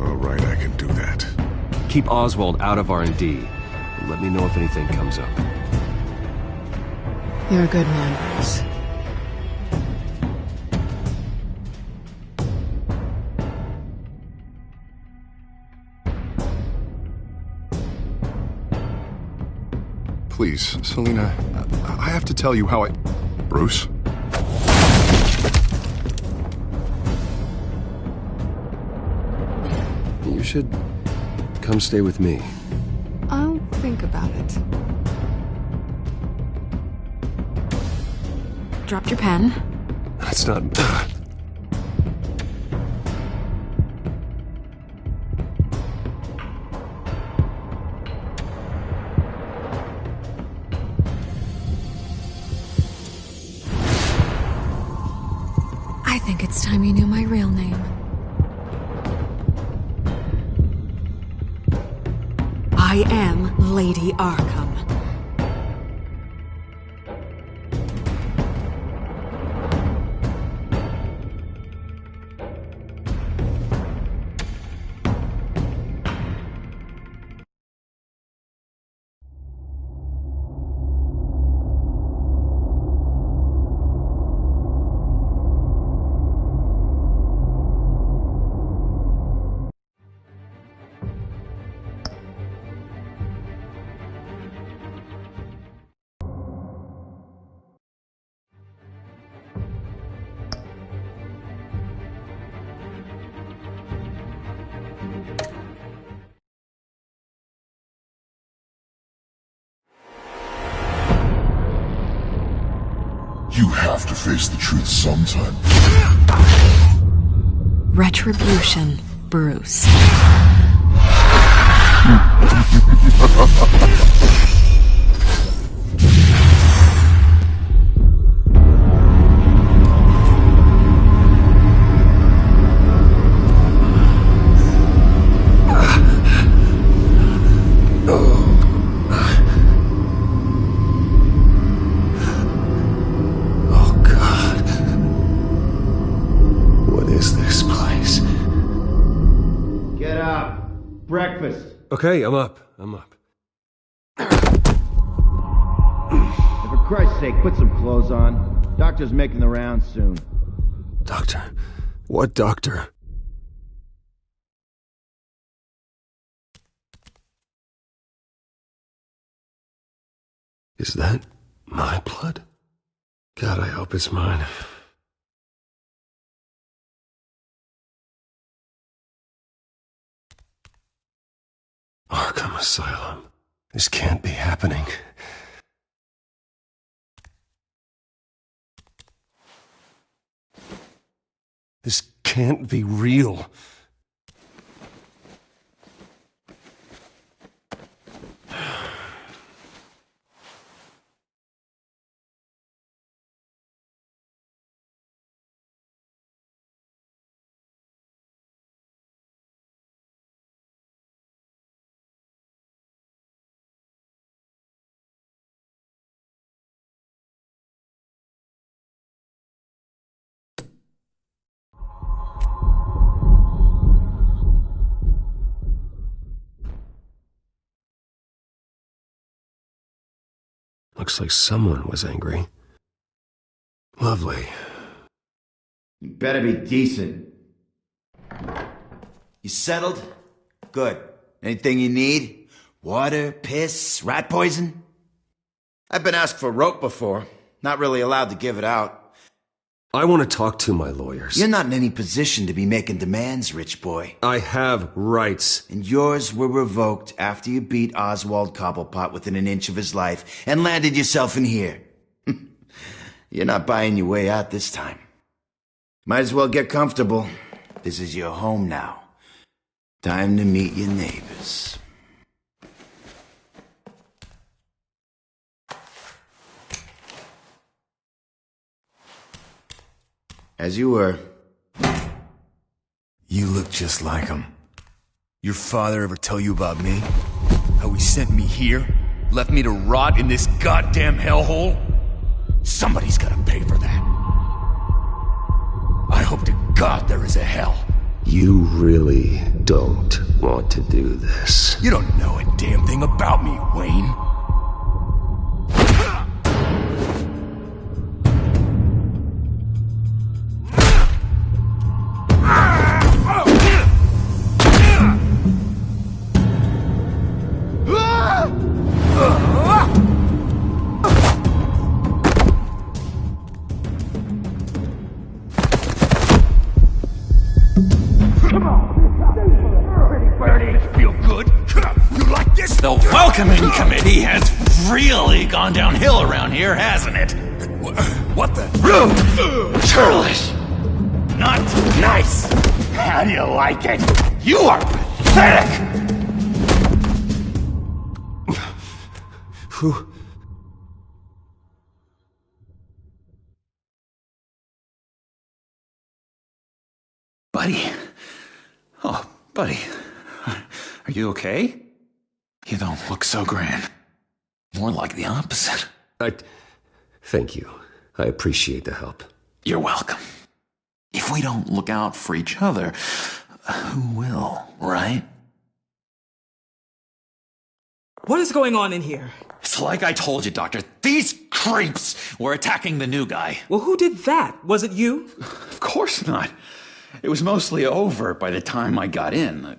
All right, I can do that. Keep Oswald out of R&D, and let me know if anything comes up. You're a good man, Bruce. Please, Selina, I have to tell you how I... Bruce? You should come stay with me. I'll think about it. Dropped your pen. That's not... I think it's time you knew my real name. I am Lady Arkham. You have to face the truth sometime. Retribution, Bruce. Breakfast. Okay, I'm up. And for Christ's sake, put some clothes on. Doctor's making the rounds soon. Doctor? What doctor? Is that my blood? God, I hope it's mine. Arkham Asylum. This can't be happening. This can't be real. Looks like someone was angry. Lovely. You better be decent. You settled? Good. Anything you need? Water, piss, rat poison? I've been asked for rope before. Not really allowed to give it out. I want to talk to my lawyers. You're not in any position to be making demands, rich boy. I have rights. And yours were revoked after you beat Oswald Cobblepot within an inch of his life and landed yourself in here. You're not buying your way out this time. Might as well get comfortable. This is your home now. Time to meet your neighbors. As you were. You look just like him. Your father ever tell you about me? How he sent me here? Left me to rot in this goddamn hellhole? Somebody's gotta pay for that. I hope to God there is a hell. You really don't. to do this. You don't know a damn thing about me, Wayne. The welcoming committee has really gone downhill around here, hasn't it? What the? Churlish! Not nice! How do you like it? You are pathetic! Who? Buddy? Oh, buddy. Are you okay? You don't look so grand. More like the opposite. Thank you. I appreciate the help. You're welcome. If we don't look out for each other, who will, right? What is going on in here? It's like I told you, Doctor. These creeps were attacking the new guy. Well, who did that? Was it you? Of course not. It was mostly over by the time I got in.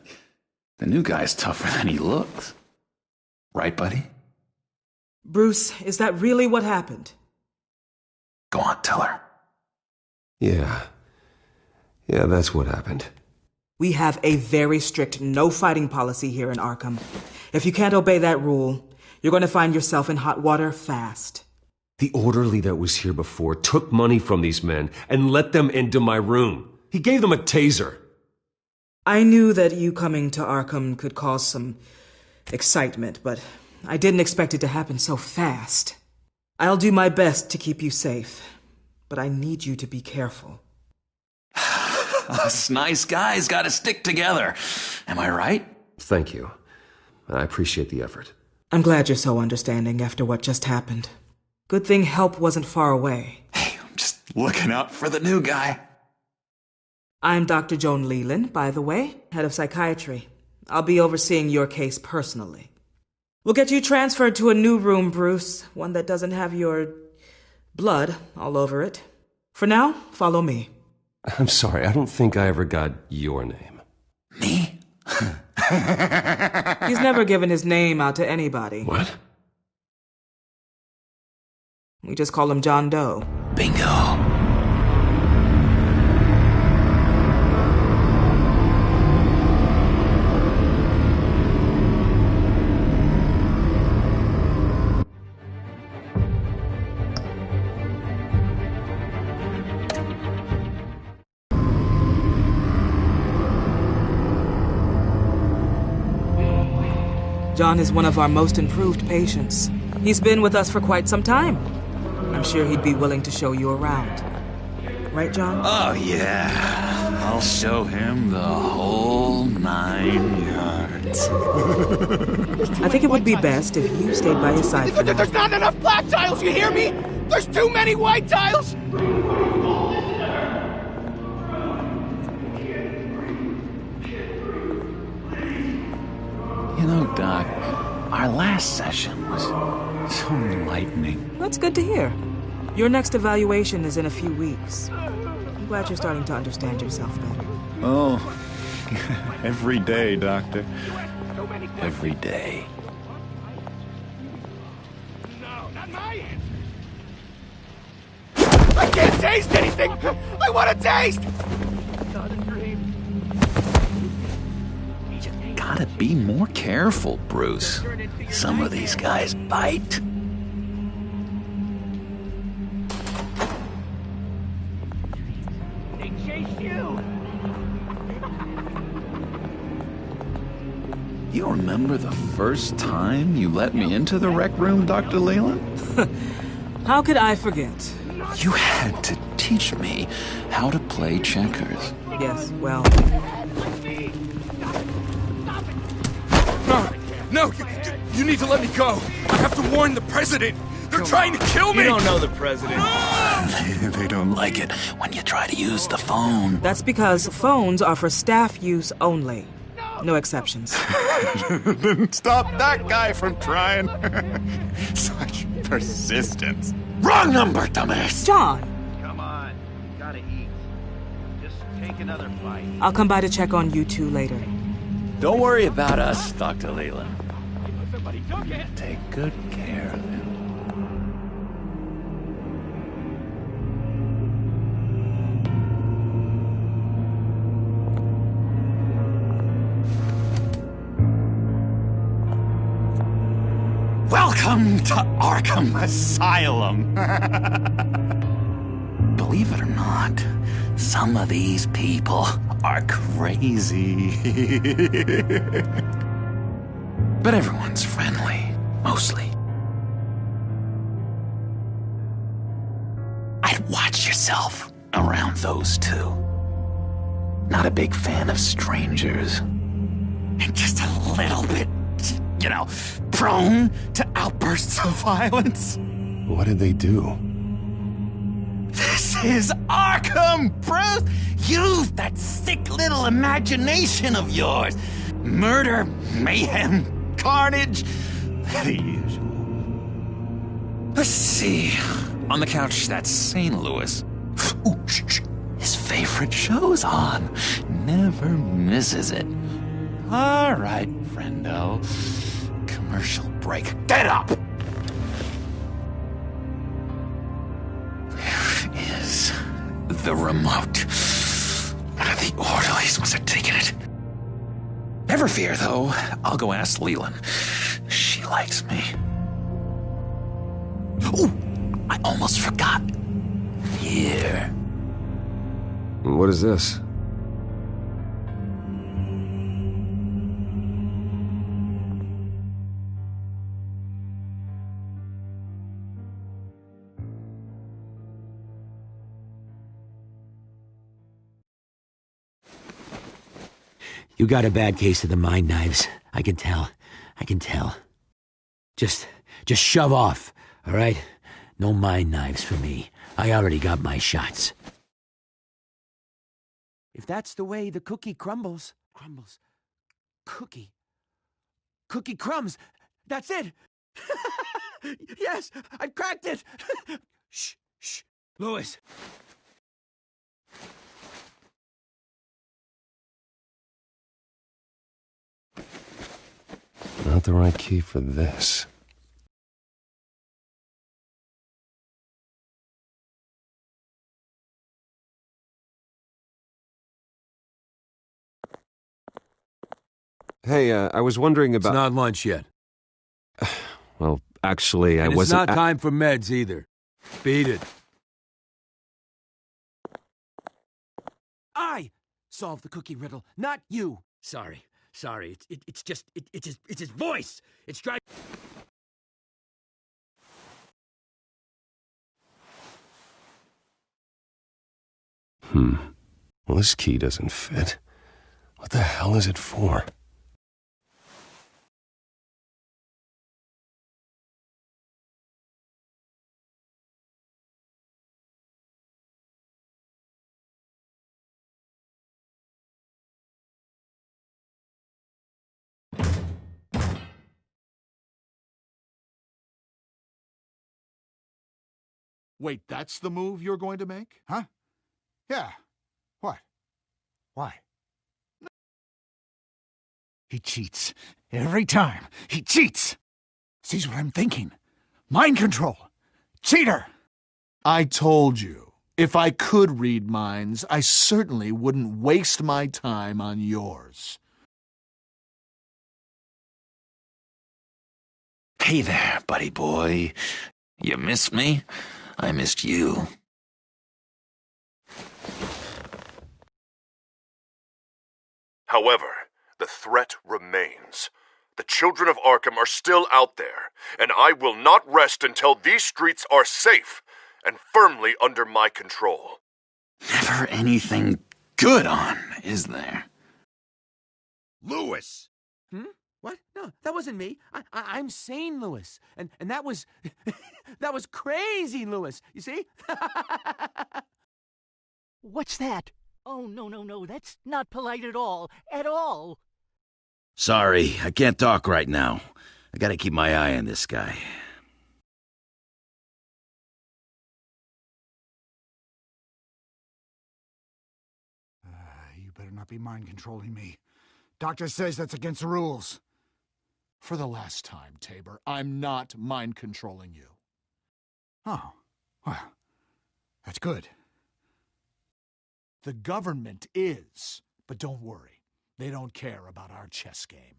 The new guy's tougher than he looks. Right, buddy? Bruce, is that really what happened? Go on, tell her. Yeah, that's what happened. We have a very strict no fighting policy here in Arkham. If you can't obey that rule, you're going to find yourself in hot water fast. The orderly that was here before took money from these men and let them into my room. He gave them a taser. I knew that you coming to Arkham could cause some excitement, but I didn't expect it to happen so fast. I'll do my best to keep you safe, but I need you to be careful. Us nice guys gotta stick together. Am I right? Thank you. I appreciate the effort. I'm glad you're so understanding after what just happened. Good thing help wasn't far away. Hey, I'm just looking out for the new guy. I'm Dr. Joan Leland, by the way, head of psychiatry. I'll be overseeing your case personally. We'll get you transferred to a new room, Bruce, one that doesn't have your blood all over it. For now, follow me. I'm sorry, I don't think I ever got your name. Me? He's never given his name out to anybody. What? We just call him John Doe. Bingo. John is one of our most improved patients. He's been with us for quite some time. I'm sure he'd be willing to show you around. Right, John? Oh, yeah. I'll show him the whole 9 yards. I think it would be best if you stayed by his side for now. There's not enough black tiles, you hear me? There's too many white tiles! You know, Doc, our last session was so enlightening. That's good to hear. Your next evaluation is in a few weeks. I'm glad you're starting to understand yourself better. Oh, every day, Doctor. Every day. No, not my end. I can't taste anything! I want to taste! Gotta be more careful, Bruce. Some of these guys bite. They chased you! You remember the first time you let me into the rec room, Dr. Leland? How could I forget? You had to teach me how to play checkers. Yes, well... No, you need to let me go. I have to warn the president. They're trying to kill me. You don't know the president. They don't like it when you try to use the phone. That's because phones are for staff use only. No exceptions. Stop that guy from trying. Such persistence. Wrong number, dumbass! John! Come on. Gotta eat. Just take another bite. I'll come by to check on you two later. Don't worry about us, Dr. Leland. Take good care of him. Welcome to Arkham Asylum. Believe it or not, some of these people are crazy. But everyone's friendly, mostly. I'd watch yourself around those two. Not a big fan of strangers. And just a little bit, prone to outbursts of violence. What did they do? This is Arkham, Bruce! Use that sick little imagination of yours. Murder, mayhem, carnage, the usual. Let's see. On the couch, that's St. Louis. Ooh, shh. His favorite show's on. Never misses it. All right, friendo. Commercial break. Get up! Where is the remote? One of the orderlies must have taken it. Never fear, though. I'll go ask Leland. She likes me. Ooh, I almost forgot. Here. What is this? You got a bad case of the mind knives. I can tell. Just shove off, all right? No mind knives for me. I already got my shots. If that's the way the cookie crumbles. Cookie crumbs. That's it. Yes, I've cracked it. Shh. Louis. Not the right key for this. Hey, I was wondering about... It's not lunch yet. Well, actually, I wasn't... It's not time for meds either. Beat it. I solved the cookie riddle, not you. Sorry. It's his voice. It's driving... Well, this key doesn't fit. What the hell is it for? Wait, that's the move you're going to make? Huh? Yeah. What? Why? He cheats. Every time. He cheats! Sees what I'm thinking. Mind control. Cheater! I told you, if I could read minds, I certainly wouldn't waste my time on yours. Hey there, buddy boy. You missed me? I missed you. However, the threat remains. The children of Arkham are still out there, and I will not rest until these streets are safe and firmly under my control. Never anything good on, is there? Louis! What? No, that wasn't me. I'm sane, Louis. And that was... that was crazy, Louis. You see? What's that? Oh, no. That's not polite at all. At all. Sorry, I can't talk right now. I gotta keep my eye on this guy. You better not be mind-controlling me. Doctor says that's against the rules. For the last time, Tabor, I'm not mind-controlling you. Oh, well, that's good. The government is, but don't worry. They don't care about our chess game.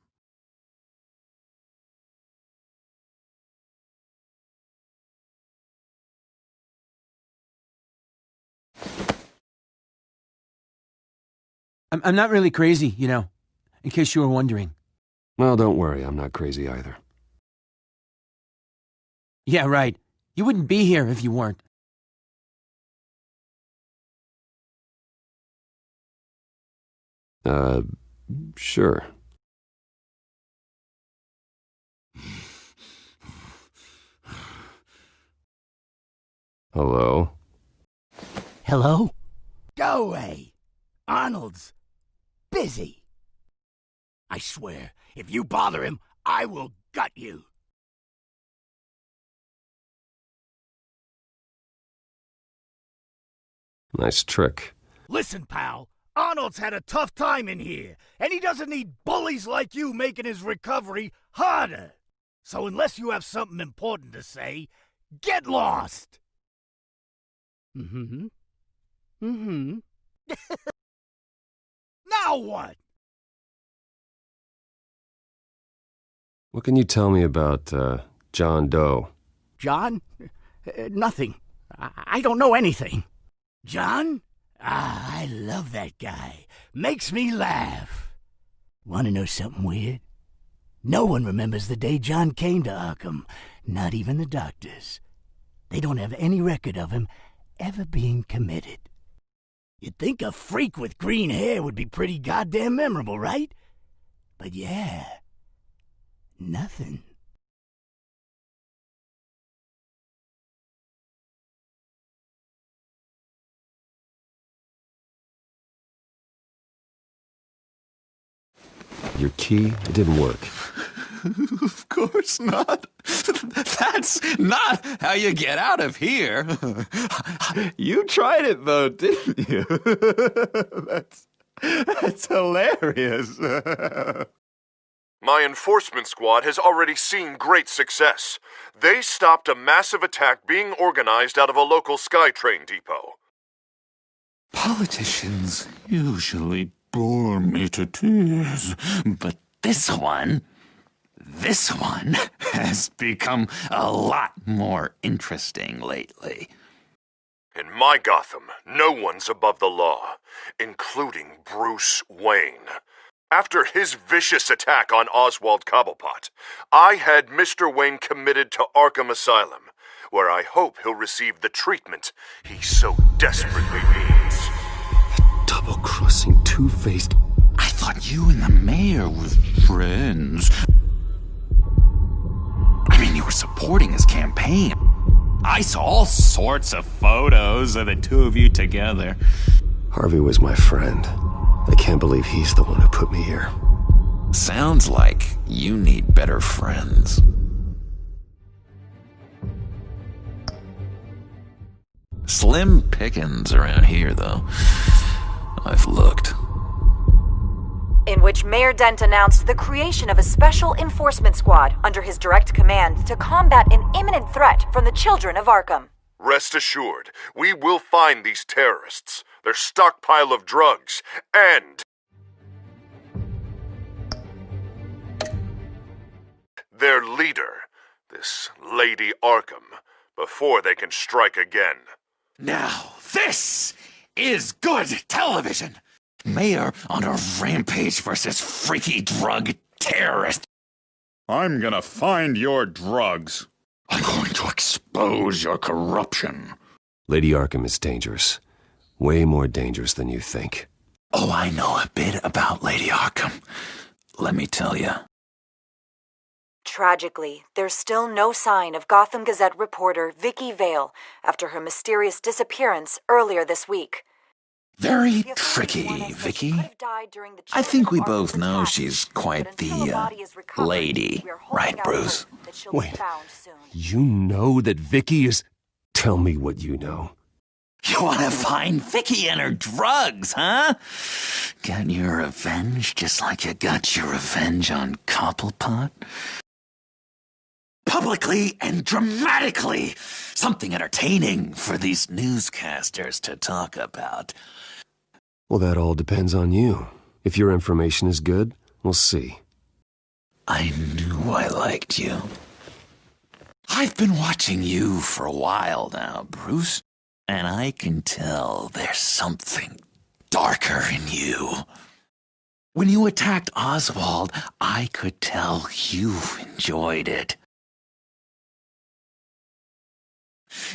I'm not really crazy, you know, in case you were wondering. Well, don't worry, I'm not crazy either. Yeah, right. You wouldn't be here if you weren't. Sure. Hello? Hello? Go away. Arnold's busy. I swear, if you bother him, I will gut you. Nice trick. Listen, pal. Arnold's had a tough time in here, and he doesn't need bullies like you making his recovery harder. So unless you have something important to say, get lost. Mm-hmm. Now what? What can you tell me about, John Doe? John? Nothing. I don't know anything. John? Ah, I love that guy. Makes me laugh. Want to know something weird? No one remembers the day John came to Arkham. Not even the doctors. They don't have any record of him ever being committed. You'd think a freak with green hair would be pretty goddamn memorable, right? But yeah, nothing. Your key, it didn't work. Of course not. That's not how you get out of here. You tried it, though, didn't you? That's hilarious. My enforcement squad has already seen great success. They stopped a massive attack being organized out of a local SkyTrain depot. Politicians usually bore me to tears, but this one has become a lot more interesting lately. In my Gotham, no one's above the law, including Bruce Wayne. After his vicious attack on Oswald Cobblepot, I had Mr. Wayne committed to Arkham Asylum, where I hope he'll receive the treatment he so desperately needs. Double-crossing, two-faced... I thought you and the mayor were friends. I mean, you were supporting his campaign. I saw all sorts of photos of the two of you together. Harvey was my friend. I can't believe he's the one who put me here. Sounds like you need better friends. Slim pickings around here, though. I've looked. In which Mayor Dent announced the creation of a special enforcement squad under his direct command to combat an imminent threat from the children of Arkham. Rest assured, we will find these terrorists, their stockpile of drugs, and their leader, this Lady Arkham, before they can strike again. Now, this is good television! Mayor on a rampage versus freaky drug terrorist. I'm gonna find your drugs. I'm going to expose your corruption. Lady Arkham is dangerous. Way more dangerous than you think. Oh, I know a bit about Lady Arkham. Let me tell you. Tragically, there's still no sign of Gotham Gazette reporter Vicky Vale after her mysterious disappearance earlier this week. Very tricky, Vicky. I think we both know she's quite the lady, right, Bruce? Wait, you know that Vicky is... Tell me what you know. You want to find Vicky and her drugs, huh? Get your revenge just like you got your revenge on Cobblepot? Publicly and dramatically. Something entertaining for these newscasters to talk about. Well, that all depends on you. If your information is good, we'll see. I knew I liked you. I've been watching you for a while now, Bruce, and I can tell there's something darker in you. When you attacked Oswald, I could tell you enjoyed it.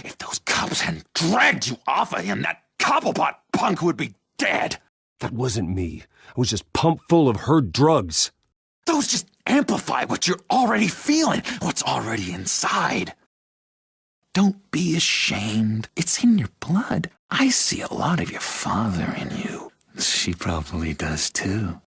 If those cops hadn't dragged you off of him, that Cobblepot punk would be dead. That wasn't me. I was just pumped full of her drugs. Those just amplify what you're already feeling, what's already inside. Don't be ashamed. It's in your blood. I see a lot of your father in you. She probably does too.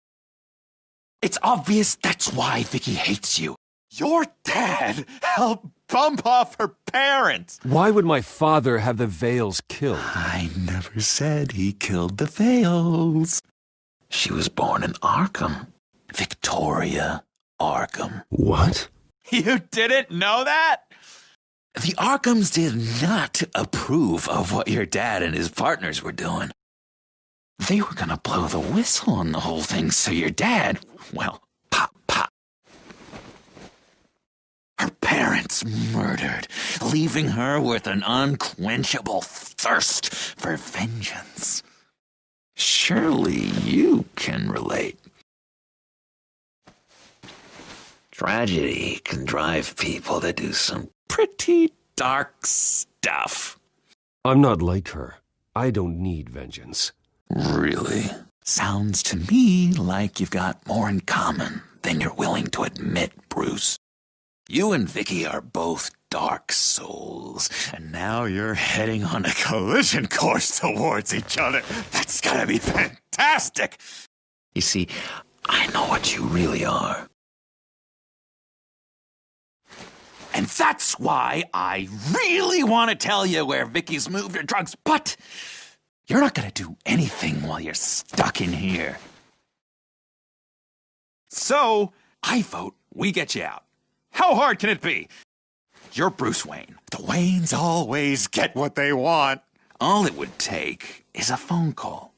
It's obvious that's why Vicky hates you. Your dad helped bump off her parents. Why would my father have the Vales killed? I never said he killed the Vales. She was born in Arkham. Victoria Arkham. What? You didn't know that? The Arkhams did not approve of what your dad and his partners were doing. They were gonna blow the whistle on the whole thing, so your dad, well, pop. Her parents murdered, leaving her with an unquenchable thirst for vengeance. Surely you can relate. Tragedy can drive people to do some pretty dark stuff. I'm not like her. I don't need vengeance. Really? Sounds to me like you've got more in common than you're willing to admit, Bruce. You and Vicky are both dark souls, and now you're heading on a collision course towards each other. That's gotta be fantastic! You see, I know what you really are. And that's why I really want to tell you where Vicky's moved her drugs, but you're not gonna do anything while you're stuck in here. So, I vote we get you out. How hard can it be? You're Bruce Wayne. The Waynes always get what they want. All it would take is a phone call.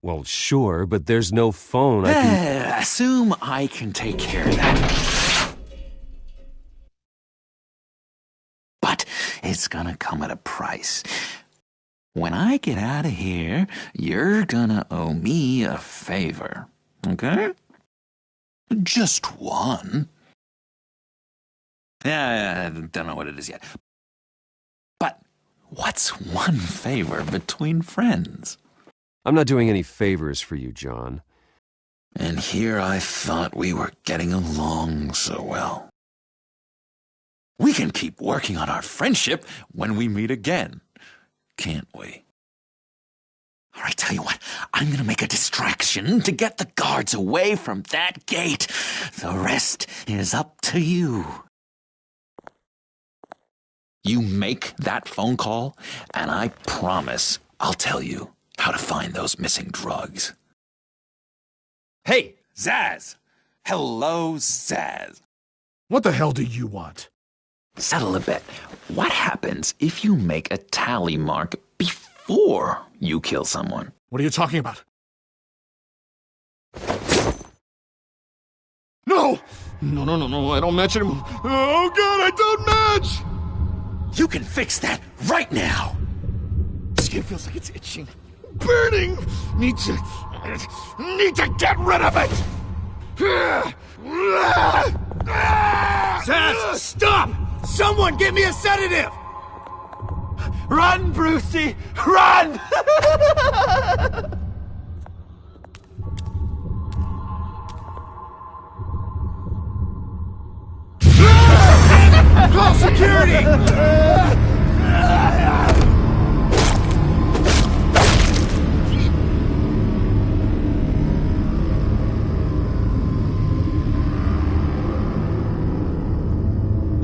Well, sure, but there's no phone. I can... Assume I can take care of that. But it's gonna come at a price. When I get out of here, you're gonna owe me a favor. Okay? Just one. Yeah, I don't know what it is yet. But what's one favor between friends? I'm not doing any favors for you, John. And here I thought we were getting along so well. We can keep working on our friendship when we meet again, can't we? All right, tell you what, I'm gonna make a distraction to get the guards away from that gate. The rest is up to you. You make that phone call, and I promise I'll tell you how to find those missing drugs. Hey, Zsasz! Hello, Zsasz. What the hell do you want? Settle a bet. What happens if you make a tally mark before you kill someone? What are you talking about? No! No, I don't match anymore. Oh, God, I don't match! You can fix that right now! Skin feels like it's itching. Burning! Need to get rid of it! Zsasz, stop! Someone give me a sedative! Run, Brucey! Run! Call security!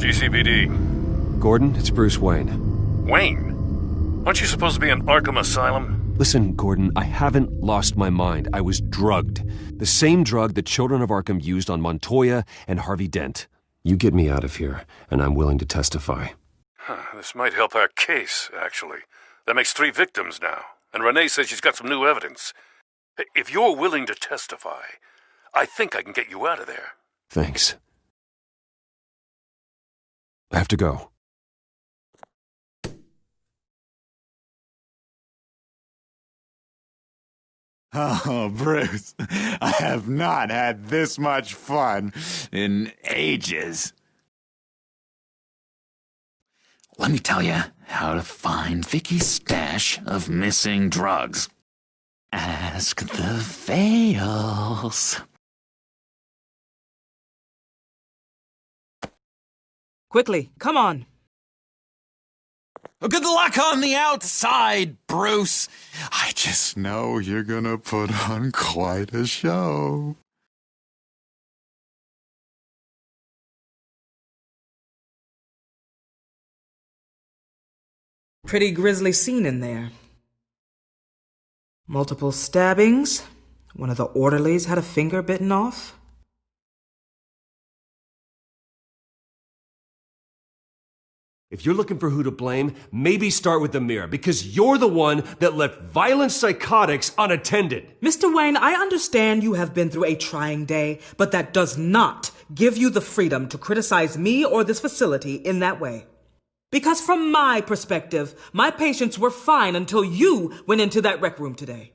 GCPD. Gordon, it's Bruce Wayne. Wayne? Aren't you supposed to be in Arkham Asylum? Listen, Gordon, I haven't lost my mind. I was drugged. The same drug the Children of Arkham used on Montoya and Harvey Dent. You get me out of here, and I'm willing to testify. This might help our case, actually. That makes 3 victims now, and Renee says she's got some new evidence. If you're willing to testify, I think I can get you out of there. Thanks. I have to go. Oh, Bruce, I have not had this much fun in ages. Let me tell you how to find Vicky's stash of missing drugs. Ask the Vales. Quickly, come on. Good luck on the outside, Bruce. I just know you're gonna put on quite a show. Pretty grisly scene in there. Multiple stabbings. One of the orderlies had a finger bitten off. If you're looking for who to blame, maybe start with the mirror, because you're the one that left violent psychotics unattended. Mr. Wayne, I understand you have been through a trying day, but that does not give you the freedom to criticize me or this facility in that way. Because from my perspective, my patients were fine until you went into that rec room today.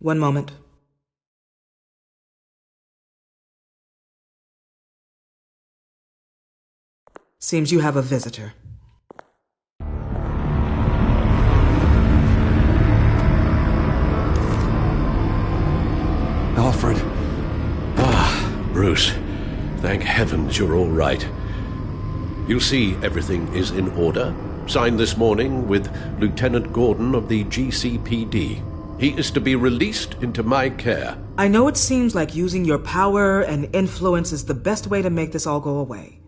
One moment. Seems you have a visitor. Alfred. Bruce. Thank heavens you're all right. You'll see everything is in order. Signed this morning with Lieutenant Gordon of the GCPD. He is to be released into my care. I know it seems like using your power and influence is the best way to make this all go away.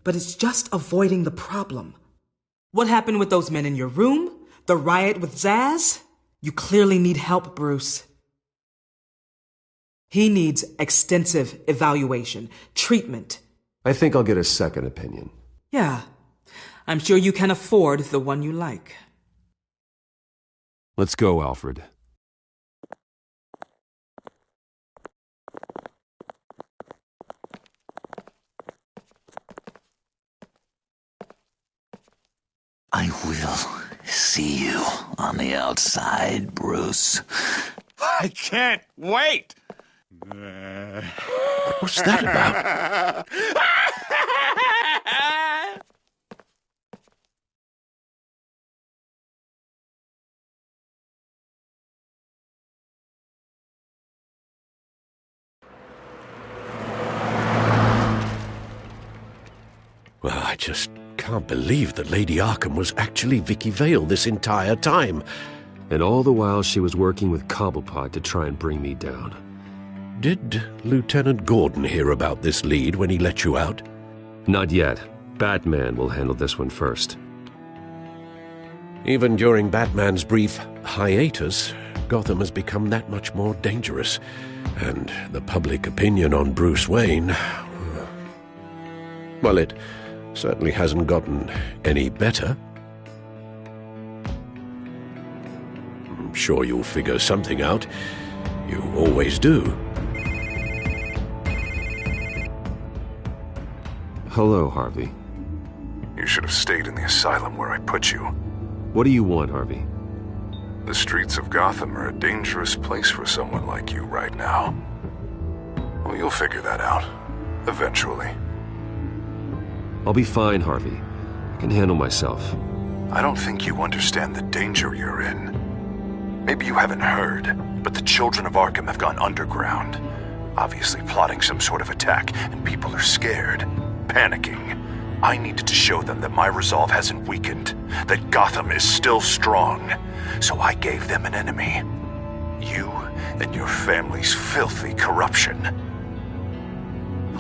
But it's just avoiding the problem. What happened with those men in your room? The riot with Zsasz? You clearly need help, Bruce. He needs extensive evaluation, treatment. I think I'll get a second opinion. Yeah, I'm sure you can afford the one you like. Let's go, Alfred. I will see you on the outside, Bruce. I can't wait! What's that about? Well, I just can't believe that Lady Arkham was actually Vicky Vale this entire time. And all the while she was working with Cobblepot to try and bring me down. Did Lieutenant Gordon hear about this lead when he let you out? Not yet. Batman will handle this one first. Even during Batman's brief hiatus, Gotham has become that much more dangerous. And the public opinion on Bruce Wayne... well, it certainly hasn't gotten any better. I'm sure you'll figure something out. You always do. Hello, Harvey. You should have stayed in the asylum where I put you. What do you want, Harvey? The streets of Gotham are a dangerous place for someone like you right now. Well, you'll figure that out. Eventually. I'll be fine, Harvey. I can handle myself. I don't think you understand the danger you're in. Maybe you haven't heard, but the Children of Arkham have gone underground. Obviously plotting some sort of attack, and people are scared, panicking. I needed to show them that my resolve hasn't weakened, that Gotham is still strong. So I gave them an enemy. You and your family's filthy corruption.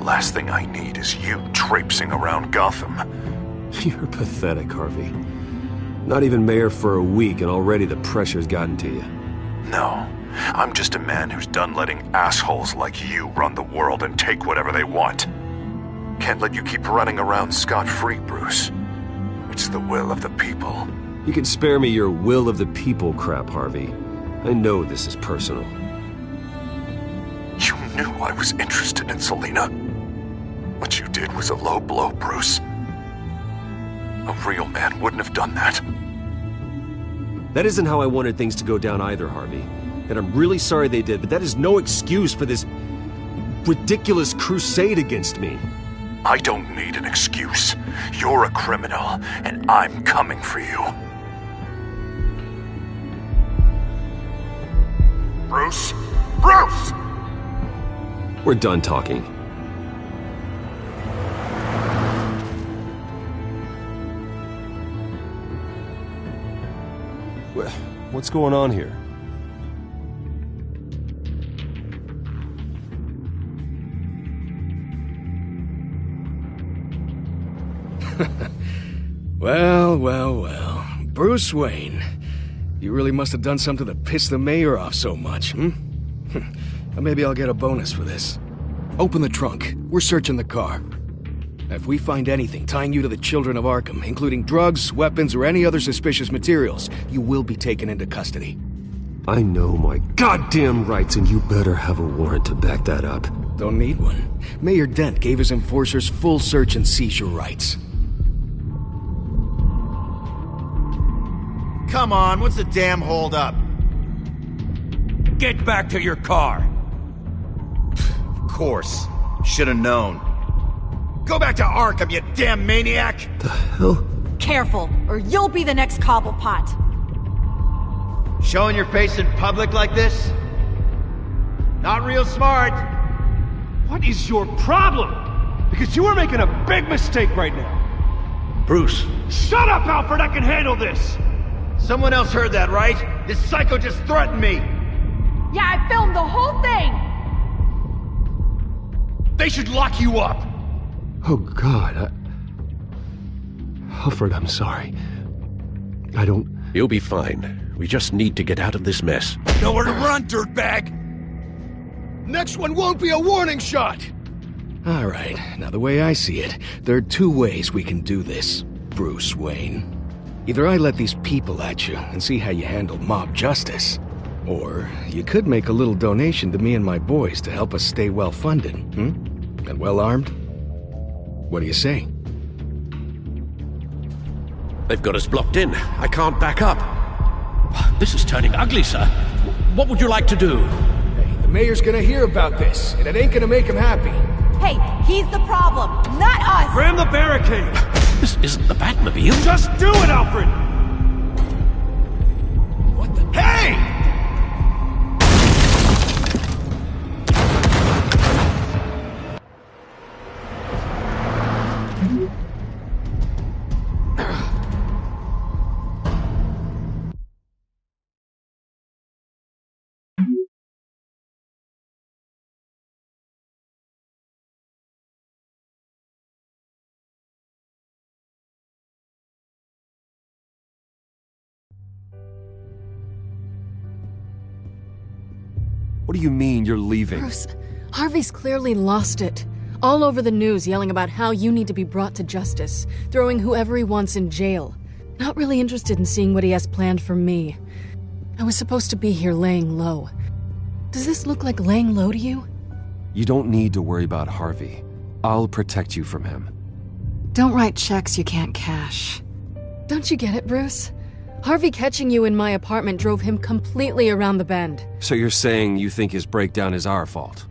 The last thing I need is you traipsing around Gotham. You're pathetic, Harvey. Not even mayor for a week and already the pressure's gotten to you. No, I'm just a man who's done letting assholes like you run the world and take whatever they want. Can't let you keep running around scot-free, Bruce. It's the will of the people. You can spare me your will of the people crap, Harvey. I know this is personal. You knew I was interested in Selina. What you did was a low blow, Bruce. A real man wouldn't have done that. That isn't how I wanted things to go down either, Harvey. And I'm really sorry they did, but that is no excuse for this ridiculous crusade against me. I don't need an excuse. You're a criminal, and I'm coming for you. Bruce? Bruce! We're done talking. What's going on here? Well. Bruce Wayne. You really must have done something to piss the mayor off so much, Maybe I'll get a bonus for this. Open the trunk. We're searching the car. If we find anything tying you to the Children of Arkham, including drugs, weapons, or any other suspicious materials, you will be taken into custody. I know my goddamn rights, and you better have a warrant to back that up. Don't need one. Mayor Dent gave his enforcers full search and seizure rights. Come on, what's the damn holdup? Get back to your car! Of course. Should've known. Go back to Arkham, you damn maniac! The hell? Careful, or you'll be the next Cobblepot. Showing your face in public like this? Not real smart. What is your problem? Because you are making a big mistake right now. Bruce. Shut up, Alfred! I can handle this! Someone else heard that, right? This psycho just threatened me. Yeah, I filmed the whole thing! They should lock you up! Oh, God. Alfred, I'm sorry. I don't... You'll be fine. We just need to get out of this mess. Nowhere to run, dirtbag! Next one won't be a warning shot! All right, now the way I see it, there are two ways we can do this, Bruce Wayne. Either I let these people at you and see how you handle mob justice, or you could make a little donation to me and my boys to help us stay well-funded, and well-armed. What do you say? They've got us blocked in. I can't back up. This is turning ugly, sir. What would you like to do? Hey, the mayor's gonna hear about this, and it ain't gonna make him happy. Hey, he's the problem, not us! Ram the barricade! This isn't the Batmobile. Just do it, Alfred! What the... Hey! What do you mean you're leaving? Bruce, Harvey's clearly lost it. All over the news yelling about how you need to be brought to justice, throwing whoever he wants in jail. Not really interested in seeing what he has planned for me. I was supposed to be here laying low. Does this look like laying low to you? You don't need to worry about Harvey. I'll protect you from him. Don't write checks you can't cash. Don't you get it, Bruce? Harvey catching you in my apartment drove him completely around the bend. So you're saying you think his breakdown is our fault?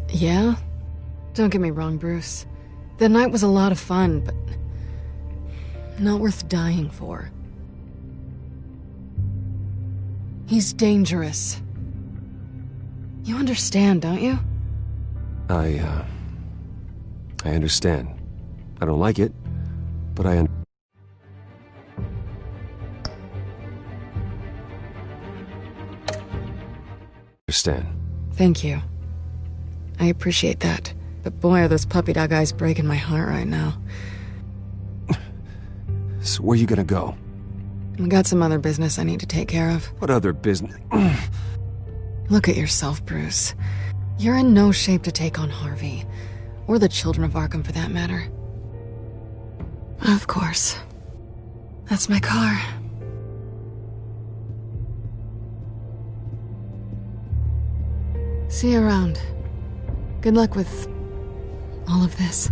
Yeah? Don't get me wrong, Bruce. The night was a lot of fun, but not worth dying for. He's dangerous. You understand, don't you? I understand. I don't like it, but I understand. Thank you. I appreciate that. But boy, are those puppy dog eyes breaking my heart right now. So where you gonna go? I got some other business I need to take care of. What other business? Look at yourself, Bruce. You're in no shape to take on Harvey. Or the children of Arkham, for that matter. Of course. That's my car. See you around. Good luck with all of this.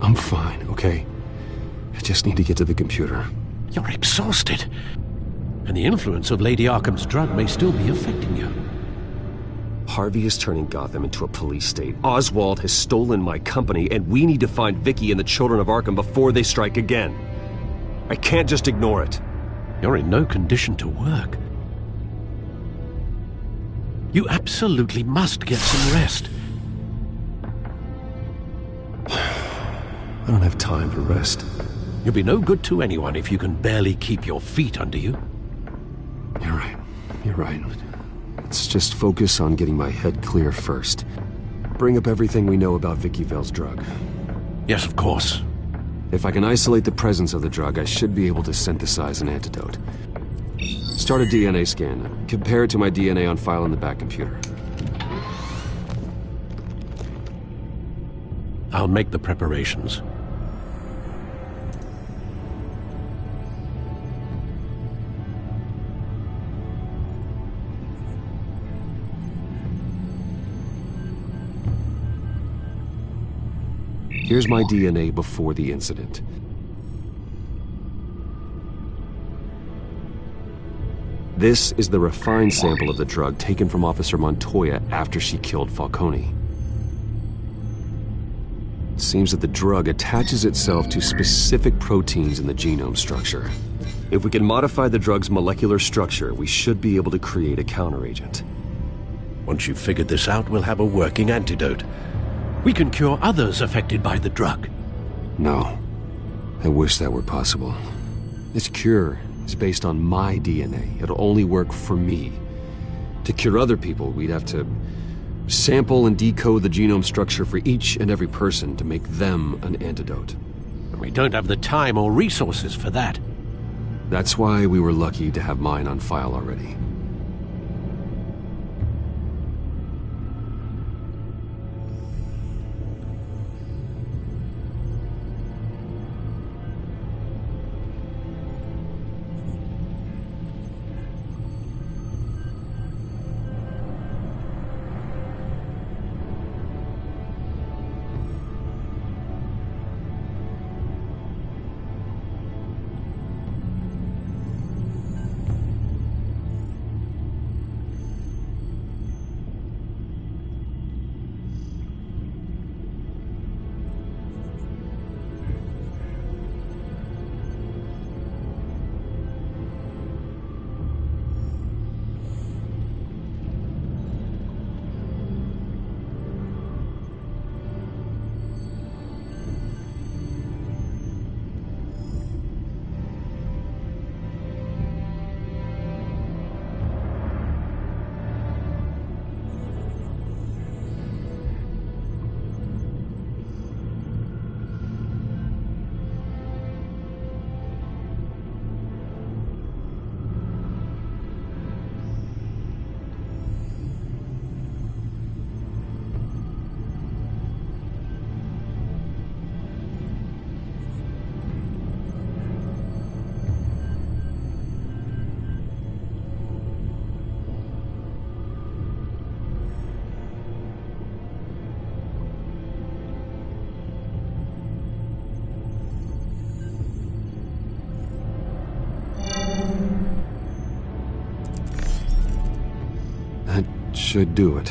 I'm fine, okay? I just need to get to the computer. You're exhausted. And the influence of Lady Arkham's drug may still be affecting you. Harvey is turning Gotham into a police state. Oswald has stolen my company, and we need to find Vicky and the children of Arkham before they strike again. I can't just ignore it. You're in no condition to work. You absolutely must get some rest. I don't have time for rest. You'll be no good to anyone if you can barely keep your feet under you. You're right. You're right. Let's just focus on getting my head clear first. Bring up everything we know about Vicky Vale's drug. Yes, of course. If I can isolate the presence of the drug, I should be able to synthesize an antidote. Start a DNA scan. Compare it to my DNA on file in the back computer. I'll make the preparations. Here's my DNA before the incident. This is the refined sample of the drug taken from Officer Montoya after she killed Falcone. It seems that the drug attaches itself to specific proteins in the genome structure. If we can modify the drug's molecular structure, we should be able to create a counteragent. Once you've figured this out, we'll have a working antidote. We can cure others affected by the drug. No. I wish that were possible. This cure is based on my DNA. It'll only work for me. To cure other people, we'd have to sample and decode the genome structure for each and every person to make them an antidote. We don't have the time or resources for that. That's why we were lucky to have mine on file already. should do it.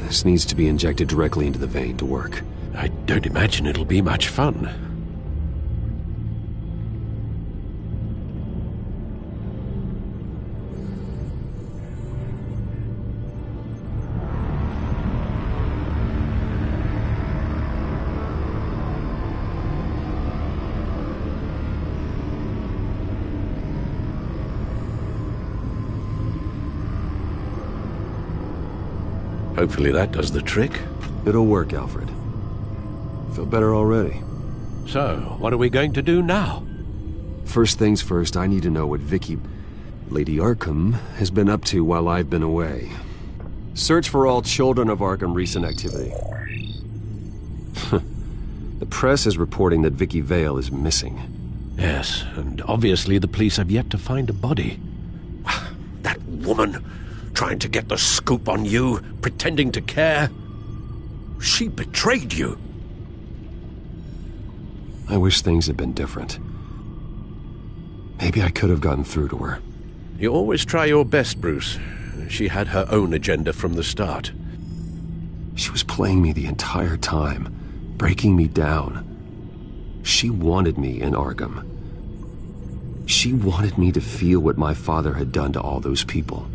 This needs to be injected directly into the vein to work. I don't imagine it'll be much fun. Hopefully that does the trick. It'll work, Alfred. Feel better already. So, what are we going to do now? First things first, I need to know what Vicky, Lady Arkham, has been up to while I've been away. Search for all children of Arkham recent activity. The press is reporting that Vicky Vale is missing. Yes, and obviously the police have yet to find a body. That woman, trying to get the scoop on you, pretending to care. She betrayed you. I wish things had been different. Maybe I could have gotten through to her. You always try your best, Bruce. She had her own agenda from the start. She was playing me the entire time, breaking me down. She wanted me in Arkham. She wanted me to feel what my father had done to all those people.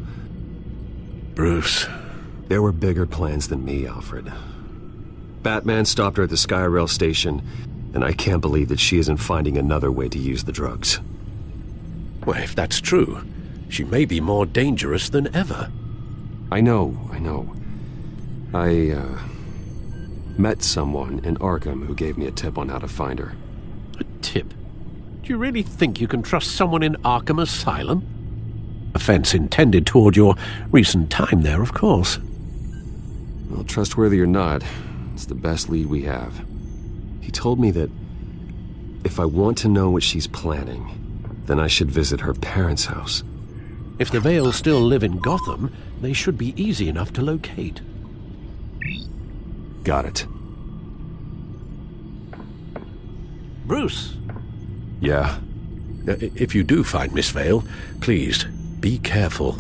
Bruce. There were bigger plans than me, Alfred. Batman stopped her at the Skyrail station, and I can't believe that she isn't finding another way to use the drugs. Well, if that's true, she may be more dangerous than ever. I know. I met someone in Arkham who gave me a tip on how to find her. A tip? Do you really think you can trust someone in Arkham Asylum? Offense intended toward your recent time there, of course. Well, trustworthy or not, it's the best lead we have. He told me that if I want to know what she's planning, then I should visit her parents' house. If the Vales still live in Gotham, they should be easy enough to locate. Got it. Bruce? Yeah? If you do find Miss Vale, please, be careful.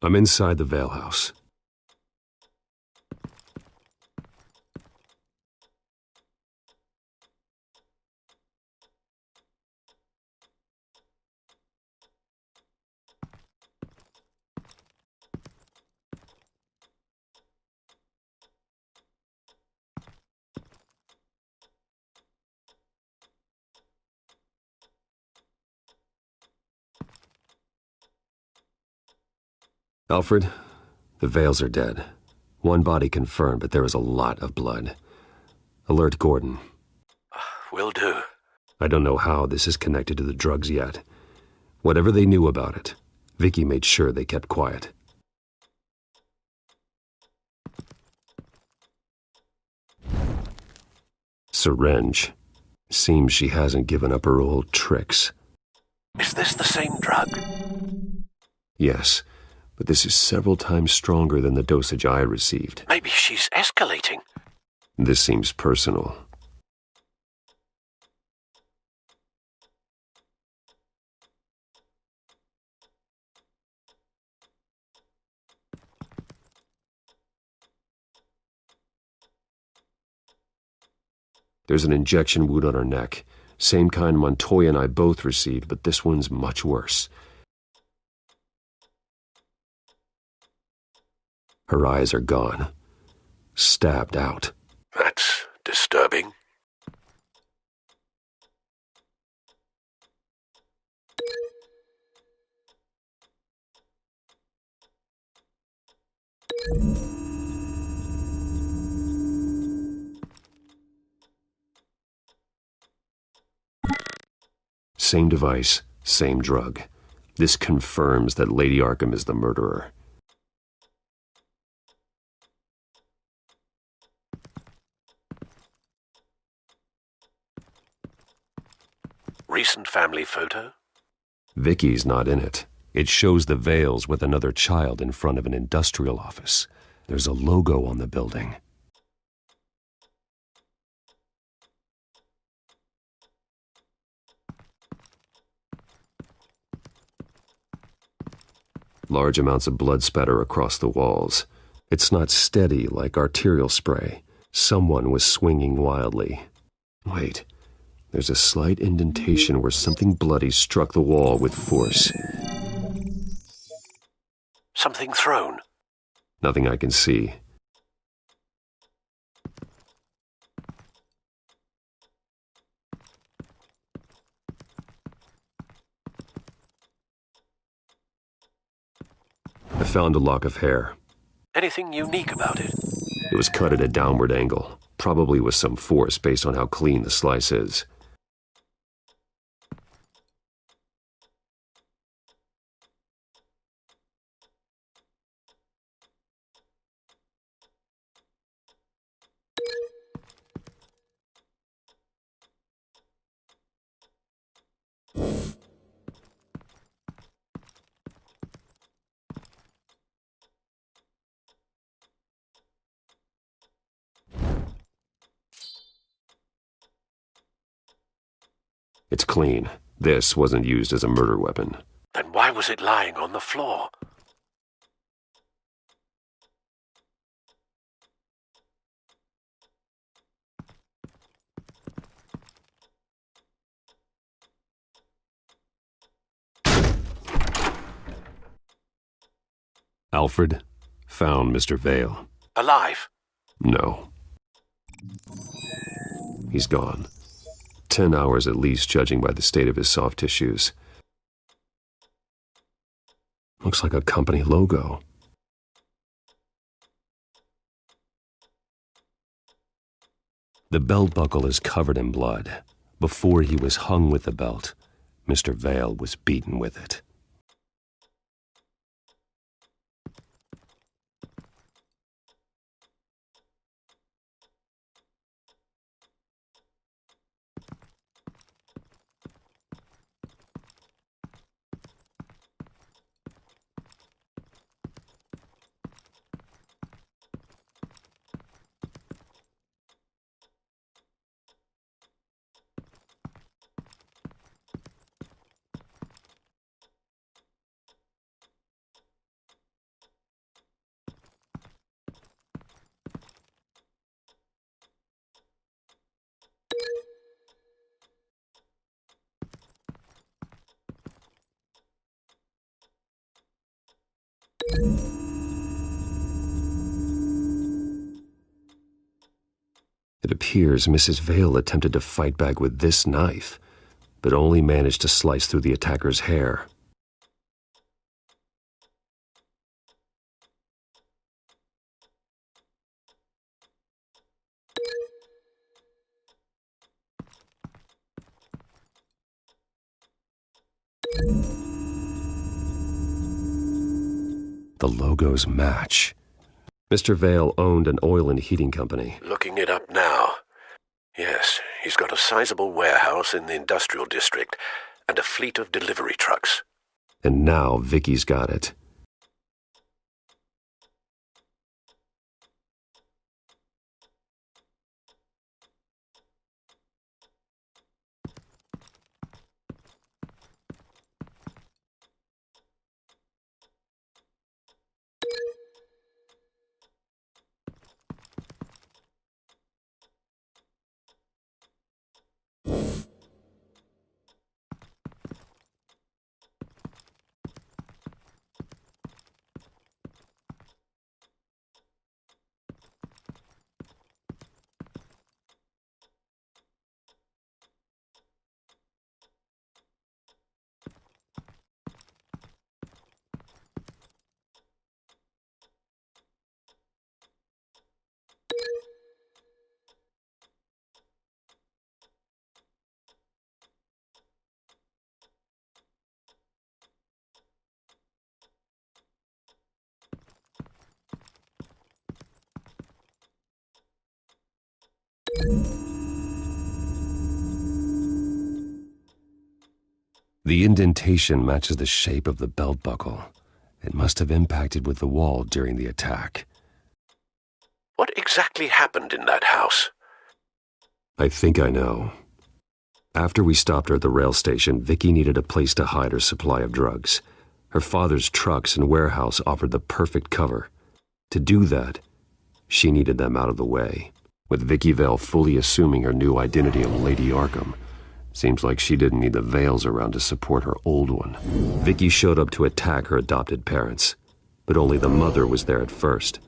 I'm inside the Vale house. Alfred, the Vales are dead. One body confirmed, but there is a lot of blood. Alert Gordon. Will do. I don't know how this is connected to the drugs yet. Whatever they knew about it, Vicky made sure they kept quiet. Syringe. Seems she hasn't given up her old tricks. Is this the same drug? Yes, but this is several times stronger than the dosage I received. Maybe she's escalating. This seems personal. There's an injection wound on her neck. Same kind Montoya and I both received, but this one's much worse. Her eyes are gone. Stabbed out. That disturbing. Same device, same drug. This confirms that Lady Arkham is the murderer. Recent family photo? Vicky's not in it. It shows the Vales with another child in front of an industrial office. There's a logo on the building. Large amounts of blood spatter across the walls. It's not steady like arterial spray. Someone was swinging wildly. Wait, there's a slight indentation where something bloody struck the wall with force. Something thrown? Nothing I can see. I found a lock of hair. Anything unique about it? It was cut at a downward angle, probably with some force based on how clean the slice is. It's clean. This wasn't used as a murder weapon. Then why was it lying on the floor? Alfred found Mr. Vale. Alive? No. He's gone. 10 hours at least, judging by the state of his soft tissues. Looks like a company logo. The belt buckle is covered in blood. Before he was hung with the belt, Mr. Vale was beaten with it. It appears Mrs. Vale attempted to fight back with this knife, but only managed to slice through the attacker's hair. The logos match. Mr. Vale owned an oil and heating company. Looking it up now. Yes, he's got a sizable warehouse in the industrial district and a fleet of delivery trucks. And now Vicky's got it. The indentation matches the shape of the belt buckle. It must have impacted with the wall during the attack. What exactly happened in that house? I think I know. After we stopped her at the rail station, Vicky needed a place to hide her supply of drugs. Her father's trucks and warehouse offered the perfect cover. To do that, she needed them out of the way. With Vicky Vale fully assuming her new identity of Lady Arkham, seems like she didn't need the veils around to support her old one. Vicky showed up to attack her adopted parents, but only the mother was there at first.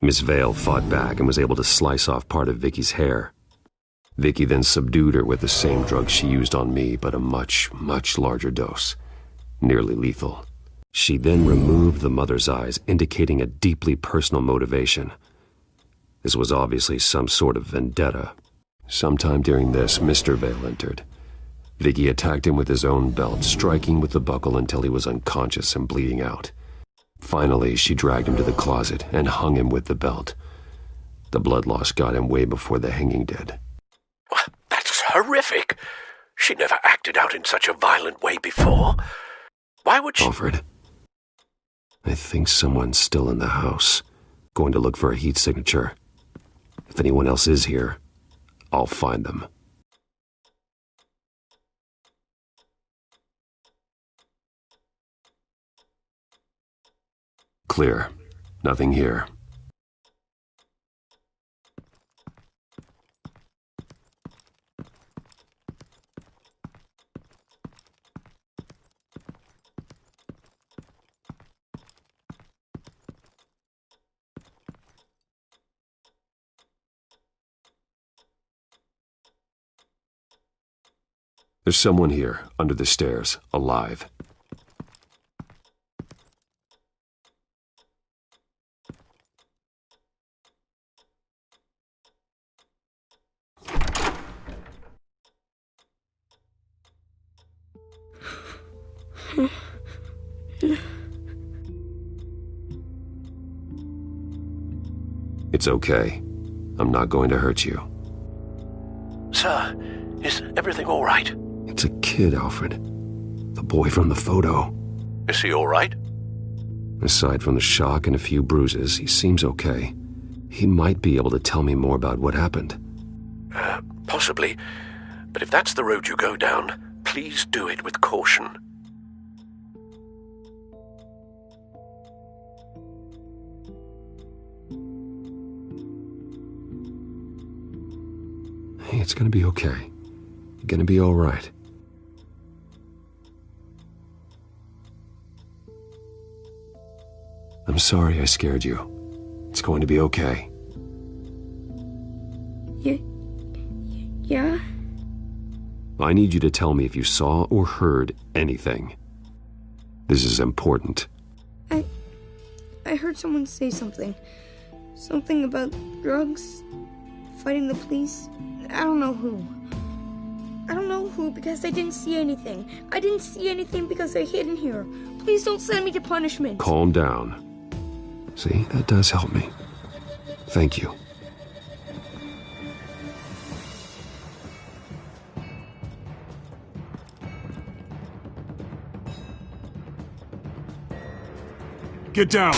Miss Vale fought back and was able to slice off part of Vicky's hair. Vicky then subdued her with the same drug she used on me, but a much, much larger dose. Nearly lethal. She then removed the mother's eyes, indicating a deeply personal motivation. This was obviously some sort of vendetta. Sometime during this, Mr. Vale entered. Vicky attacked him with his own belt, striking with the buckle until he was unconscious and bleeding out. Finally, she dragged him to the closet and hung him with the belt. The blood loss got him way before the hanging did. That's horrific. She never acted out in such a violent way before. Why would she— Alfred, I think someone's still in the house. Going to look for a heat signature. If anyone else is here, I'll find them. Clear. Nothing here. There's someone here, under the stairs, alive. It's okay. I'm not going to hurt you. Sir, is everything all right? It's a kid, Alfred. The boy from the photo. Is he all right? Aside from the shock and a few bruises, he seems okay. He might be able to tell me more about what happened. Possibly. But if that's the road you go down, please do it with caution. Hey, it's gonna be okay. You're gonna be all right. I'm sorry I scared you. It's going to be okay. Yeah? I need you to tell me if you saw or heard anything. This is important. I heard someone say something. Something about drugs, fighting the police. I don't know who. I don't know who because I didn't see anything. I didn't see anything because I hid in here. Please don't send me to punishment. Calm down. See, that does help me. Thank you. Get down!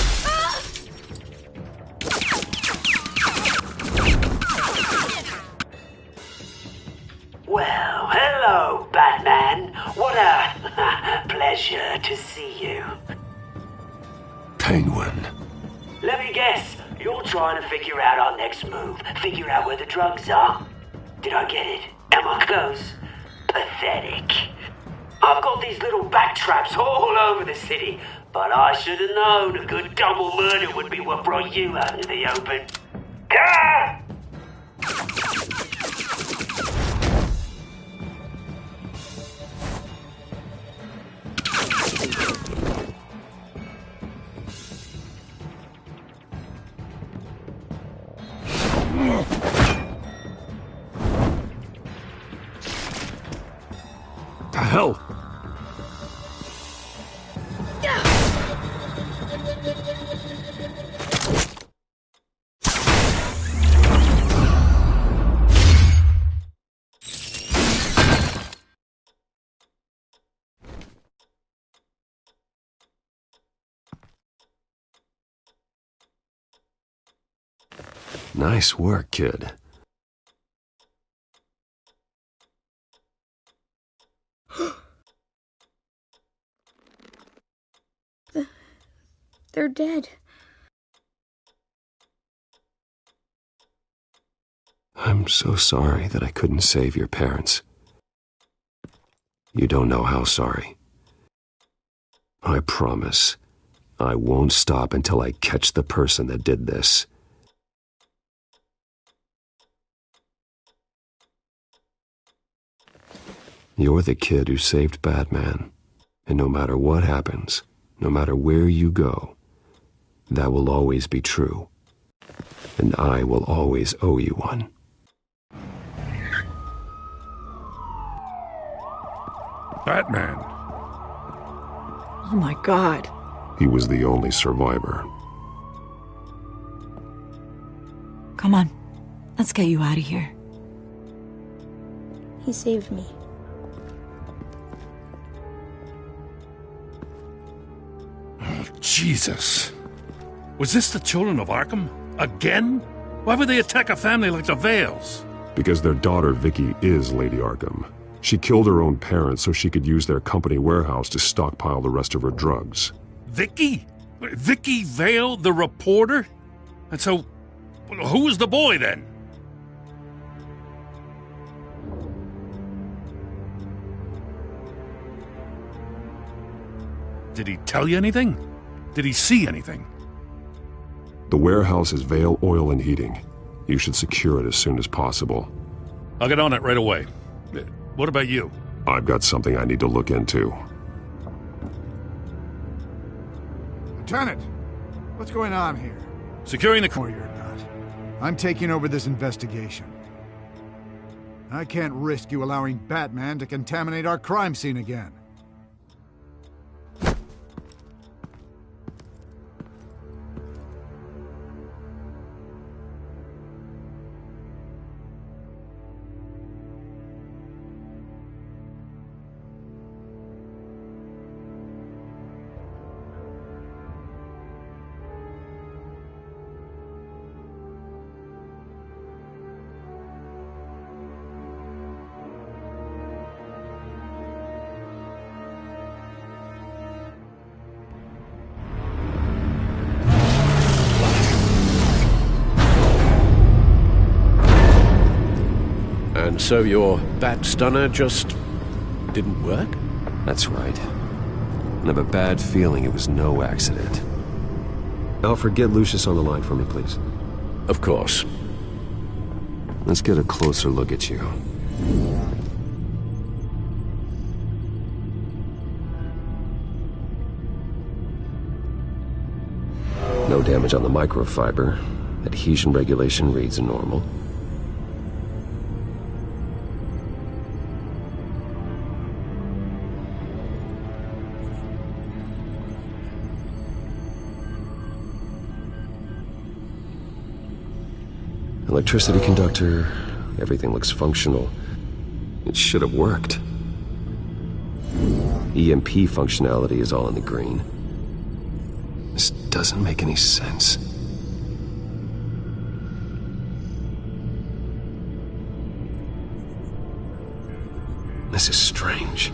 Well, hello, Batman. What a pleasure to see you. Penguin. Let me guess, you're trying to figure out our next move. Figure out where the drugs are. Did I get it? Am I close? Pathetic. I've got these little bat traps all over the city, but I should have known a good double murder would be what brought you out into the open. Ah! The hell? Nice work, kid. They're dead. I'm so sorry that I couldn't save your parents. You don't know how sorry. I promise, I won't stop until I catch the person that did this. You're the kid who saved Batman, and no matter what happens, no matter where you go, that will always be true, and I will always owe you one. Batman. Oh my God. He was the only survivor. Come on, let's get you out of here. He saved me. Oh, Jesus. Was this the children of Arkham? Again? Why would they attack a family like the Vales? Because their daughter, Vicky, is Lady Arkham. She killed her own parents so she could use their company warehouse to stockpile the rest of her drugs. Vicky? Vicky Vale, the reporter? And so, who was the boy then? Did he tell you anything? Did he see anything? The warehouse is Vale Oil and Heating. You should secure it as soon as possible. I'll get on it right away. What about you? I've got something I need to look into. Lieutenant, what's going on here? Securing the... Or you're not. I'm taking over this investigation. I can't risk you allowing Batman to contaminate our crime scene again. And so your bat stunner just didn't work? That's right. I have a bad feeling it was no accident. Alfred, get Lucius on the line for me, please. Of course. Let's get a closer look at you. No damage on the microfiber. Adhesion regulation reads normal. Electricity conductor, everything looks functional. It should have worked. EMP functionality is all in the green. This doesn't make any sense. This is strange.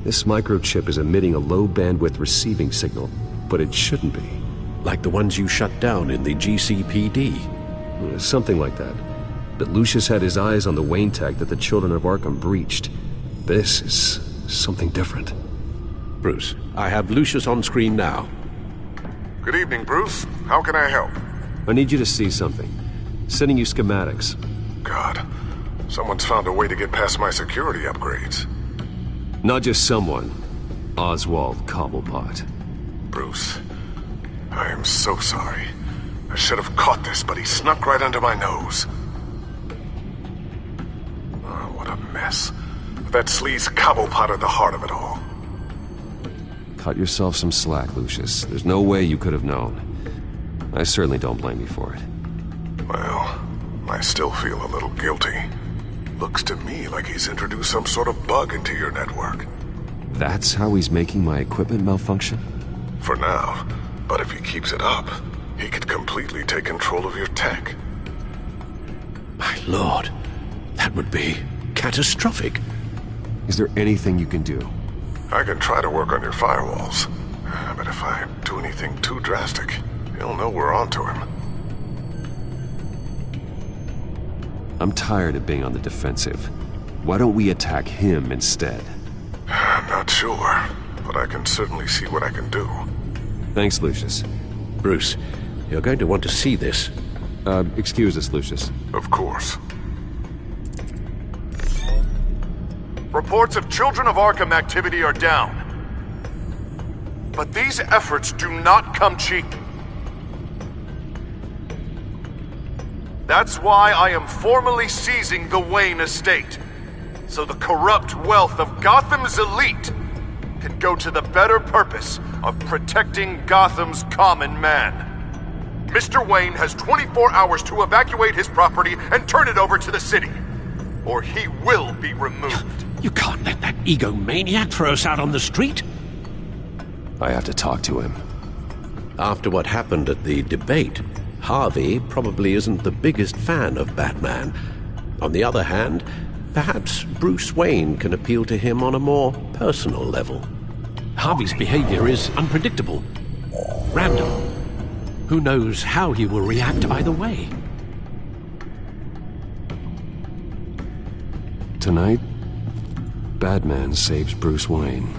This microchip is emitting a low-bandwidth receiving signal, but it shouldn't be. Like the ones you shut down in the GCPD. Something like that. But Lucius had his eyes on the Wayne tag that the Children of Arkham breached. This is something different. Bruce, I have Lucius on screen now. Good evening, Bruce. How can I help? I need you to see something. Sending you schematics. God, someone's found a way to get past my security upgrades. Not just someone. Oswald Cobblepot. Bruce, I am so sorry. I should have caught this, but he snuck right under my nose. Oh, what a mess. That sleaze Cobblepot at the heart of it all. Cut yourself some slack, Lucius. There's no way you could have known. I certainly don't blame you for it. Well, I still feel a little guilty. Looks to me like he's introduced some sort of bug into your network. That's how he's making my equipment malfunction? For now. But if he keeps it up, he could completely completely take control of your tech. My lord, that would be catastrophic. Is there anything you can do? I can try to work on your firewalls, but if I do anything too drastic, he'll know we're onto him. I'm tired of being on the defensive. Why don't we attack him instead? I'm not sure, but I can certainly see what I can do. Thanks, Lucius. Bruce, you're going to want to see this. Excuse us, Lucius. Of course. Reports of Children of Arkham activity are down. But these efforts do not come cheap. That's why I am formally seizing the Wayne estate, so the corrupt wealth of Gotham's elite can go to the better purpose of protecting Gotham's common man. Mr. Wayne has 24 hours to evacuate his property and turn it over to the city, or he will be removed. You can't let that egomaniac throw us out on the street. I have to talk to him. After what happened at the debate, Harvey probably isn't the biggest fan of Batman. On the other hand, perhaps Bruce Wayne can appeal to him on a more personal level. Harvey's behavior is unpredictable, random. Who knows how he will react either way? Tonight, Batman saves Bruce Wayne.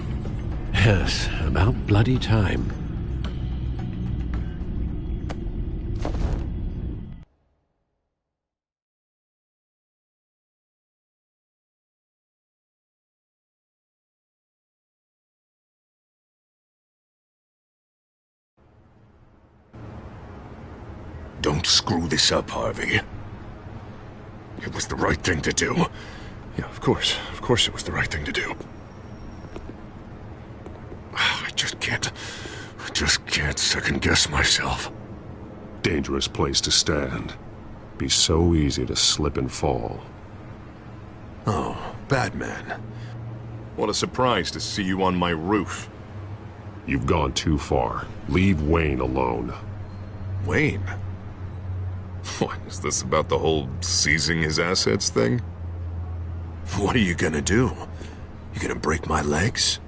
Yes, about bloody time. Don't screw this up, Harvey. It was the right thing to do. Yeah, of course it was the right thing to do. I just can't second-guess myself. Dangerous place to stand. Be so easy to slip and fall. Oh, Batman. What a surprise to see you on my roof. You've gone too far. Leave Wayne alone. Wayne? What, is this about the whole seizing his assets thing? What are you gonna do? You gonna break my legs?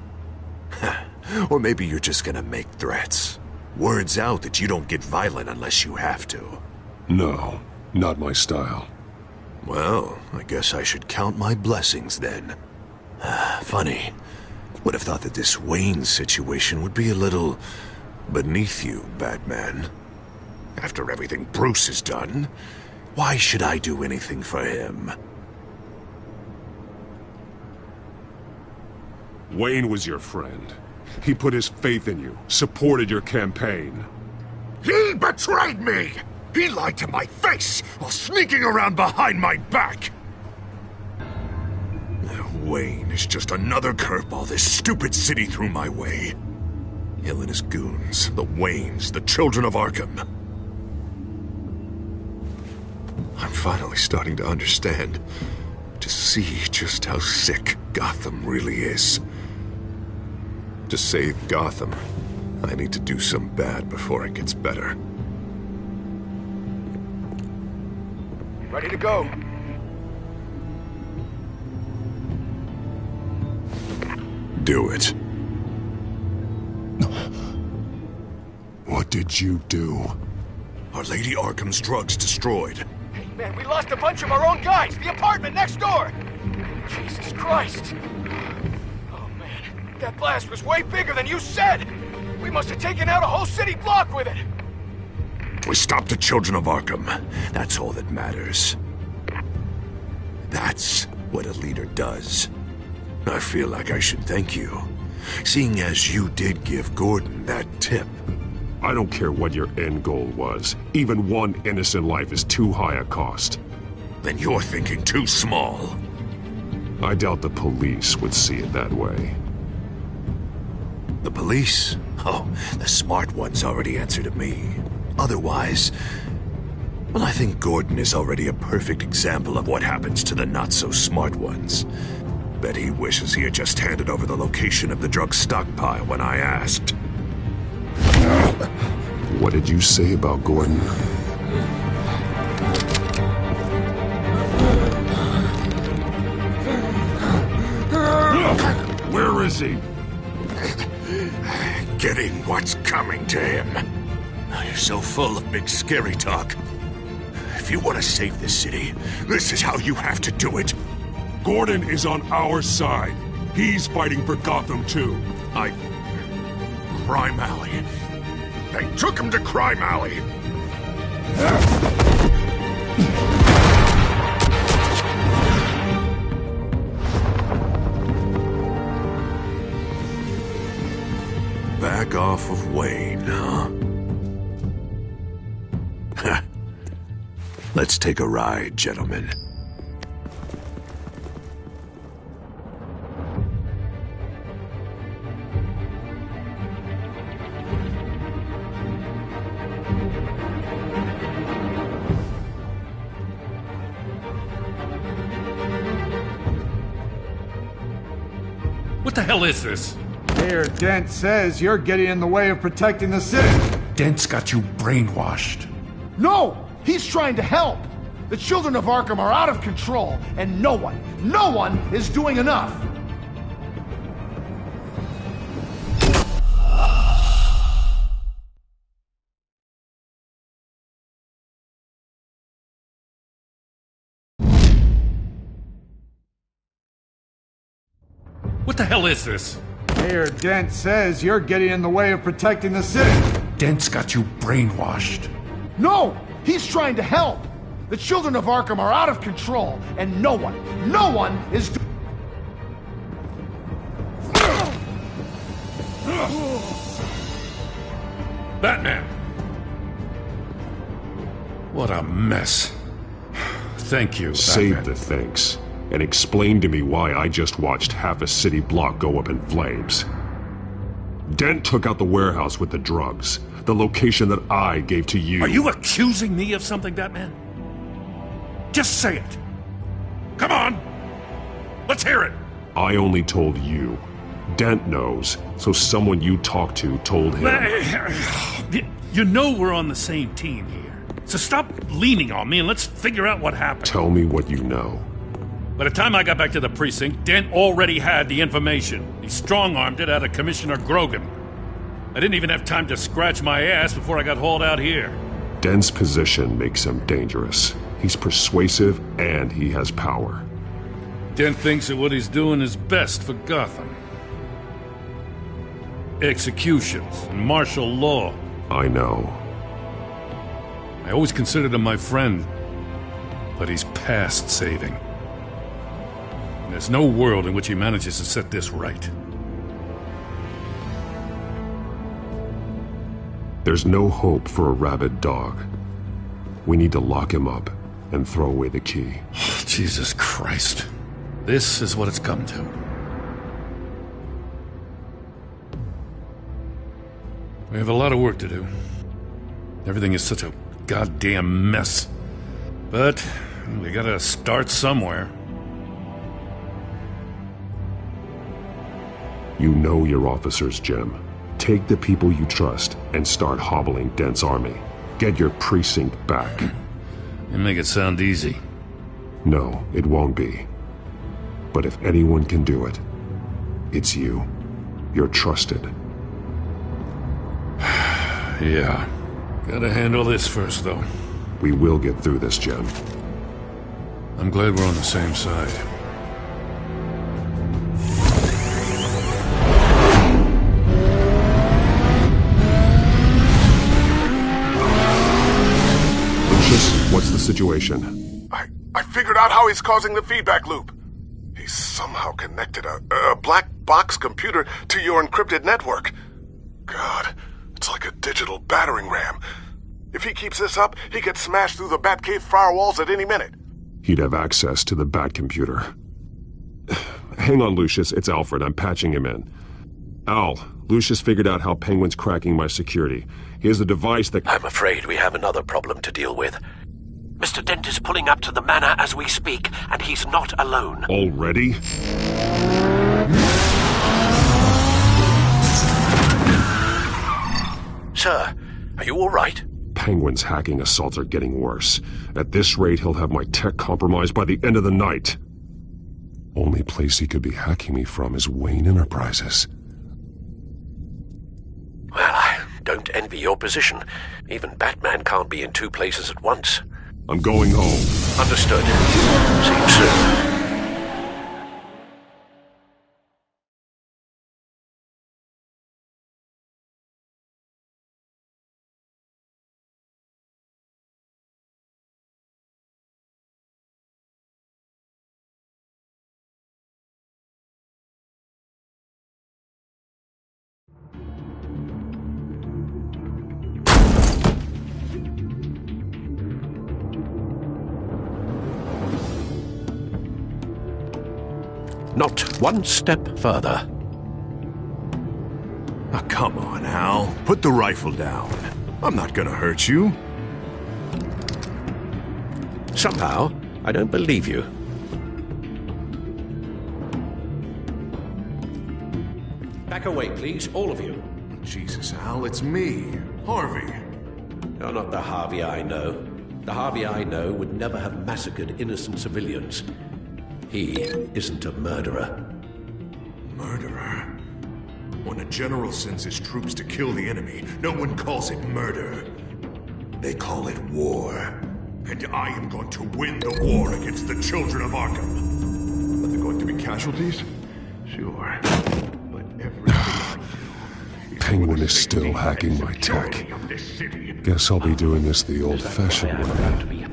Or maybe you're just gonna make threats. Words out that you don't get violent unless you have to. No, not my style. Well, I guess I should count my blessings then. Funny. Would have thought that this Wayne situation would be a little beneath you, Batman. After everything Bruce has done, why should I do anything for him? Wayne was your friend. He put his faith in you, supported your campaign. He betrayed me! He lied to my face while sneaking around behind my back! Wayne is just another curveball this stupid city threw my way. Hill and his goons, the Waynes, the Children of Arkham. I'm finally starting to understand, to see just how sick Gotham really is. To save Gotham, I need to do some bad before it gets better. Ready to go. Do it. What did you do? Our Lady Arkham's drugs destroyed. Hey, man, we lost a bunch of our own guys. The apartment next door. Jesus Christ. Oh, man. That blast was way bigger than you said. We must have taken out a whole city block with it. We stopped the Children of Arkham. That's all that matters. That's what a leader does. I feel like I should thank you, seeing as you did give Gordon that tip. I don't care what your end goal was. Even one innocent life is too high a cost. Then you're thinking too small. I doubt the police would see it that way. The police? Oh, the smart ones already answer to me. Otherwise, well, I think Gordon is already a perfect example of what happens to the not-so-smart ones. Bet he wishes he had just handed over the location of the drug stockpile when I asked. What did you say about Gordon? Where is he? Getting what's coming to him. You're so full of big scary talk. If you want to save this city, this is how you have to do it. Gordon is on our side. He's fighting for Gotham too. Crime Alley. They took him to Crime Alley. Back off of Wayne, huh? Let's take a ride, gentlemen. What the hell is this? Mayor Dent says you're getting in the way of protecting the city. Dent's got you brainwashed. No! He's trying to help! The children of Arkham are out of control, and no one is doing enough! What the hell is this? Mayor Dent says you're getting in the way of protecting the city. Dent's got you brainwashed. No! He's trying to help! The children of Arkham are out of control, and no one is Batman! What a mess. Thank you, Save Batman. the thanks, and explain to me why I just watched half a city block go up in flames. Dent took out the warehouse with the drugs, the location that I gave to you. Are you accusing me of something, Batman? Just say it. Come on! Let's hear it! I only told you. Dent knows, so someone you talked to told him. You know we're on the same team here. So stop leaning on me and let's figure out what happened. Tell me what you know. By the time I got back to the precinct, Dent already had the information. He strong-armed it out of Commissioner Grogan. I didn't even have time to scratch my ass before I got hauled out here. Dent's position makes him dangerous. He's persuasive and he has power. Dent thinks that what he's doing is best for Gotham. Executions and martial law. I know. I always considered him my friend, but he's past saving. And there's no world in which he manages to set this right. There's no hope for a rabid dog. We need to lock him up and throw away the key. Jesus Christ. This is what it's come to. We have a lot of work to do. Everything is such a goddamn mess. But we gotta start somewhere. You know your officers, Jim. Take the people you trust and start hobbling Dent's army. Get your precinct back. You make it sound easy. No, it won't be. But if anyone can do it, it's you. You're trusted. Yeah. Gotta handle this first, though. We will get through this, Jim. I'm glad we're on the same side. Lucius, what's the situation? I figured out how he's causing the feedback loop. He's somehow connected a black box computer to your encrypted network. God, it's like a digital battering ram. If he keeps this up, he could smash through the Batcave firewalls at any minute. He'd have access to the Bat computer. Hang on, Lucius. It's Alfred. I'm patching him in. Al, Lucius figured out how Penguin's cracking my security. He has a device that... I'm afraid we have another problem to deal with. Mr. Dent is pulling up to the manor as we speak, and he's not alone. Already? Sir, Are you all right? Penguin's hacking assaults are getting worse. At this rate, he'll have my tech compromised by the end of the night. Only place he could be hacking me from is Wayne Enterprises. Well, I don't envy your position. Even Batman can't be in two places at once. I'm going home. Understood. See you soon. Not one step further. Oh, come on, Al. Put the rifle down. I'm not gonna hurt you. Somehow, I don't believe you. Back away, please, all of you. Jesus, Al, it's me, Harvey. You're not the Harvey I know. The Harvey I know would never have massacred innocent civilians. He isn't a murderer. Murderer? When a general sends his troops to kill the enemy, no one calls it murder. They call it war. And I am going to win the war against the children of Arkham. Are there going to be casualties? Sure. But everything I do... Penguin is still hacking my tech. Guess I'll be doing this the old-fashioned way.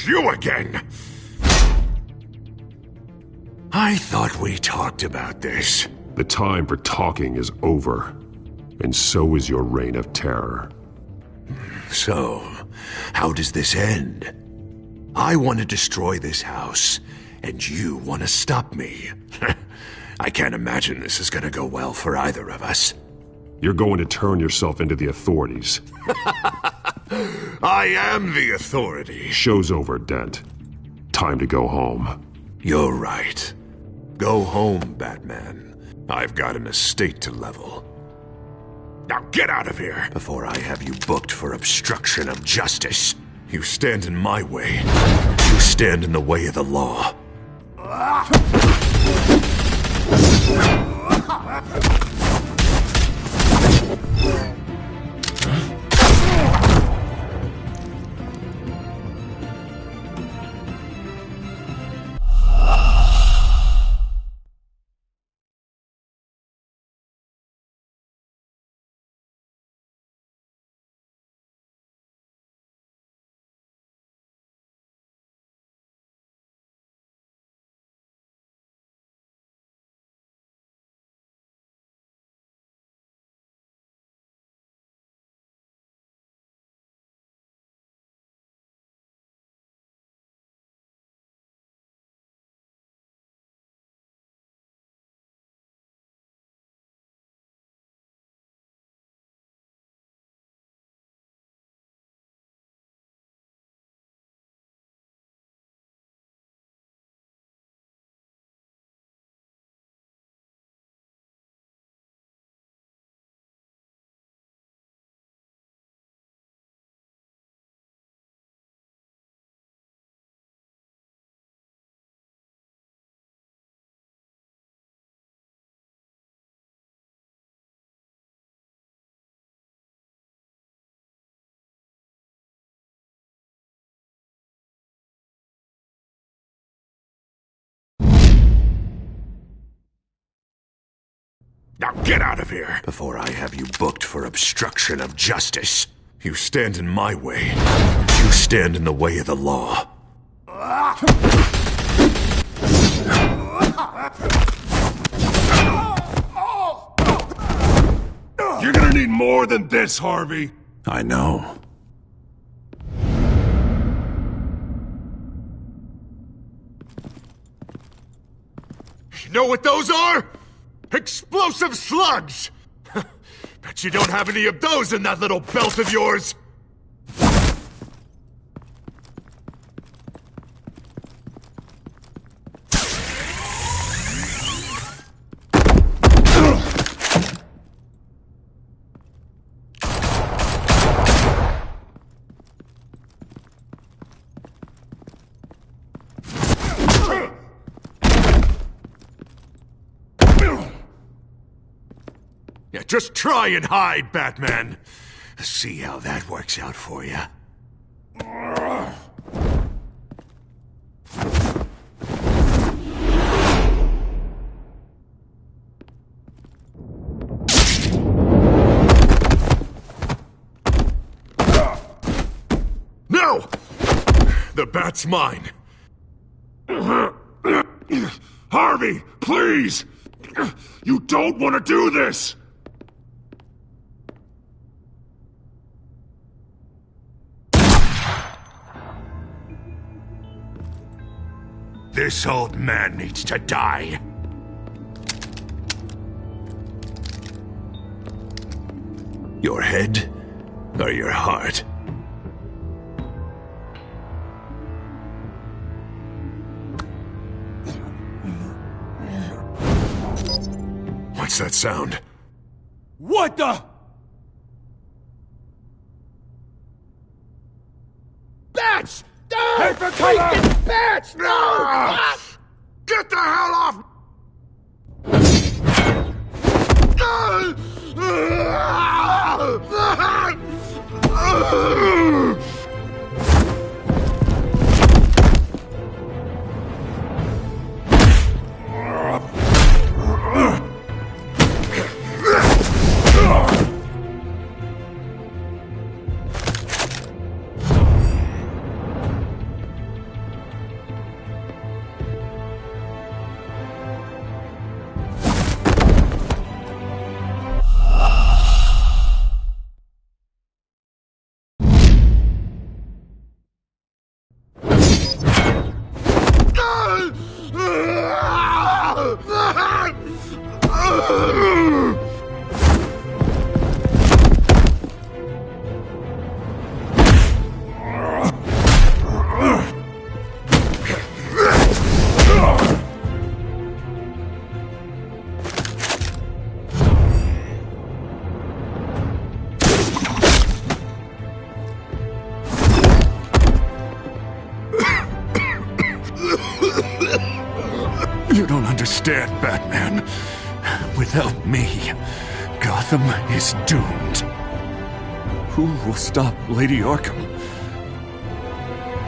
You again! I thought we talked about this. The time for talking is over. And so is your reign of terror. So, how does this end? I want to destroy this house, and you want to stop me. I can't imagine this is gonna go well for either of us. You're going to turn yourself into the authorities. I am the authority. Show's over, Dent. Time to go home. You're right. Go home, Batman. I've got an estate to level. Now get out of here before I have you booked for obstruction of justice. You stand in my way. You stand in the way of the law. Now get out of here before I have you booked for obstruction of justice. You stand in my way. You stand in the way of the law. You're gonna need more than this, Harvey. I know. You know what those are? Explosive slugs! Bet you don't have any of those in that little belt of yours! Yeah, just try and hide, Batman. See how that works out for you. No! The bat's mine. Harvey, please! You don't want to do this! This old man needs to die. Your head or your heart? What's that sound? What the? Bats! No! Hey, for cover! Bats! No! Get the hell off! You don't understand, Batman. Without me, Gotham is doomed. Who will stop Lady Arkham?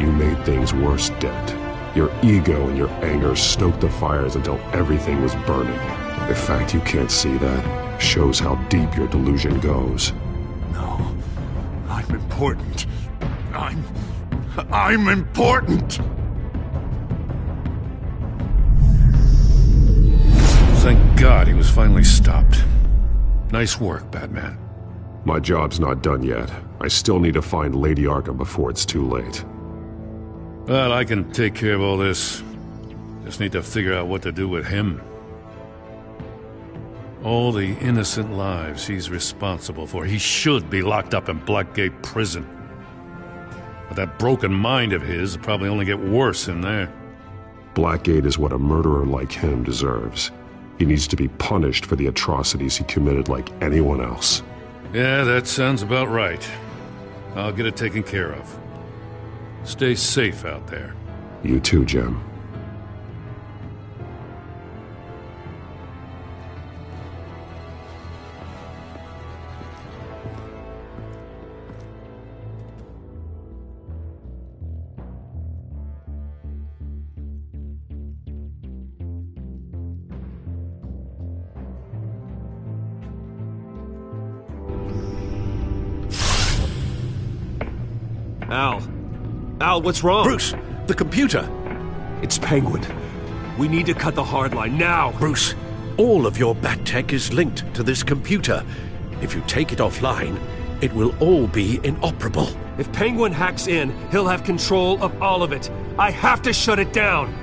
You made things worse, Dent. Your ego and your anger stoked the fires until everything was burning. The fact you can't see that shows how deep your delusion goes. No, I'm important. I'm important! Thank God he was finally stopped. Nice work, Batman. My job's not done yet. I still need to find Lady Arkham before it's too late. Well, I can take care of all this. Just need to figure out what to do with him. All the innocent lives he's responsible for. He should be locked up in Blackgate Prison. But that broken mind of his will probably only get worse in there. Blackgate is what a murderer like him deserves. He needs to be punished for the atrocities he committed like anyone else. Yeah, that sounds about right. I'll get it taken care of. Stay safe out there. You too, Jim. Al, what's wrong? Bruce, the computer. It's Penguin. We need to cut the hard line now. Bruce, all of your bat tech is linked to this computer. If you take it offline, it will all be inoperable. If Penguin hacks in, he'll have control of all of it. I have to shut it down.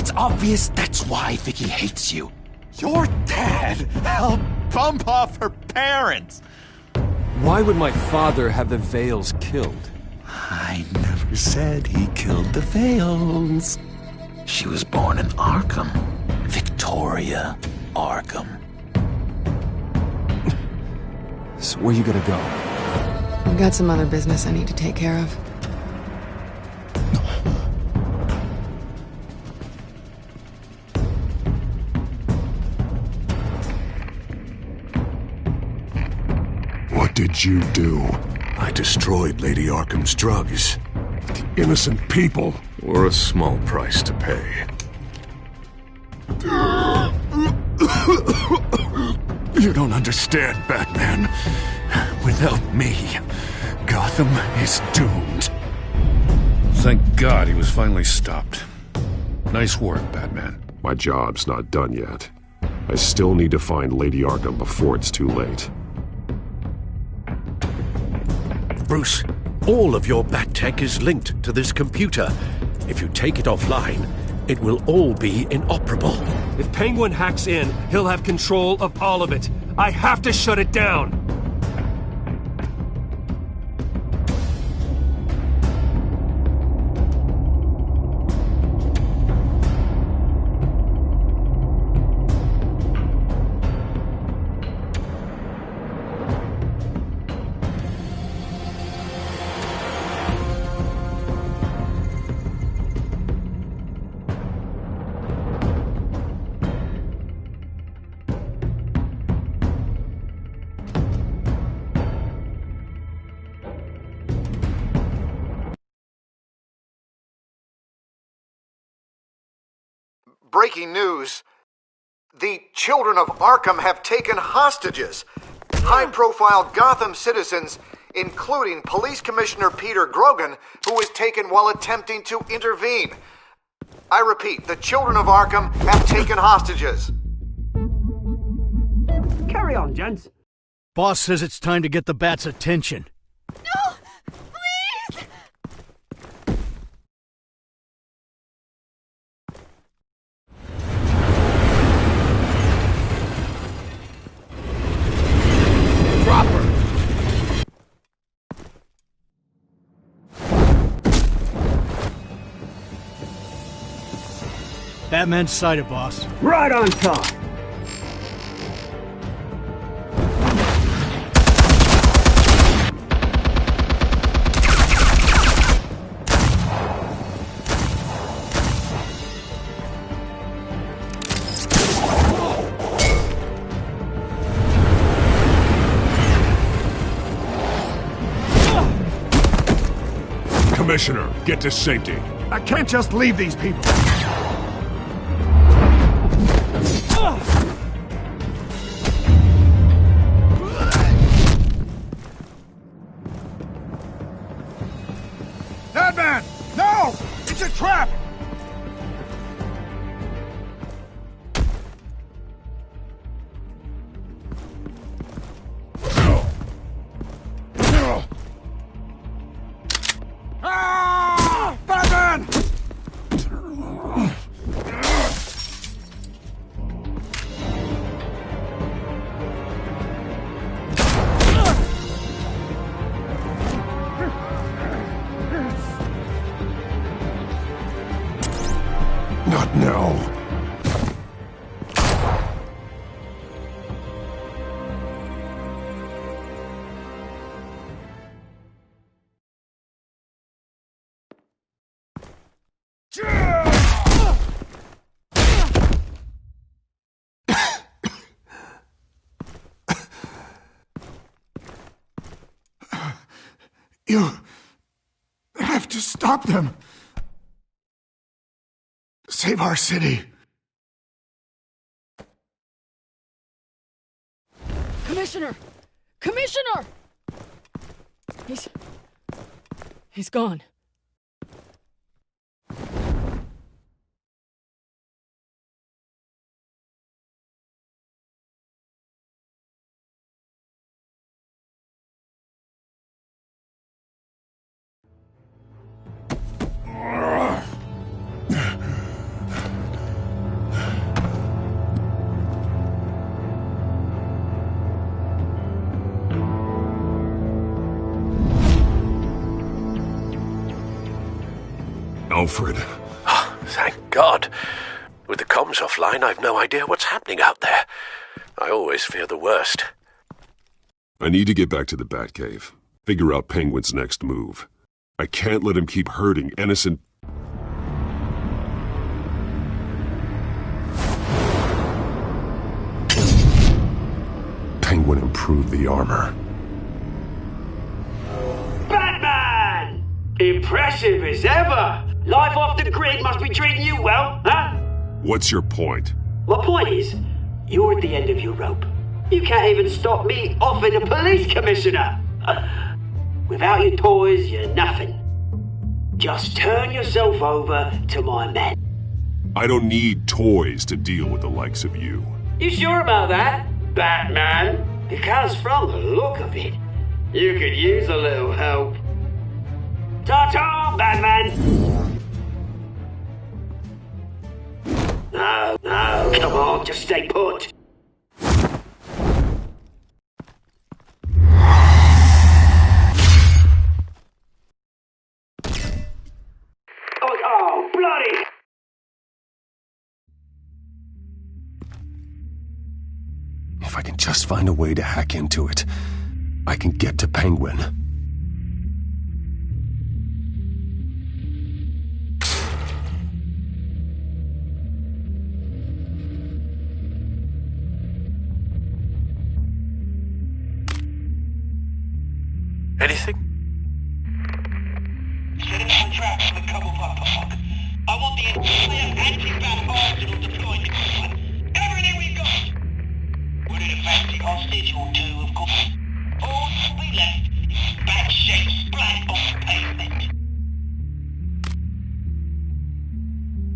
It's obvious that's why Vicky hates you. Your dad helped bump off her parents. Why would my father have the Vales killed? I never said he killed the Vales. She was born in Arkham. Victoria Arkham. So where you gonna go? I've got some other business I need to take care of. What did you do? I destroyed Lady Arkham's drugs. The innocent people. Or a small price to pay. You don't understand, Batman. Without me, Gotham is doomed. Thank God he was finally stopped. Nice work, Batman. My job's not done yet. I still need to find Lady Arkham before it's too late. Bruce, all of your Bat-Tech is linked to this computer. If you take it offline, it will all be inoperable. If Penguin hacks in, he'll have control of all of it. I have to shut it down! Breaking news. The children of Arkham have taken hostages. High-profile Gotham citizens, including Police Commissioner Peter Grogan, who was taken while attempting to intervene. I repeat, the children of Arkham have taken hostages. Carry on, gents. Boss says it's time to get the Bat's attention. No! Please! Drop her! Batman's sighted, boss. Right on top. Commissioner, get to safety. I can't just leave these people. Batman! No! It's a trap! Ah! Batman! Not now. You have to stop them. Save our city. Commissioner! Commissioner! He's gone. Alfred. Oh, thank God. With the comms offline, I've no idea what's happening out there. I always fear the worst. I need to get back to the Batcave. Figure out Penguin's next move. I can't let him keep hurting innocent... Penguin improved the armor. Batman! Impressive as ever! Life off the grid must be treating you well, huh? What's your point? My point is, you're at the end of your rope. You can't even stop me offing a police commissioner. Without your toys, you're nothing. Just turn yourself over to my men. I don't need toys to deal with the likes of you. You sure about that, Batman? Because from the look of it, you could use a little help. Ta-ta, Batman! No, come on, just stay put. Oh, bloody! If I can just find a way to hack into it, I can get to Penguin. Anything? Set up a trap on the Cobblepot Park. I want the entire anti-bat arsenal deployed to everything we've got. We're in a fancy hostage or two, of course. All that'll be left is bat-shaped splat on the pavement.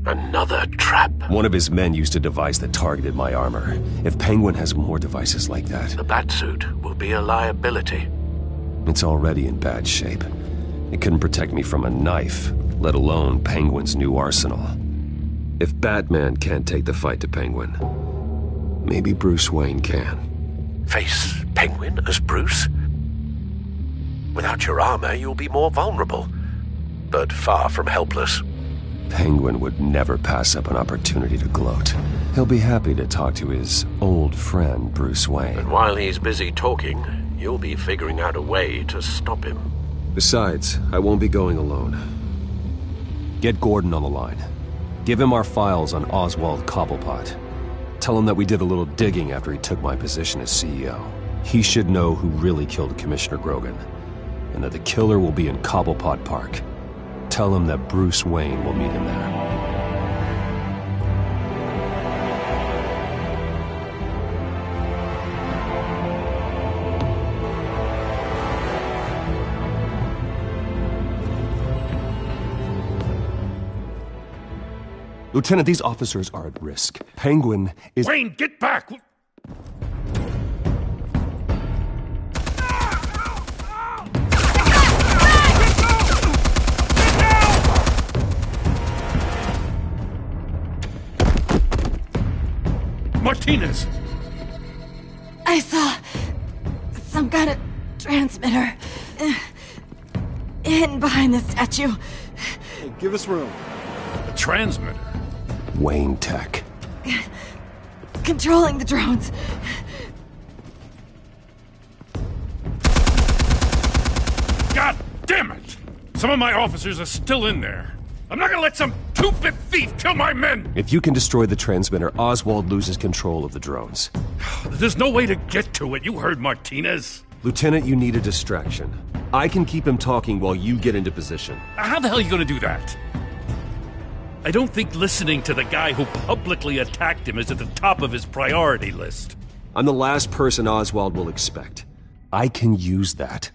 Another trap. One of his men used a device that targeted my armor. If Penguin has more devices like that... The Batsuit will be a liability. It's already in bad shape. It couldn't protect me from a knife, let alone Penguin's new arsenal. If Batman can't take the fight to Penguin, maybe Bruce Wayne can. Face Penguin as Bruce? Without your armor, you'll be more vulnerable, but far from helpless. Penguin would never pass up an opportunity to gloat. He'll be happy to talk to his old friend, Bruce Wayne. And while he's busy talking, you'll be figuring out a way to stop him. Besides, I won't be going alone. Get Gordon on the line. Give him our files on Oswald Cobblepot. Tell him that we did a little digging after he took my position as CEO. He should know who really killed Commissioner Grogan, and that the killer will be in Cobblepot Park. Tell him that Bruce Wayne will meet him there. Lieutenant, these officers are at risk. Penguin is— Wayne, get back! Martinez! I saw some kind of transmitter hidden behind the statue. Hey, give us room. A transmitter? Wayne Tech. Controlling the drones. God damn it! Some of my officers are still in there. I'm not gonna let some two-bit thief kill my men! If you can destroy the transmitter, Oswald loses control of the drones. There's no way to get to it. You heard Martinez. Lieutenant, you need a distraction. I can keep him talking while you get into position. How the hell are you gonna do that? I don't think listening to the guy who publicly attacked him is at the top of his priority list. I'm the last person Oswald will expect. I can use that.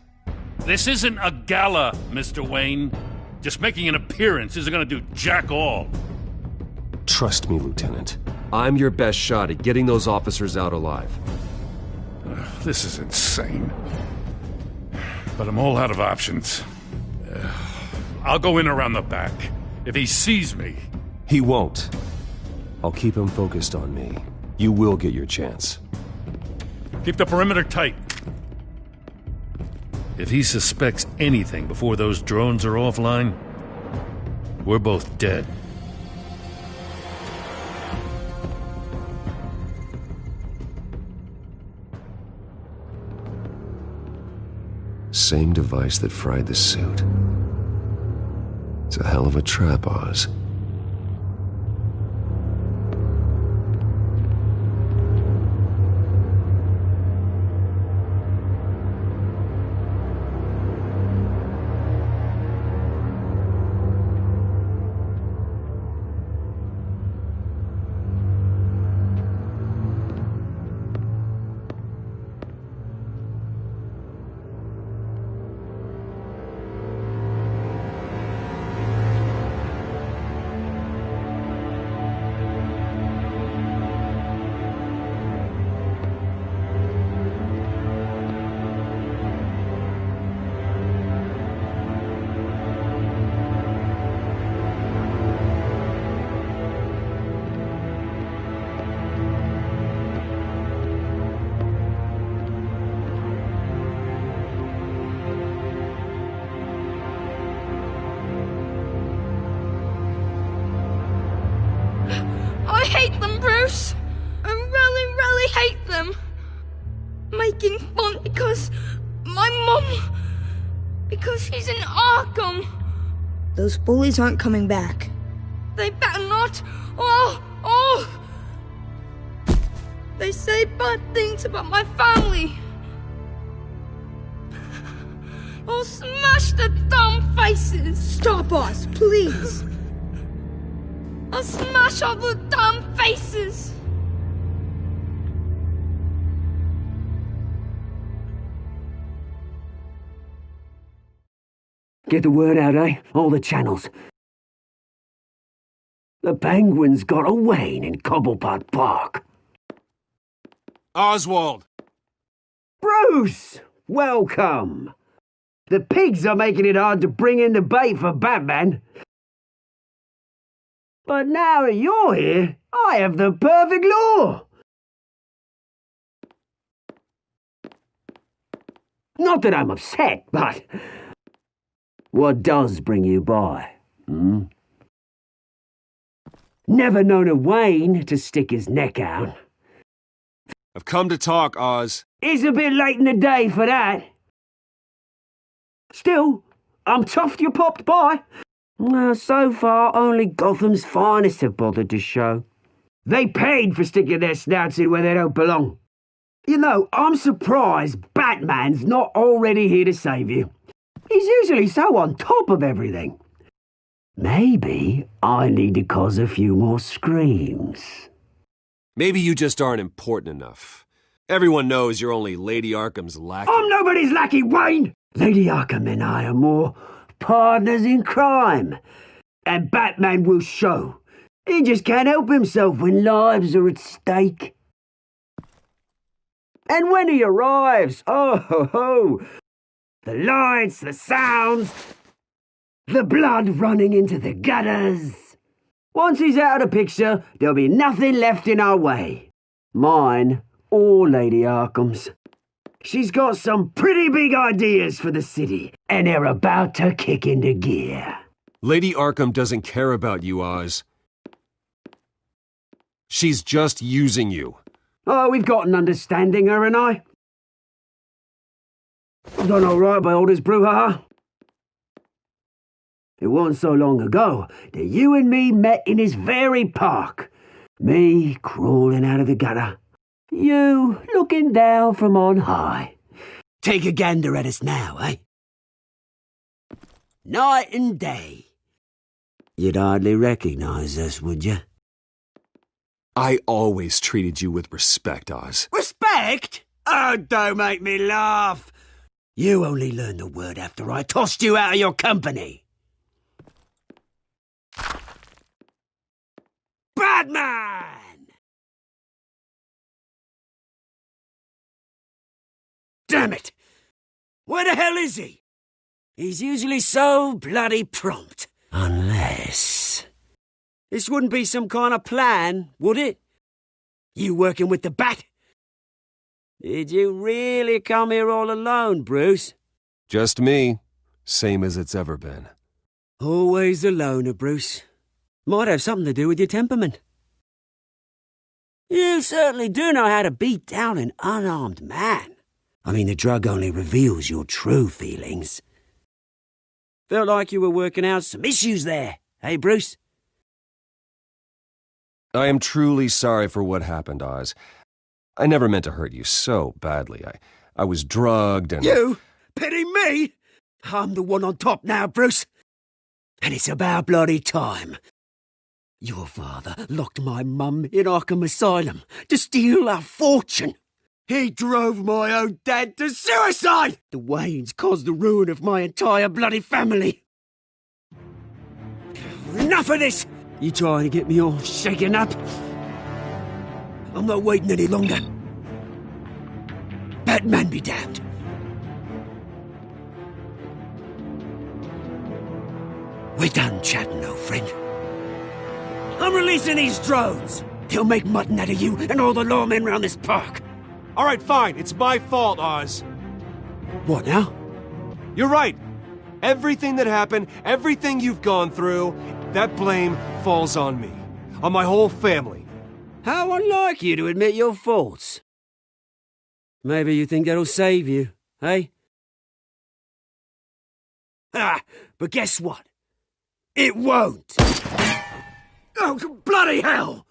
This isn't a gala, Mr. Wayne. Just making an appearance isn't gonna do jack all. Trust me, Lieutenant. I'm your best shot at getting those officers out alive. This is insane. But I'm all out of options. I'll go in around the back. If he sees me... He won't. I'll keep him focused on me. You will get your chance. Keep the perimeter tight. If he suspects anything before those drones are offline, We're both dead. Same device that fried the suit. It's a hell of a trap, Oz. I hate them, Bruce! I really, really hate them! Making fun because my mum... because she's in Arkham! Those bullies aren't coming back. They better not! Oh! They say bad things about my family! I'll smash the dumb faces! Stop us, please! I'll smash all the damn faces! Get the word out, eh? All the channels. The Penguin's got a Wayne in Cobblepot Park. Oswald! Bruce! Welcome! The pigs are making it hard to bring in the bait for Batman. But now that you're here, I have the perfect lure! Not that I'm upset, but... what does bring you by, hmm? Never known a Wayne to stick his neck out. I've come to talk, Oz. It's a bit late in the day for that. Still, I'm chuffed you popped by. Well, so far, only Gotham's finest have bothered to show. They paid for sticking their snouts in where they don't belong. You know, I'm surprised Batman's not already here to save you. He's usually so on top of everything. Maybe I need to cause a few more screams. Maybe you just aren't important enough. Everyone knows you're only Lady Arkham's lackey. I'm nobody's lackey, Wayne! Lady Arkham and I are more partners in crime. And Batman will show. He just can't help himself when lives are at stake. And when he arrives, oh ho ho! The lights, the sounds, the blood running into the gutters. Once he's out of the picture, there'll be nothing left in our way. Mine or Lady Arkham's. She's got some pretty big ideas for the city, and they're about to kick into gear. Lady Arkham doesn't care about you, Oz. She's just using you. Oh, we've got an understanding, her and I. Done all right by Aldous Brouhaha. It wasn't so long ago that you and me met in this very park. Me crawling out of the gutter. You looking down from on high. Take a gander at us now, eh? Night and day. You'd hardly recognize us, would you? I always treated you with respect, Oz. Respect? Oh, don't make me laugh. You only learned the word after I tossed you out of your company. Batman! Damn it! Where the hell is he? He's usually so bloody prompt. Unless... this wouldn't be some kind of plan, would it? You working with the Bat? Did you really come here all alone, Bruce? Just me. Same as it's ever been. Always a loner, Bruce. Might have something to do with your temperament. You certainly do know how to beat down an unarmed man. I mean, the drug only reveals your true feelings. Felt like you were working out some issues there, eh, Bruce? I am truly sorry for what happened, Oz. I never meant to hurt you so badly. I was drugged and... You? Pity me? I'm the one on top now, Bruce. And it's about bloody time. Your father locked my mum in Arkham Asylum to steal our fortune. He drove my own dad to suicide! The Waynes caused the ruin of my entire bloody family. Enough of this! You trying to get me all shaken up? I'm not waiting any longer. Batman be damned. We're done chatting, old friend. I'm releasing these drones. They'll make mutton out of you and all the lawmen round this park. All right, fine. It's my fault, Oz. What now? You're right. Everything that happened, everything you've gone through, that blame falls on me. On my whole family. How unlike you to admit your faults. Maybe you think that'll save you, eh? Ah, but guess what? It won't! Oh, bloody hell!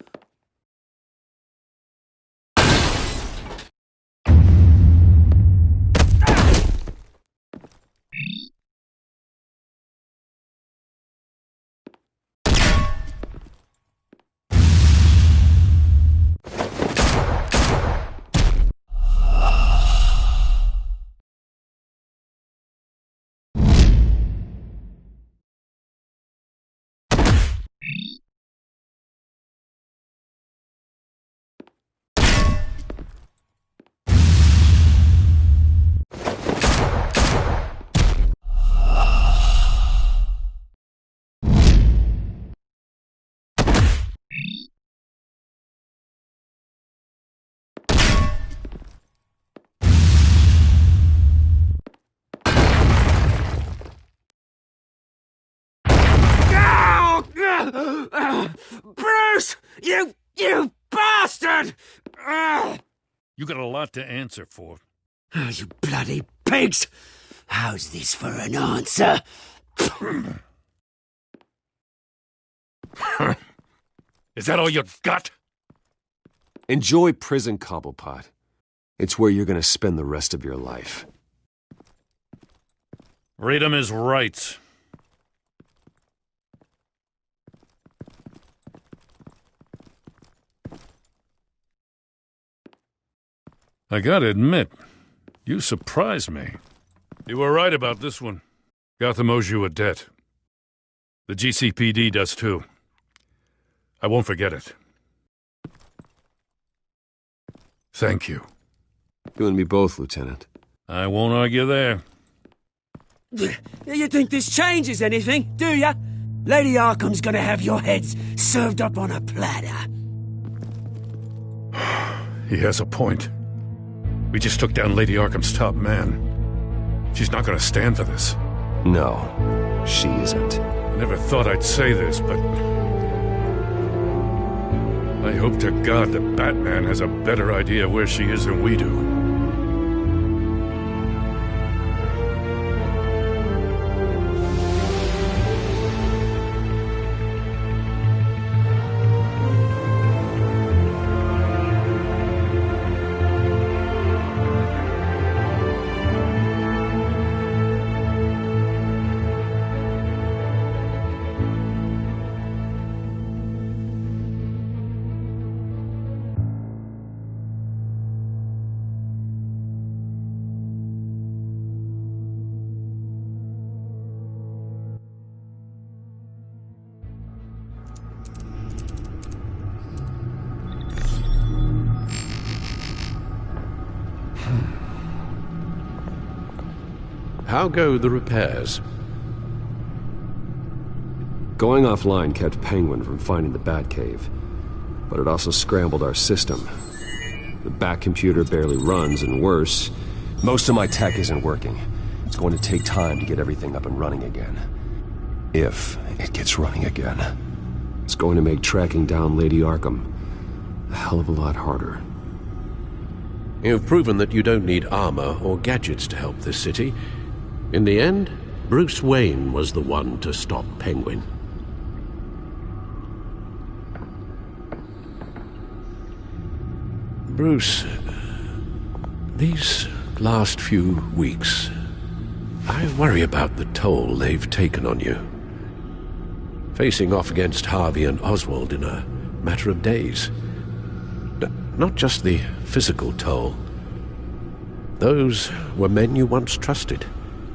Bruce! You bastard! You got a lot to answer for. Oh, you bloody pigs! How's this for an answer? Is that all you've got? Enjoy prison, Cobblepot. It's where you're gonna spend the rest of your life. Read him his rights. I gotta admit, you surprised me. You were right about this one. Gotham owes you a debt. The GCPD does too. I won't forget it. Thank you. You and me both, Lieutenant. I won't argue there. You think this changes anything, do ya? Lady Arkham's gonna have your heads served up on a platter. He has a point. We just took down Lady Arkham's top man. She's not gonna stand for this. No, she isn't. I never thought I'd say this, but I hope to God that Batman has a better idea of where she is than we do. How go the repairs? Going offline kept Penguin from finding the Batcave, but it also scrambled our system. The Bat computer barely runs, and worse, most of my tech isn't working. It's going to take time to get everything up and running again. If it gets running again. It's going to make tracking down Lady Arkham a hell of a lot harder. You've proven that you don't need armor or gadgets to help this city. In the end, Bruce Wayne was the one to stop Penguin. Bruce, these last few weeks, I worry about the toll they've taken on you. Facing off against Harvey and Oswald in a matter of days. Not just the physical toll. Those were men you once trusted,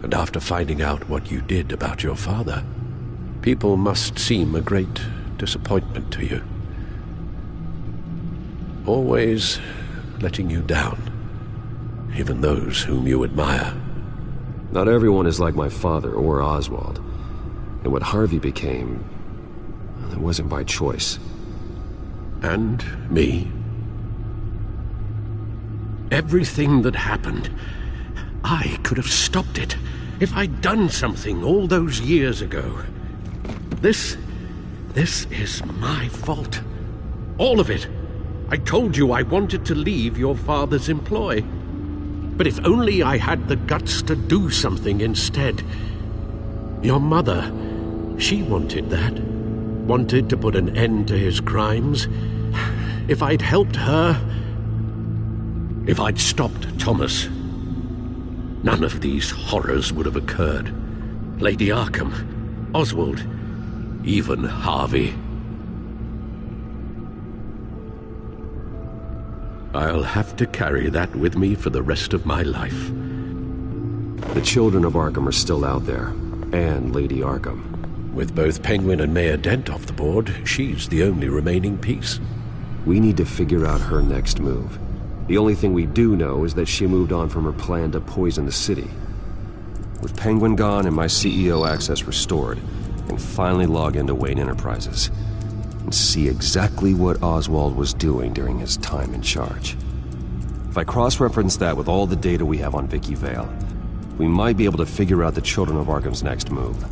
and after finding out what you did about your father, people must seem a great disappointment to you. Always letting you down, even those whom you admire. Not everyone is like my father or Oswald. And what Harvey became, it wasn't by choice. And me. Everything that happened, I could have stopped it if I'd done something all those years ago. This is my fault. All of it. I told you I wanted to leave your father's employ. But if only I had the guts to do something instead. Your mother, she wanted that. Wanted to put an end to his crimes. If I'd helped her, if I'd stopped Thomas, none of these horrors would have occurred. Lady Arkham, Oswald, even Harvey. I'll have to carry that with me for the rest of my life. The children of Arkham are still out there, and Lady Arkham. With both Penguin and Mayor Dent off the board, she's the only remaining piece. We need to figure out her next move. The only thing we do know is that she moved on from her plan to poison the city. With Penguin gone and my CEO access restored, I can finally log into Wayne Enterprises and see exactly what Oswald was doing during his time in charge. If I cross-reference that with all the data we have on Vicky Vale, we might be able to figure out the Children of Arkham's next move.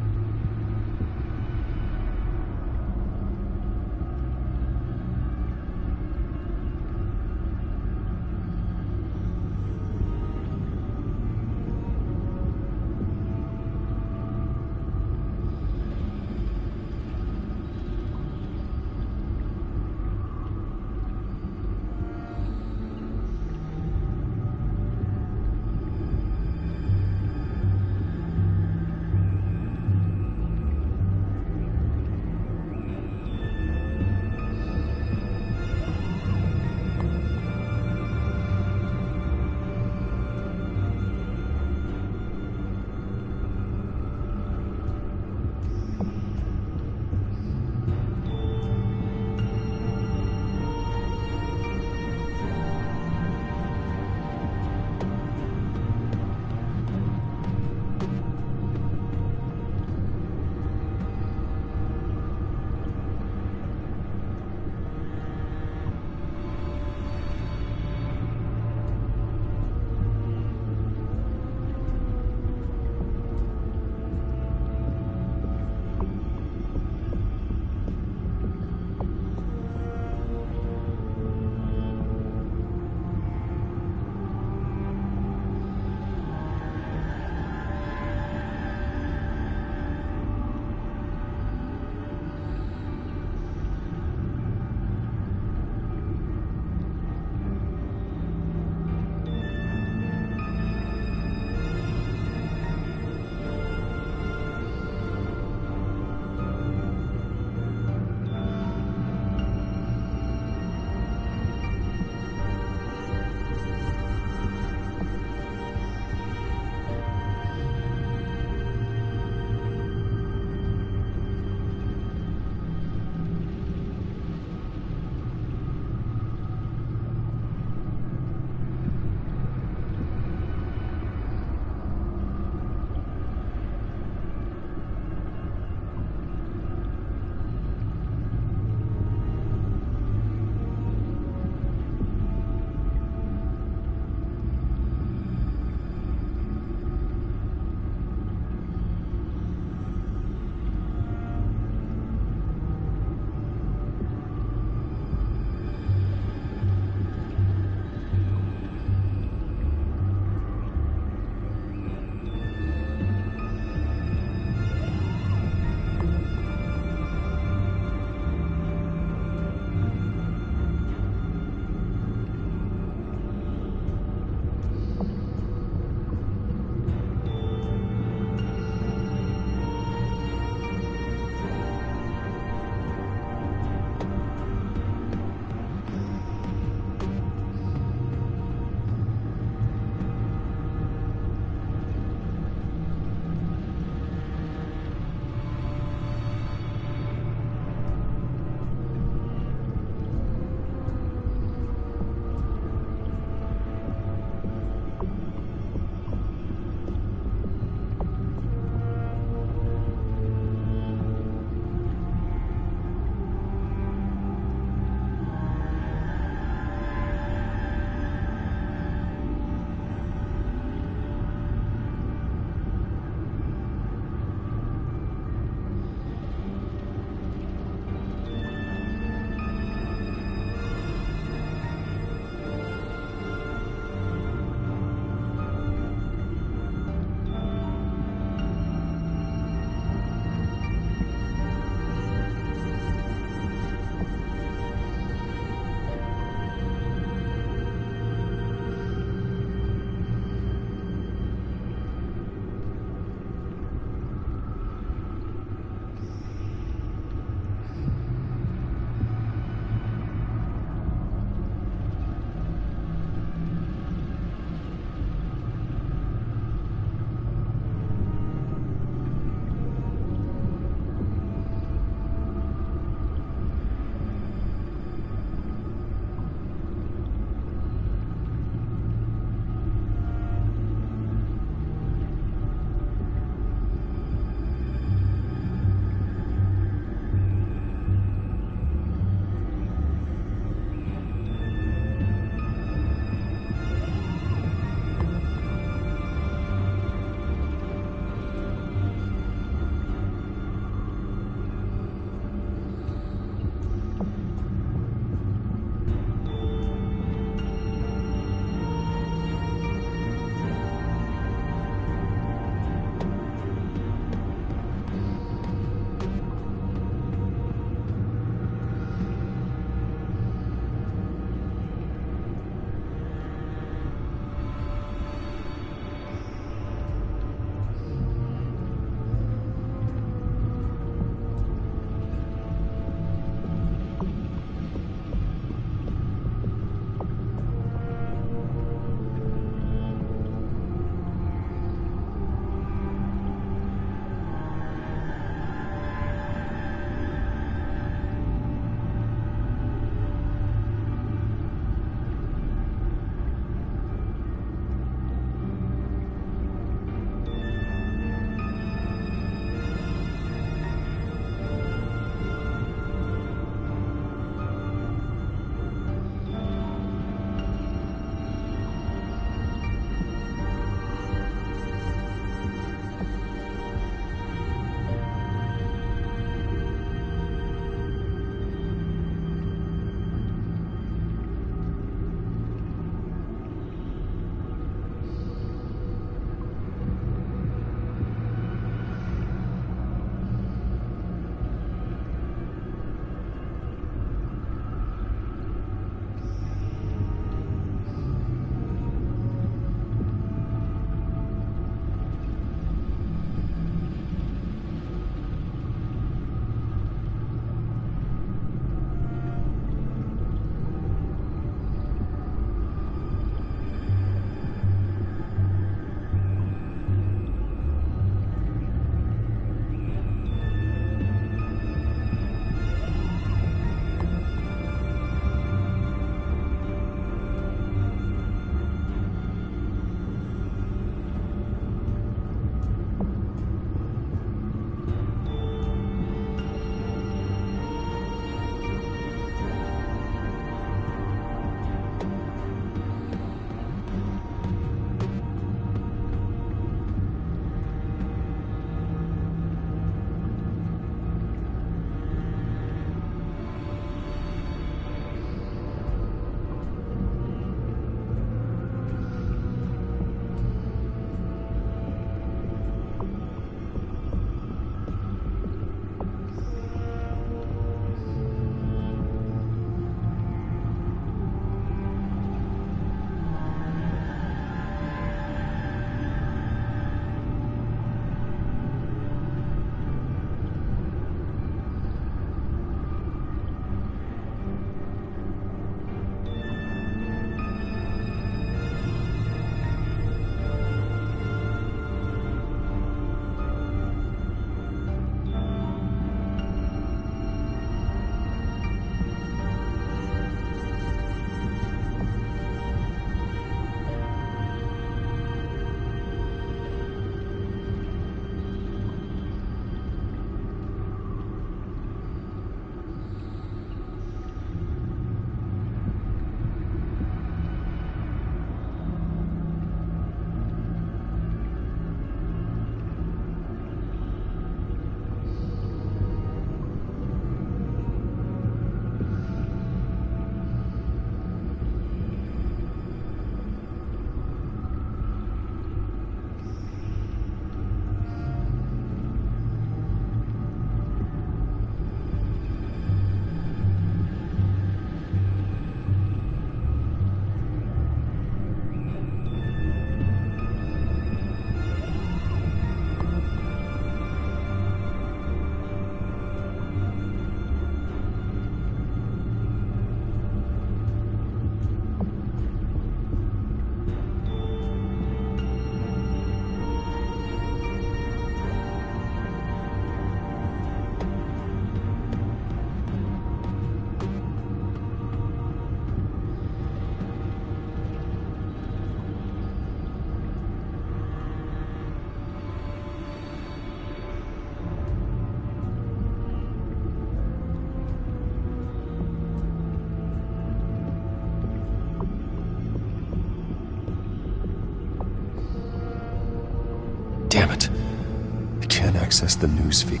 access the newsfeed.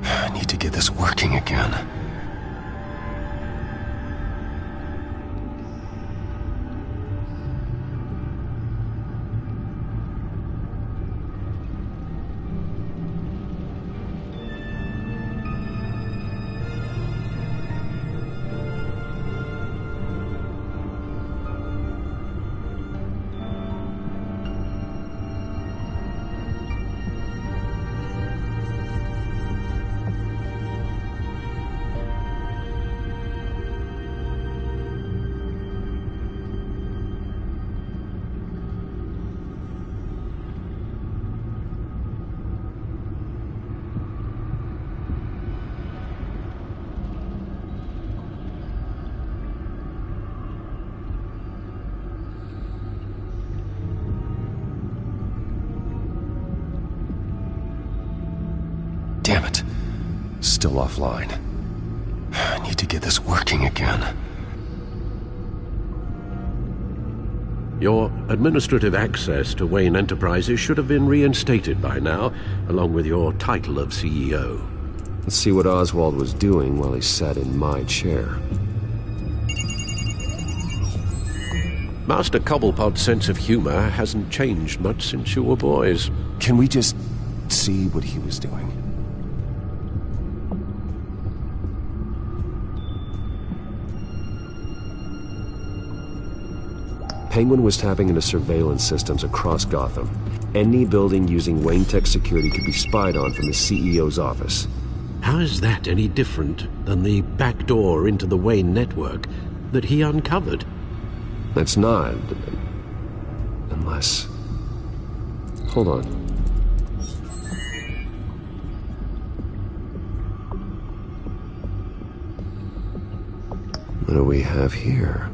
I need to get this working again. Damn it. Still offline. I need to get this working again. Your administrative access to Wayne Enterprises should have been reinstated by now, along with your title of CEO. Let's see what Oswald was doing while he sat in my chair. Master Cobblepot's sense of humor hasn't changed much since you were boys. Can we just see what he was doing? Penguin was tapping into surveillance systems across Gotham. Any building using Wayne Tech security could be spied on from the CEO's office. How is that any different than the back door into the Wayne network that he uncovered? It's not. Unless... Hold on. What do we have here?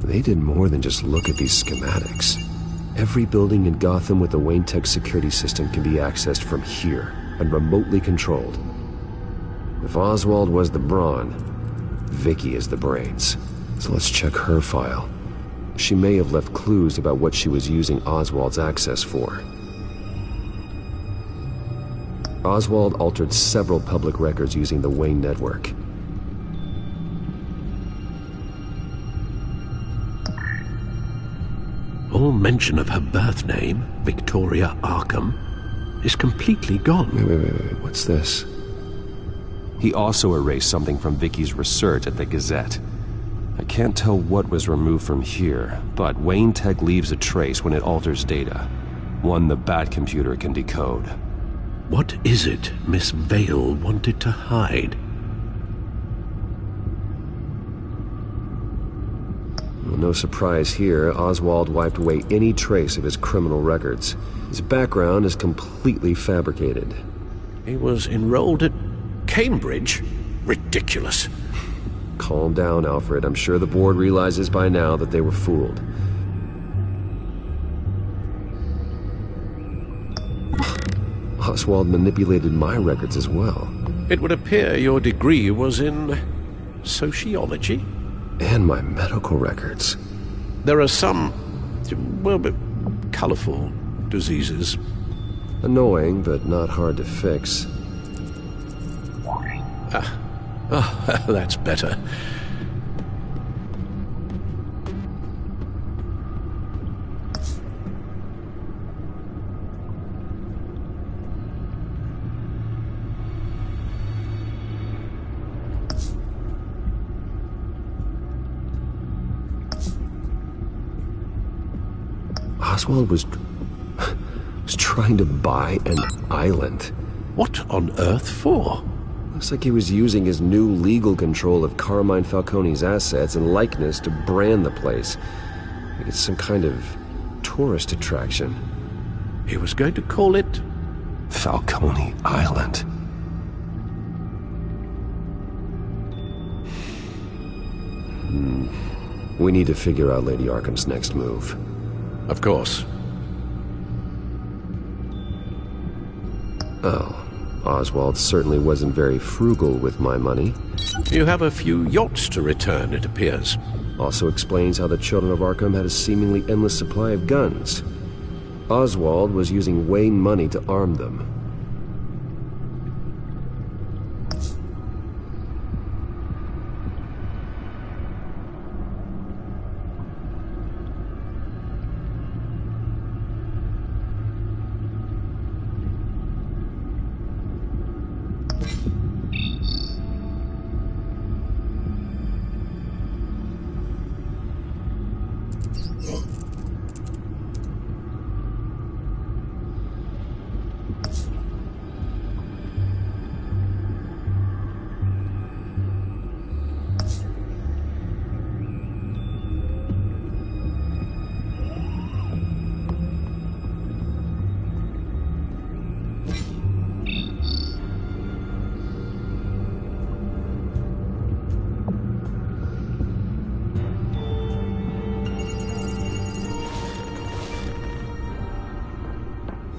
They did more than just look at these schematics. Every building in Gotham with the Wayne Tech security system can be accessed from here and remotely controlled. If Oswald was the brawn, Vicky is the brains. So let's check her file. She may have left clues about what she was using Oswald's access for. Oswald altered several public records using the Wayne network. All mention of her birth name, Victoria Arkham, is completely gone. Wait, what's this? He also erased something from Vicky's research at the Gazette. I can't tell what was removed from here, but Wayne Tech leaves a trace when it alters data. One the Bat computer can decode. What is it Miss Vale wanted to hide? Well, no surprise here, Oswald wiped away any trace of his criminal records. His background is completely fabricated. He was enrolled at Cambridge? Ridiculous. Calm down, Alfred. I'm sure the board realizes by now that they were fooled. Oswald manipulated my records as well. It would appear your degree was in sociology? And my medical records. There are some, well, colorful diseases. Annoying, but not hard to fix. That's better. Oswald was trying to buy an island. What on earth for? Looks like he was using his new legal control of Carmine Falcone's assets and likeness to brand the place. Like it's some kind of tourist attraction. He was going to call it Falcone Island. We need to figure out Lady Arkham's next move. Of course. Oh, Oswald certainly wasn't very frugal with my money. You have a few yachts to return, it appears. Also explains how the Children of Arkham had a seemingly endless supply of guns. Oswald was using Wayne money to arm them.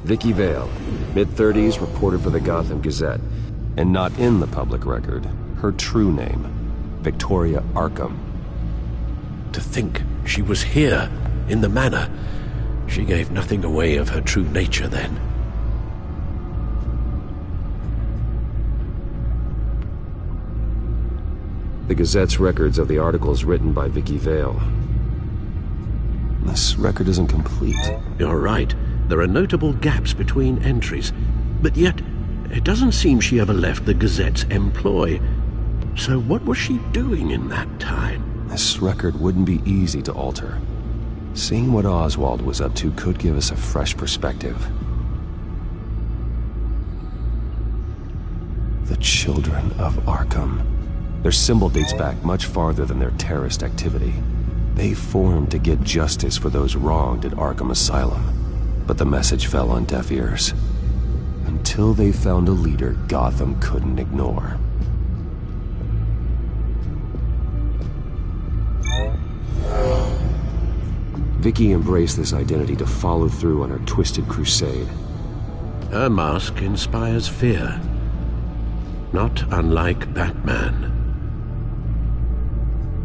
Vicky Vale, mid-30s, reporter for the Gotham Gazette. And not in the public record, her true name, Victoria Arkham. To think she was here, in the manor. She gave nothing away of her true nature then. The Gazette's records of the articles written by Vicky Vale. This record isn't complete. You're right. There are notable gaps between entries, but yet it doesn't seem she ever left the Gazette's employ. So what was she doing in that time? This record wouldn't be easy to alter. Seeing what Oswald was up to could give us a fresh perspective. The Children of Arkham. Their symbol dates back much farther than their terrorist activity. They formed to get justice for those wronged at Arkham Asylum. But the message fell on deaf ears. Until they found a leader Gotham couldn't ignore. Vicky embraced this identity to follow through on her twisted crusade. Her mask inspires fear. Not unlike Batman.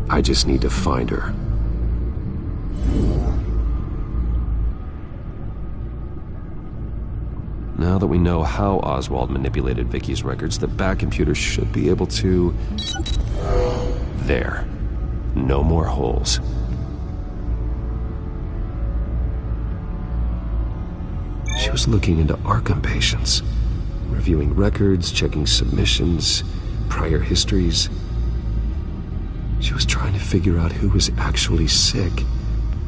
I just need to find her. Now that we know how Oswald manipulated Vicky's records, the Batcomputer should be able to... There. No more holes. She was looking into Arkham patients, reviewing records, checking submissions, prior histories. She was trying to figure out who was actually sick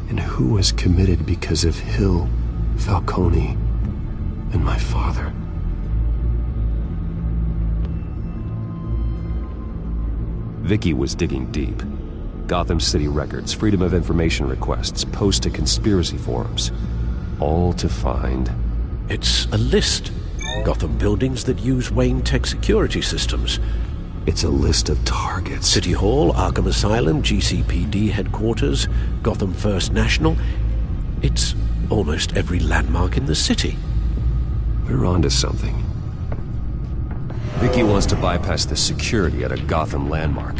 and who was committed because of Hill, Falcone, and my father. Vicky was digging deep. Gotham City records, Freedom of Information requests, posts to conspiracy forums. All to find... It's a list. Gotham buildings that use Wayne Tech security systems. It's a list of targets. City Hall, Arkham Asylum, GCPD headquarters, Gotham First National. It's almost every landmark in the city. We're onto something. Vicky wants to bypass the security at a Gotham landmark.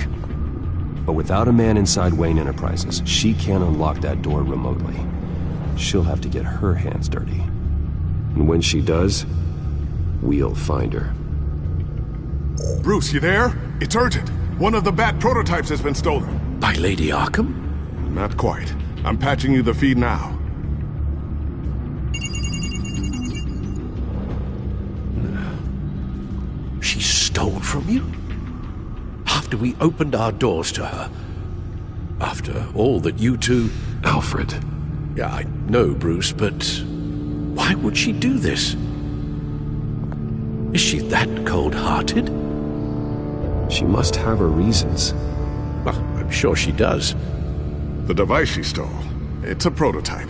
But without a man inside Wayne Enterprises, she can't unlock that door remotely. She'll have to get her hands dirty. And when she does, we'll find her. Bruce, you there? It's urgent. One of the Bat prototypes has been stolen. By Lady Arkham? Not quite. I'm patching you the feed now. She stole from you? After we opened our doors to her? After all that you two... Alfred. Yeah, I know, Bruce, but... why would she do this? Is she that cold-hearted? She must have her reasons. Well, I'm sure she does. The device she stole, it's a prototype.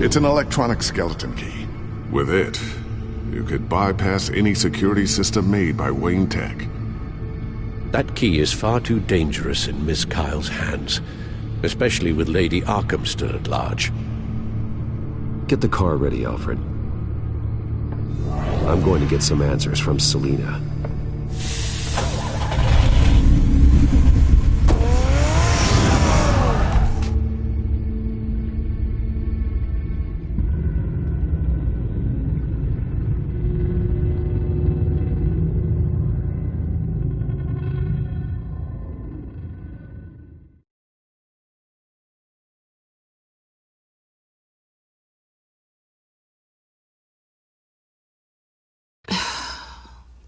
It's an electronic skeleton key. With it, you could bypass any security system made by Wayne Tech. That key is far too dangerous in Miss Kyle's hands, especially with Lady Arkham still at large. Get the car ready, Alfred. I'm going to get some answers from Selina.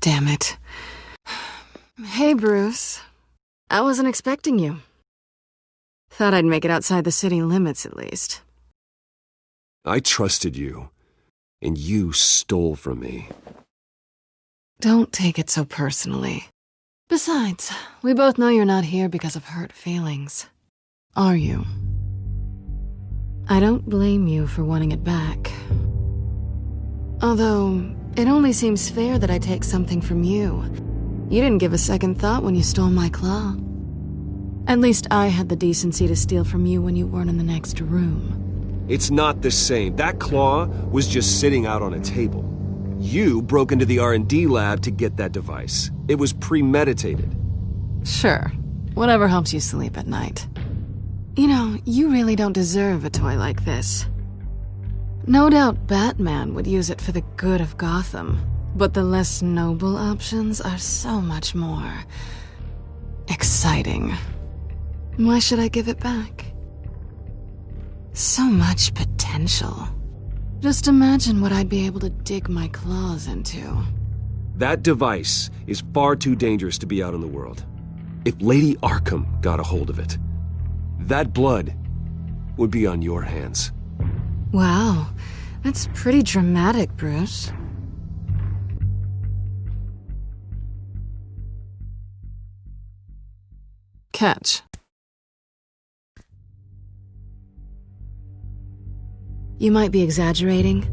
Damn it. Hey, Bruce. I wasn't expecting you. Thought I'd make it outside the city limits, at least. I trusted you, and you stole from me. Don't take it so personally. Besides, we both know you're not here because of hurt feelings. Are you? I don't blame you for wanting it back. Although, it only seems fair that I take something from you. You didn't give a second thought when you stole my claw. At least I had the decency to steal from you when you weren't in the next room. It's not the same. That claw was just sitting out on a table. You broke into the R&D lab to get that device. It was premeditated. Sure. Whatever helps you sleep at night. You know, you really don't deserve a toy like this. No doubt Batman would use it for the good of Gotham, but the less noble options are so much more exciting. Why should I give it back? So much potential. Just imagine what I'd be able to dig my claws into. That device is far too dangerous to be out in the world. If Lady Arkham got a hold of it, that blood would be on your hands. Wow, that's pretty dramatic, Bruce. Catch. You might be exaggerating,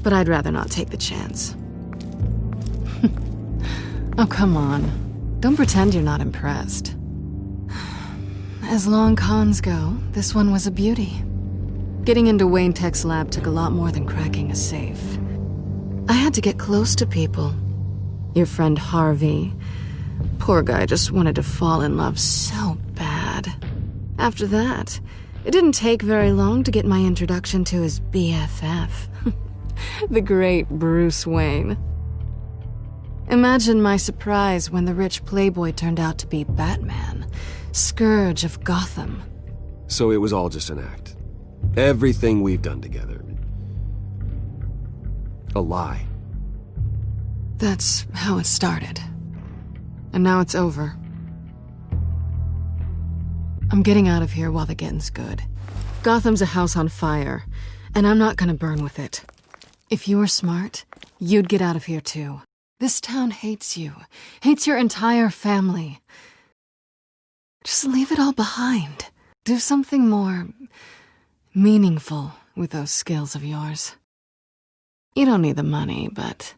but I'd rather not take the chance. Oh, come on. Don't pretend you're not impressed. As long cons go, this one was a beauty. Getting into Wayne Tech's lab took a lot more than cracking a safe. I had to get close to people. Your friend Harvey. Poor guy just wanted to fall in love so bad. After that, it didn't take very long to get my introduction to his BFF. The great Bruce Wayne. Imagine my surprise when the rich playboy turned out to be Batman, Scourge of Gotham. So it was all just an act. Everything we've done together. A lie. That's how it started. And now it's over. I'm getting out of here while the getting's good. Gotham's a house on fire, and I'm not gonna burn with it. If you were smart, you'd get out of here too. This town hates you, hates your entire family. Just leave it all behind. Do something more meaningful with those skills of yours. You don't need the money, but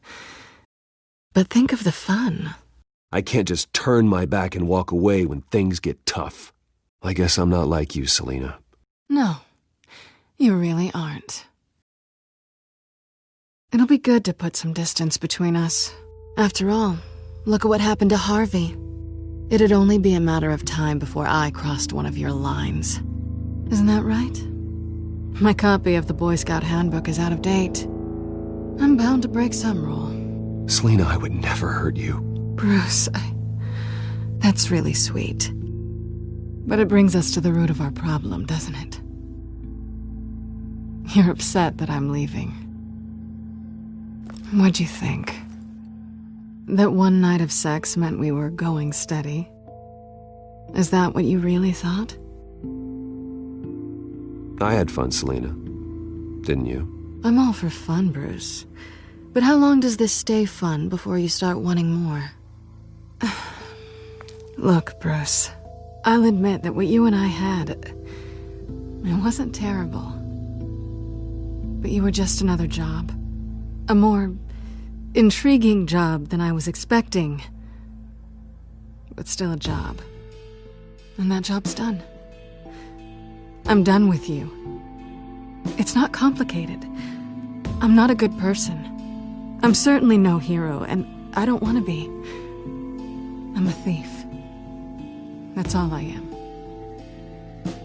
think of the fun. I can't just turn my back and walk away when things get tough. I guess I'm not like you, Selina. No, you really aren't. It'll be good to put some distance between us. After all, look at what happened to Harvey. It'd only be a matter of time before I crossed one of your lines. Isn't that right? My copy of the Boy Scout Handbook is out of date. I'm bound to break some rule. Selina, I would never hurt you. Bruce, that's really sweet. But it brings us to the root of our problem, doesn't it? You're upset that I'm leaving. What'd you think? That one night of sex meant we were going steady? Is that what you really thought? I had fun, Selina. Didn't you? I'm all for fun, Bruce. But how long does this stay fun before you start wanting more? Look, Bruce, I'll admit that what you and I had, it wasn't terrible. But you were just another job. A more intriguing job than I was expecting. But still a job. And that job's done. I'm done with you. It's not complicated. I'm not a good person. I'm certainly no hero, and I don't want to be. I'm a thief. That's all I am.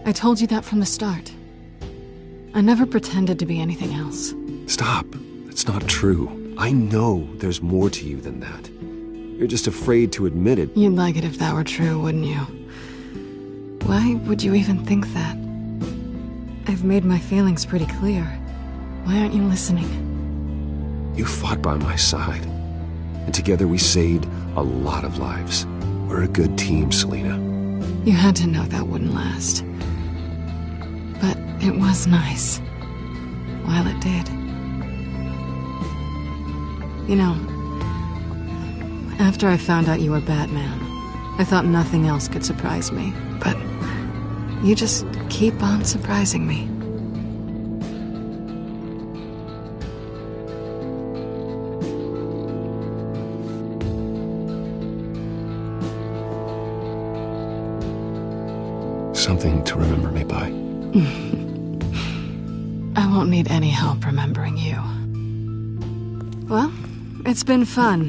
I told you that from the start. I never pretended to be anything else. Stop. That's not true. I know there's more to you than that. You're just afraid to admit it. You'd like it if that were true, wouldn't you? Why would you even think that? I've made my feelings pretty clear. Why aren't you listening? You fought by my side. And together we saved a lot of lives. We're a good team, Selina. You had to know that wouldn't last. But it was nice. While it did. You know, after I found out you were Batman, I thought nothing else could surprise me. But you just keep on surprising me. Something to remember me by. I won't need any help remembering you. Well, it's been fun.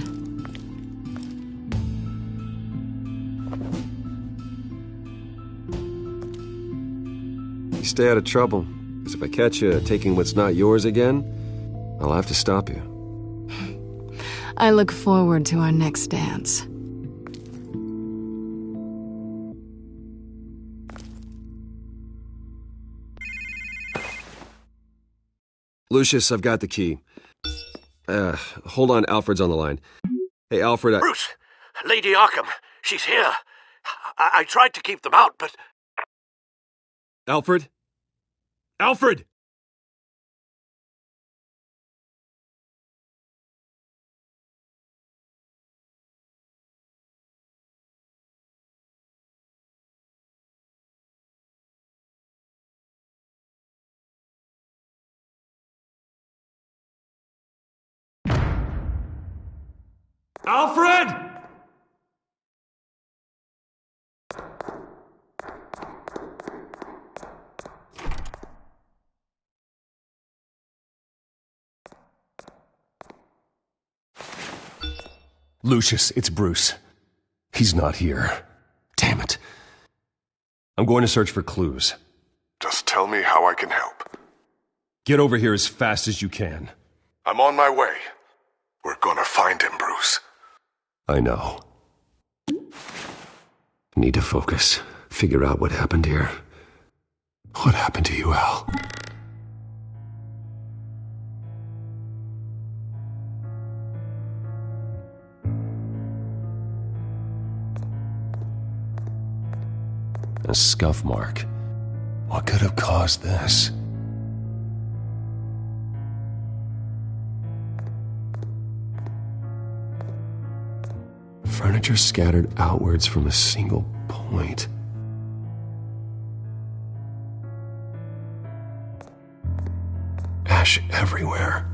You stay out of trouble, because if I catch you taking what's not yours again, I'll have to stop you. I look forward to our next dance. Lucius, I've got the key. Hold on, Alfred's on the line. Hey, Alfred, Bruce! Lady Arkham! She's here! I tried to keep them out, but... Alfred? Alfred! Alfred! Lucius, it's Bruce. He's not here. Damn it. I'm going to search for clues. Just tell me how I can help. Get over here as fast as you can. I'm on my way. We're gonna find him, Bruce. I know. Need to focus. Figure out what happened here. What happened to you, Al? A scuff mark. What could have caused this? Furniture scattered outwards from a single point. Ash everywhere.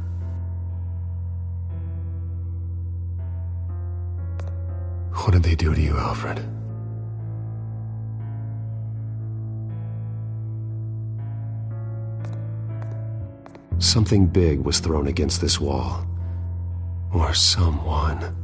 What did they do to you, Alfred? Something big was thrown against this wall. Or someone.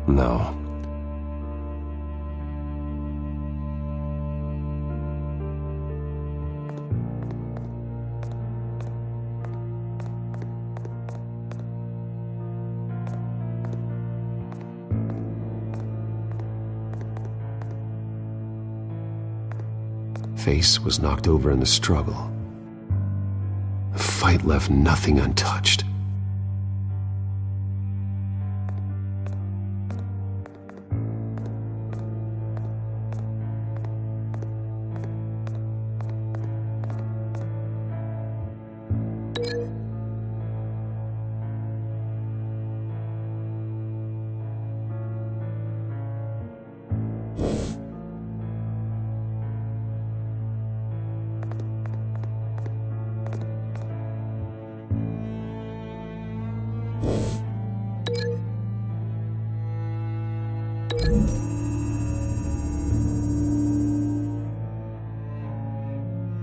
No. Face was knocked over in the struggle. The fight left nothing untouched.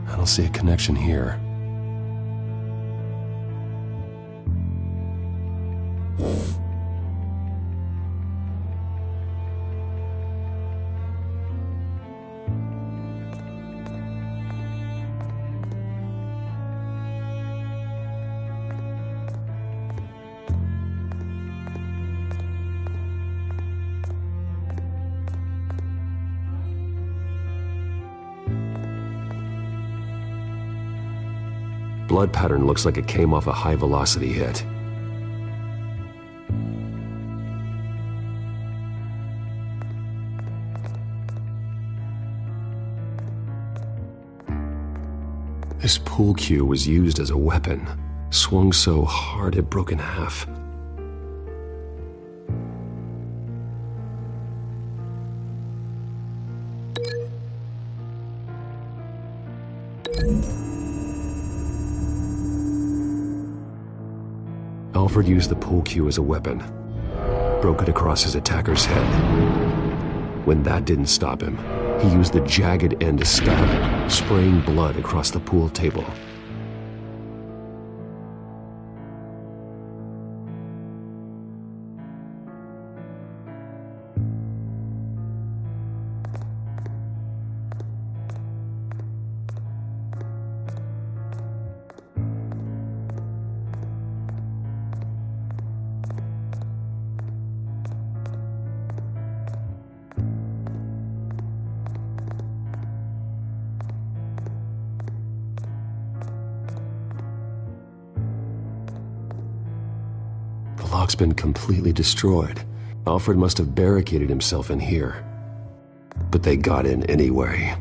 I don't see a connection here. blood pattern looks like it came off a high-velocity hit. This pool cue was used as a weapon, swung so hard it broke in half. Alfred used the pool cue as a weapon, broke it across his attacker's head. When that didn't stop him, he used the jagged end to stab him, spraying blood across the pool table. The lock's been completely destroyed. Alfred must have barricaded himself in here. But they got in anyway.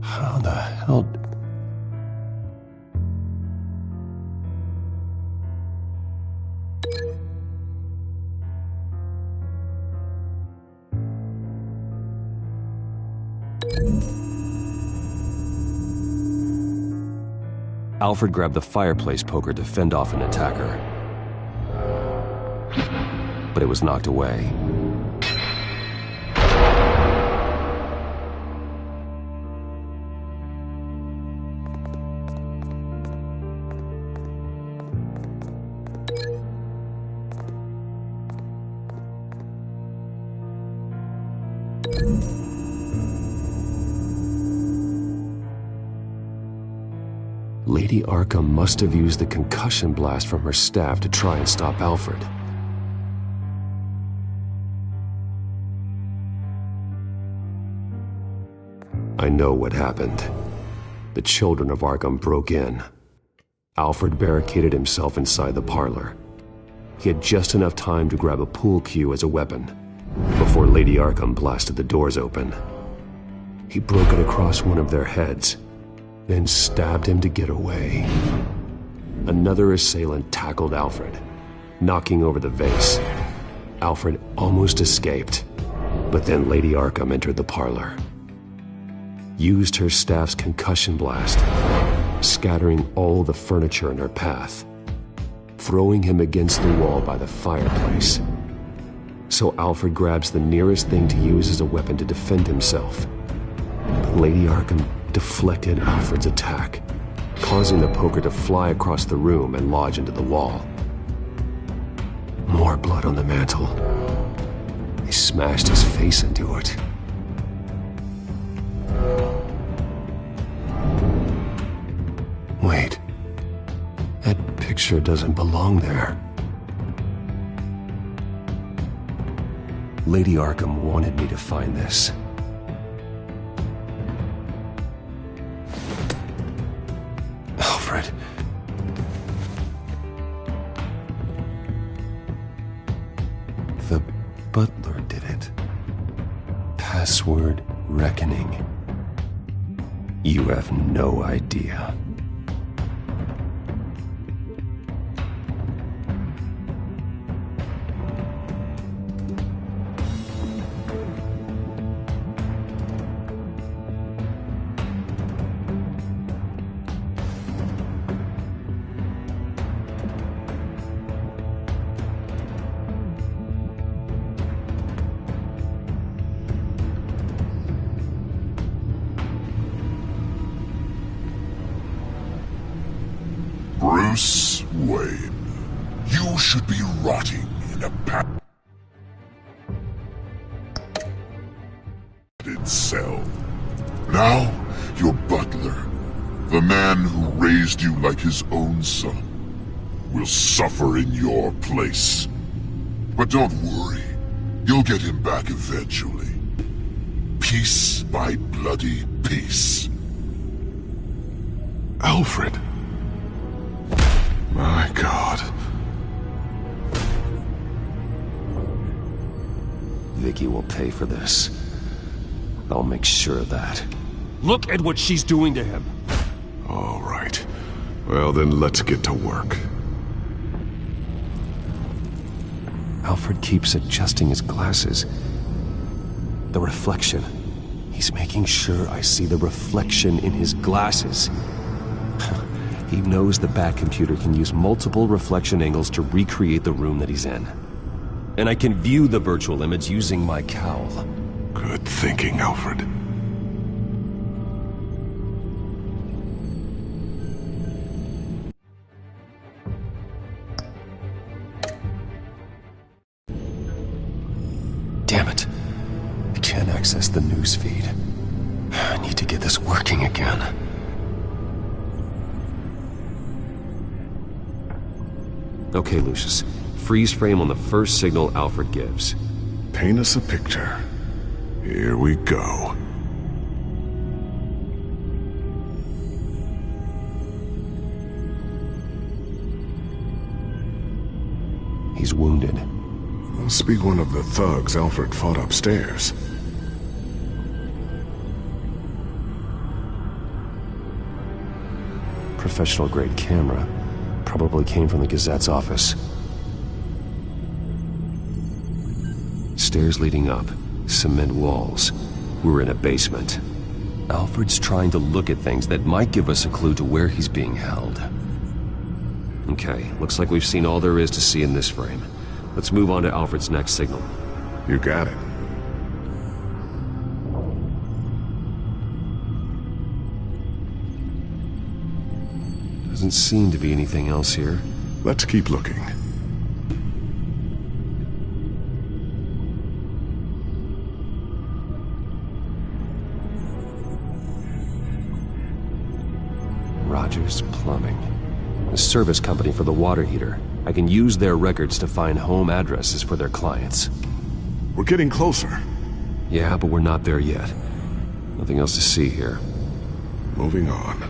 How the hell... Alfred grabbed the fireplace poker to fend off an attacker. But it was knocked away. Lady Arkham must have used the concussion blast from her staff to try and stop Alfred. I know what happened. The children of Arkham broke in. Alfred barricaded himself inside the parlor. He had just enough time to grab a pool cue as a weapon before Lady Arkham blasted the doors open. He broke it across one of their heads, then stabbed him to get away. Another assailant tackled Alfred, knocking over the vase. Alfred almost escaped, but then Lady Arkham entered the parlor. Used her staff's concussion blast, scattering all the furniture in her path, throwing him against the wall by the fireplace. So Alfred grabs the nearest thing to use as a weapon to defend himself. But Lady Arkham deflected Alfred's attack, causing the poker to fly across the room and lodge into the wall. More blood on the mantel. He smashed his face into it. Wait. That picture doesn't belong there. Lady Arkham wanted me to find this. Alfred. The butler did it. Password reckoning. You have no idea. Bruce Wayne, you should be rotting in a padded cell. Now, your butler, the man who raised you like his own son, will suffer in your place. But don't worry. You'll get him back eventually. Piece by bloody piece. Alfred. My God. Vicky will pay for this. I'll make sure of that. Look at what she's doing to him. All right. Well, then let's get to work. Alfred keeps adjusting his glasses. The reflection. He's making sure I see the reflection in his glasses. He knows the Batcomputer can use multiple reflection angles to recreate the room that he's in. And I can view the virtual image using my cowl. Good thinking, Alfred. Damn it. I can't access the news feed. I need to get this working again. Okay, Lucius. Freeze frame on the first signal Alfred gives. Paint us a picture. Here we go. He's wounded. Must be one of the thugs Alfred fought upstairs. Professional-grade camera. Probably came from the Gazette's office. Stairs leading up. Cement walls. We're in a basement. Alfred's trying to look at things that might give us a clue to where he's being held. Okay, looks like we've seen all there is to see in this frame. Let's move on to Alfred's next signal. You got it. Doesn't seem to be anything else here. Let's keep looking. Rogers Plumbing. The service company for the water heater. I can use their records to find home addresses for their clients. We're getting closer. Yeah, but we're not there yet. Nothing else to see here. Moving on.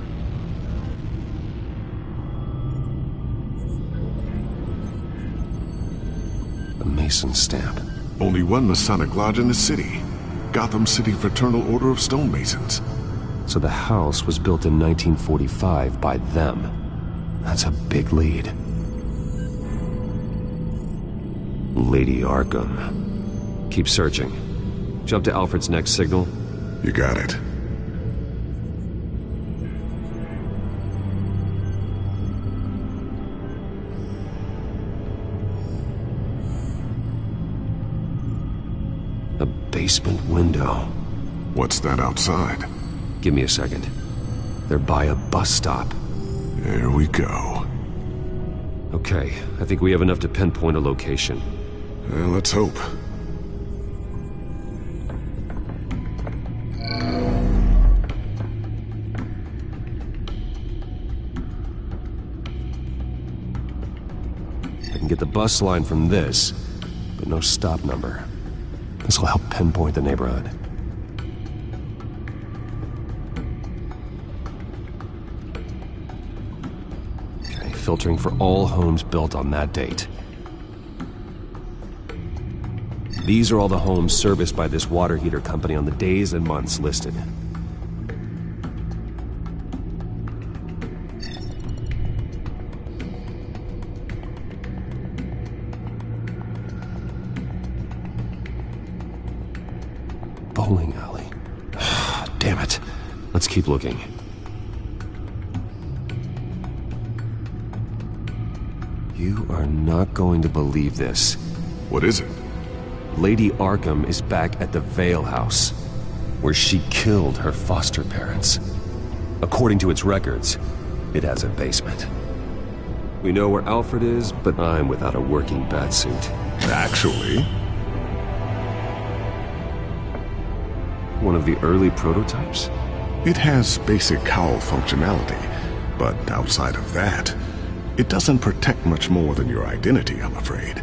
A Mason stamp. Only one Masonic lodge in the city. Gotham City Fraternal Order of Stonemasons. So the house was built in 1945 by them. That's a big lead. Lady Arkham. Keep searching. Jump to Alfred's next signal. You got it. A basement window. What's that outside? Give me a second. They're by a bus stop. There we go. Okay, I think we have enough to pinpoint a location. Well, let's hope. I can get the bus line from this, but no stop number. This will help pinpoint the neighborhood. Okay, filtering for all homes built on that date. These are all the homes serviced by this water heater company on the days and months listed. Bowling alley. Damn it. Let's keep looking. You are not going to believe this. What is it? Lady Arkham is back at the Vale House, where she killed her foster parents. According to its records, it has a basement. We know where Alfred is, but I'm without a working batsuit. Actually... One of the early prototypes? It has basic cowl functionality, but outside of that, it doesn't protect much more than your identity, I'm afraid.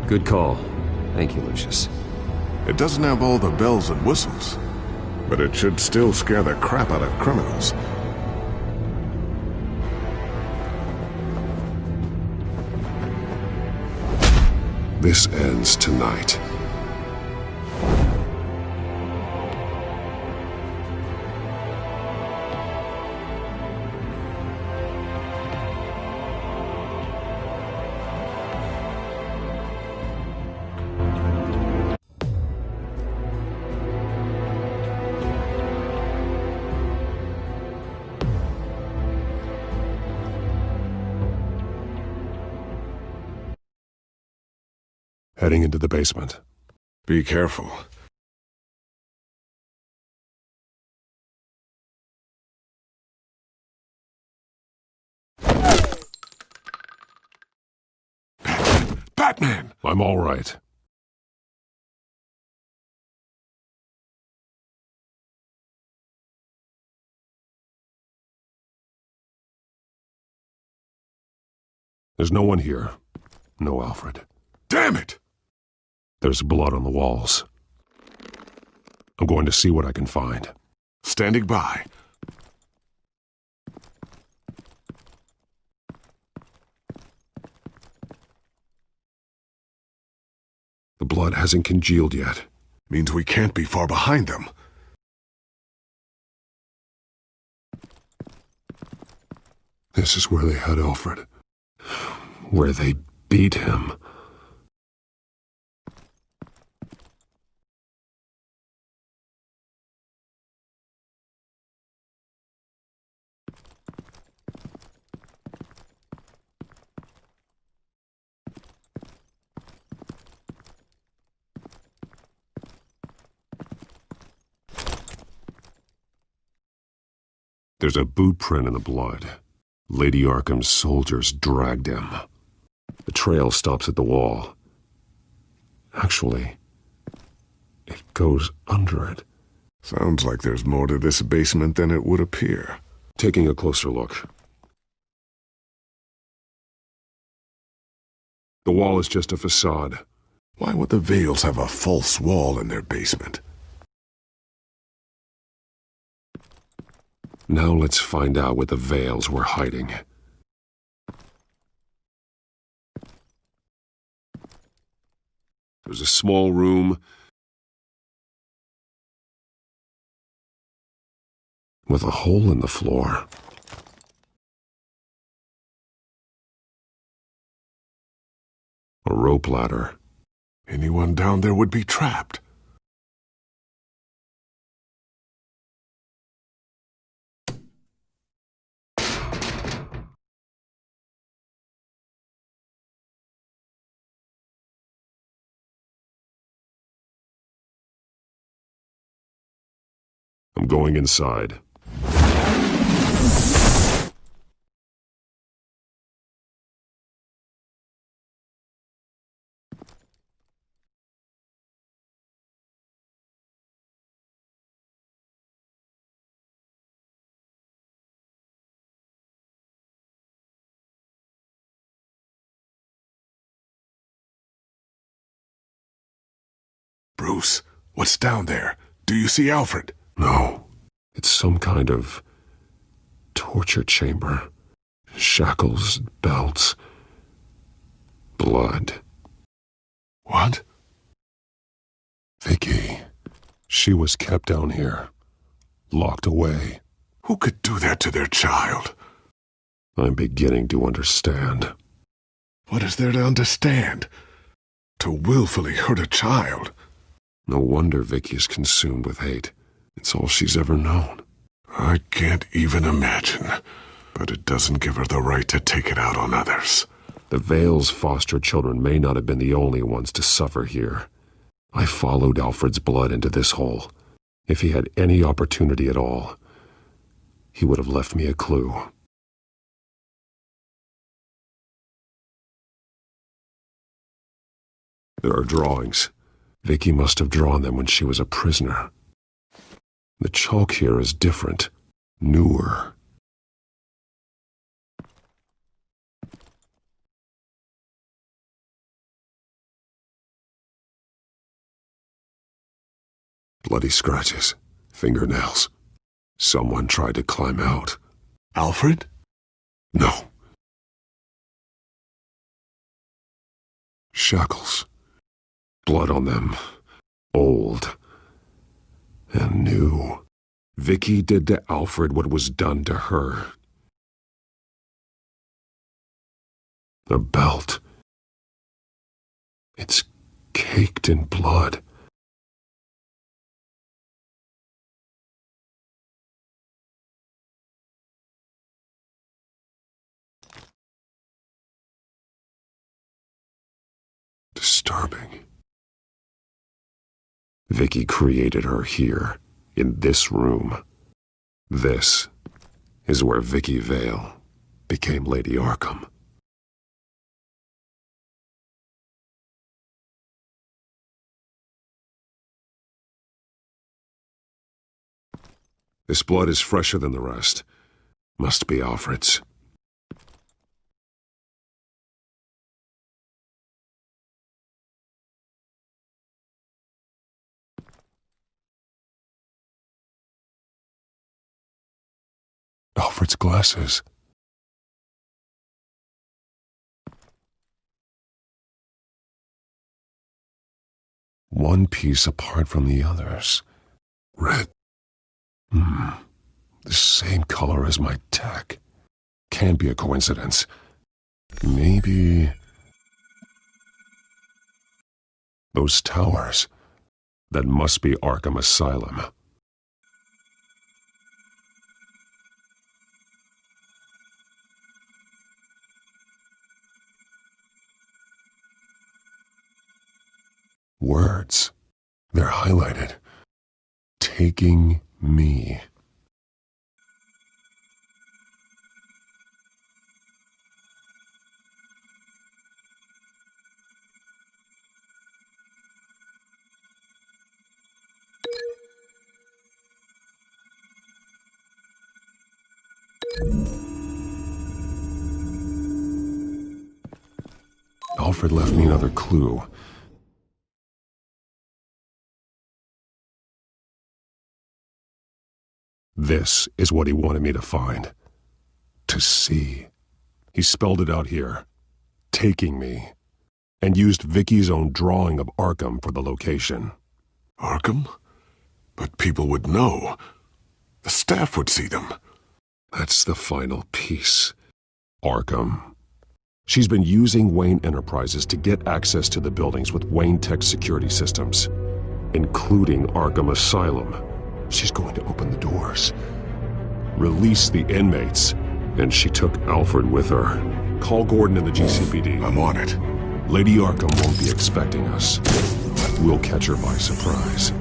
Good call. Thank you, Lucius. It doesn't have all the bells and whistles, but it should still scare the crap out of criminals. This ends tonight. Heading into the basement. Be careful. Batman! I'm all right. There's no one here. No Alfred. Damn it! There's blood on the walls. I'm going to see what I can find. Standing by. The blood hasn't congealed yet. Means we can't be far behind them. This is where they had Alfred. Where they beat him. There's a boot print in the blood. Lady Arkham's soldiers dragged him. The trail stops at the wall. Actually, it goes under it. Sounds like there's more to this basement than it would appear. Taking a closer look. The wall is just a facade. Why would the Vales have a false wall in their basement? Now let's find out what the Vales were hiding. There's a small room with a hole in the floor. A rope ladder. Anyone down there would be trapped. I'm going inside. Bruce, what's down there? Do you see Alfred? No. It's some kind of torture chamber. Shackles, belts, blood. What? Vicky. She was kept down here. Locked away. Who could do that to their child? I'm beginning to understand. What is there to understand? To willfully hurt a child? No wonder Vicky is consumed with hate. It's all she's ever known. I can't even imagine. But it doesn't give her the right to take it out on others. The Vale's foster children may not have been the only ones to suffer here. I followed Alfred's blood into this hole. If he had any opportunity at all, he would have left me a clue. There are drawings. Vicky must have drawn them when she was a prisoner. The chalk here is different, newer. Bloody scratches. Fingernails. Someone tried to climb out. Alfred? No. Shackles. Blood on them. Old. And new. Vicky did to Alfred what was done to her. The belt. It's caked in blood. Disturbing. Vicky created her here, in this room. This is where Vicky Vale became Lady Arkham. This blood is fresher than the rest. Must be Alfred's. Alfred's glasses. One piece apart from the others. Red. The same color as my tech. Can't be a coincidence. Maybe... those towers. That must be Arkham Asylum. Words. They're highlighted. Taking me. Alfred left me another clue. This is what he wanted me to find. To see. He spelled it out here. Taking me. And used Vicky's own drawing of Arkham for the location. Arkham? But people would know. The staff would see them. That's the final piece. Arkham. She's been using Wayne Enterprises to get access to the buildings with Wayne Tech security systems, including Arkham Asylum. She's going to open the doors, release the inmates, and she took Alfred with her. Call Gordon in the GCPD. I'm on it. Lady Arkham won't be expecting us. We'll catch her by surprise.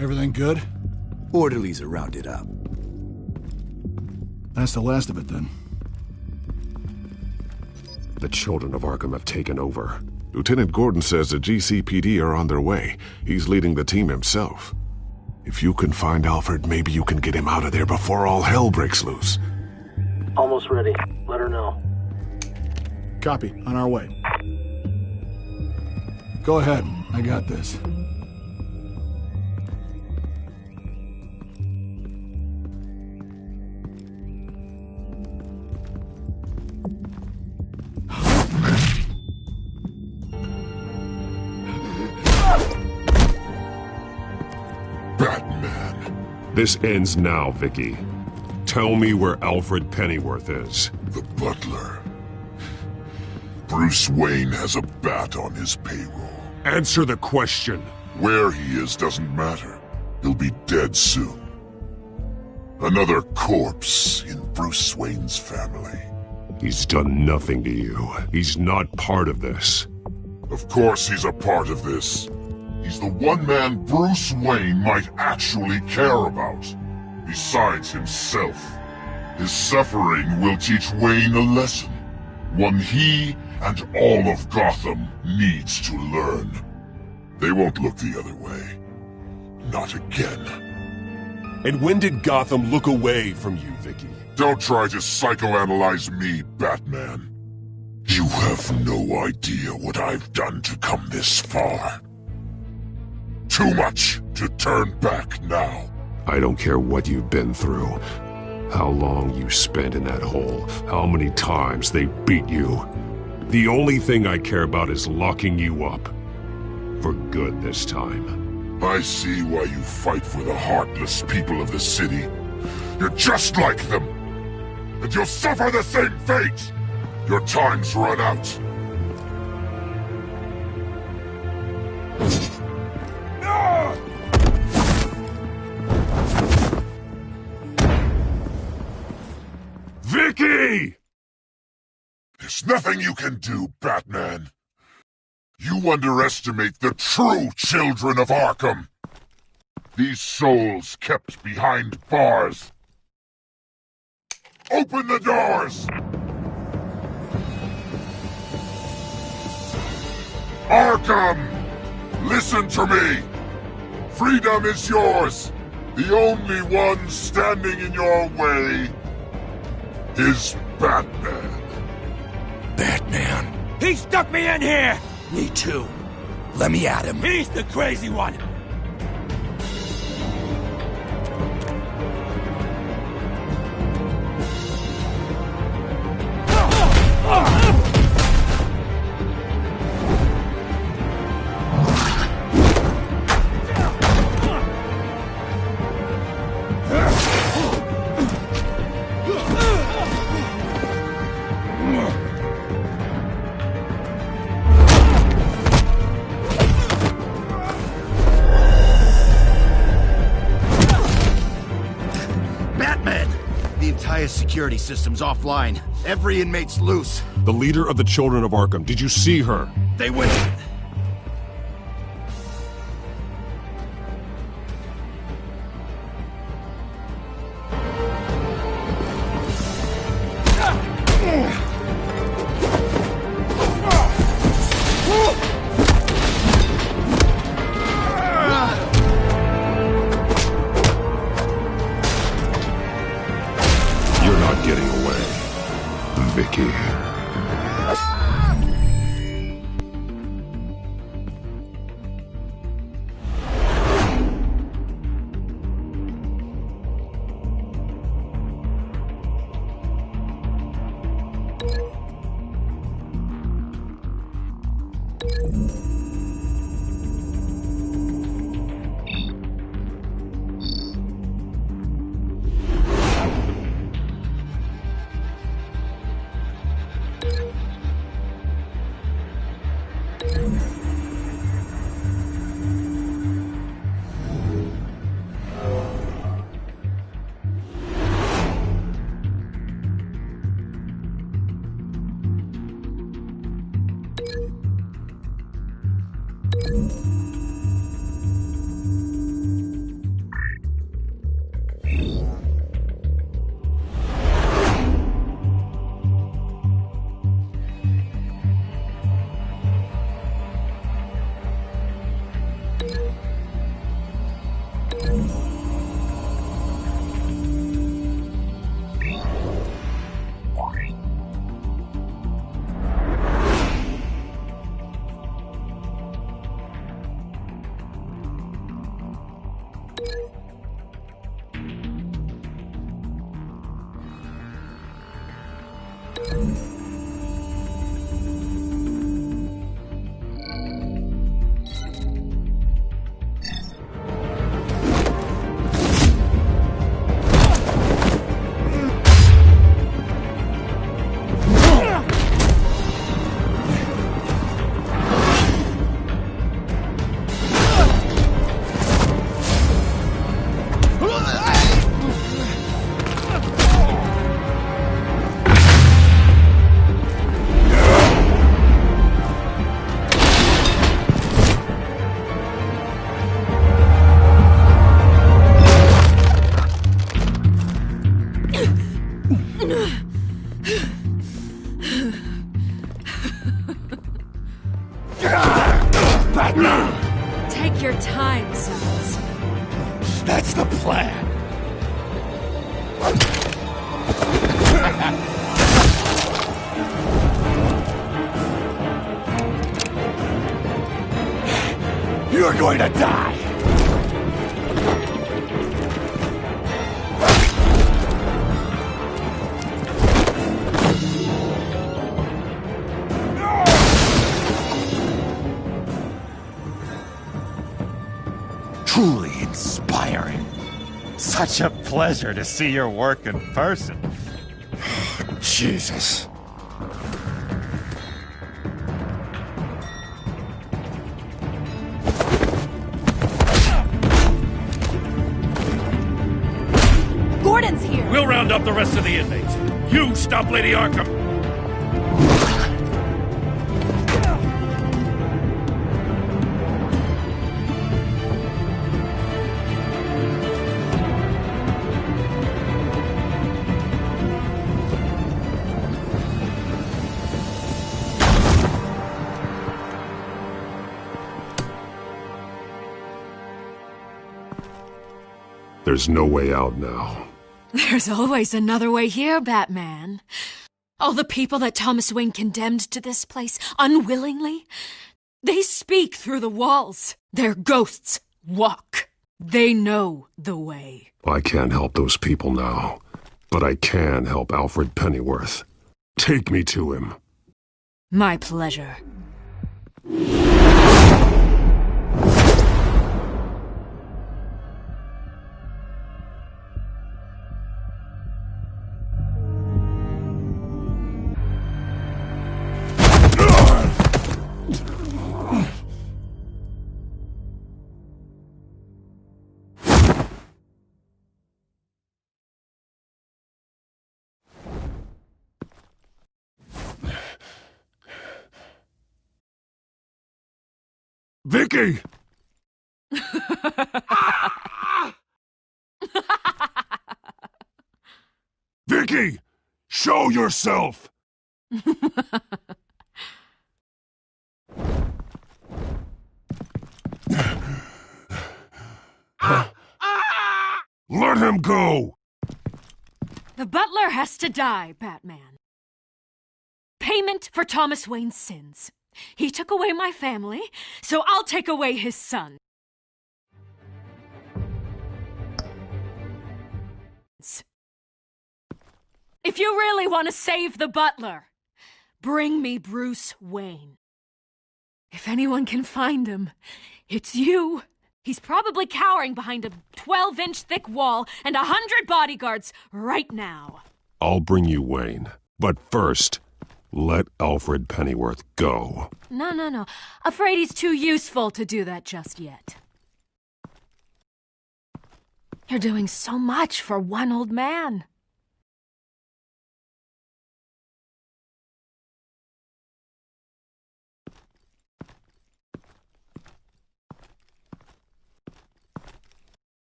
Everything good? Orderlies are rounded up. That's the last of it, then. The children of Arkham have taken over. Lieutenant Gordon says the GCPD are on their way. He's leading the team himself. If you can find Alfred, maybe you can get him out of there before all hell breaks loose. Almost ready. Let her know. Copy. On our way. Go ahead. I got this. This ends now, Vicky. Tell me where Alfred Pennyworth is. The butler. Bruce Wayne has a bat on his payroll. Answer the question. Where he is doesn't matter. He'll be dead soon. Another corpse in Bruce Wayne's family. He's done nothing to you. He's not part of this. Of course he's a part of this. He's the one man Bruce Wayne might actually care about. Besides himself. His suffering will teach Wayne a lesson. One he and all of Gotham needs to learn. They won't look the other way. Not again. And when did Gotham look away from you, Vicky? Don't try to psychoanalyze me, Batman. You have no idea what I've done to come this far. Too much to turn back now. I don't care what you've been through. How long you spent in that hole. How many times they beat you. The only thing I care about is locking you up. For good this time. I see why you fight for the heartless people of the city. You're just like them. And you'll suffer the same fate! Your time's run out. Vicky! There's nothing you can do, Batman. You underestimate the true children of Arkham. These souls kept behind bars. Open the doors! Arkham! Listen to me! Freedom is yours! The only one standing in your way is Batman. Batman. He stuck me in here! Me too. Let me at him. He's the crazy one! Security system's offline. Every inmate's loose. The leader of the Children of Arkham. Did you see her? They went... Take your time, Cells. That's the plan. You're going to die! Truly inspiring. Such a pleasure to see your work in person. Jesus. Gordon's here! We'll round up the rest of the inmates. You stop Lady Arkham! There's no way out now. There's always another way here, Batman. All the people that Thomas Wayne condemned to this place unwillingly, they speak through the walls. Their ghosts walk. They know the way. I can't help those people now, but I can help Alfred Pennyworth. Take me to him. My pleasure. Vicky! Vicky! Show yourself! Let him go! The butler has to die, Batman. Payment for Thomas Wayne's sins. He took away my family, so I'll take away his son. If you really want to save the butler, bring me Bruce Wayne. If anyone can find him, it's you. He's probably cowering behind a 12-inch thick wall and 100 bodyguards right now. I'll bring you Wayne, but first, let Alfred Pennyworth go. No. Afraid he's too useful to do that just yet. You're doing so much for one old man.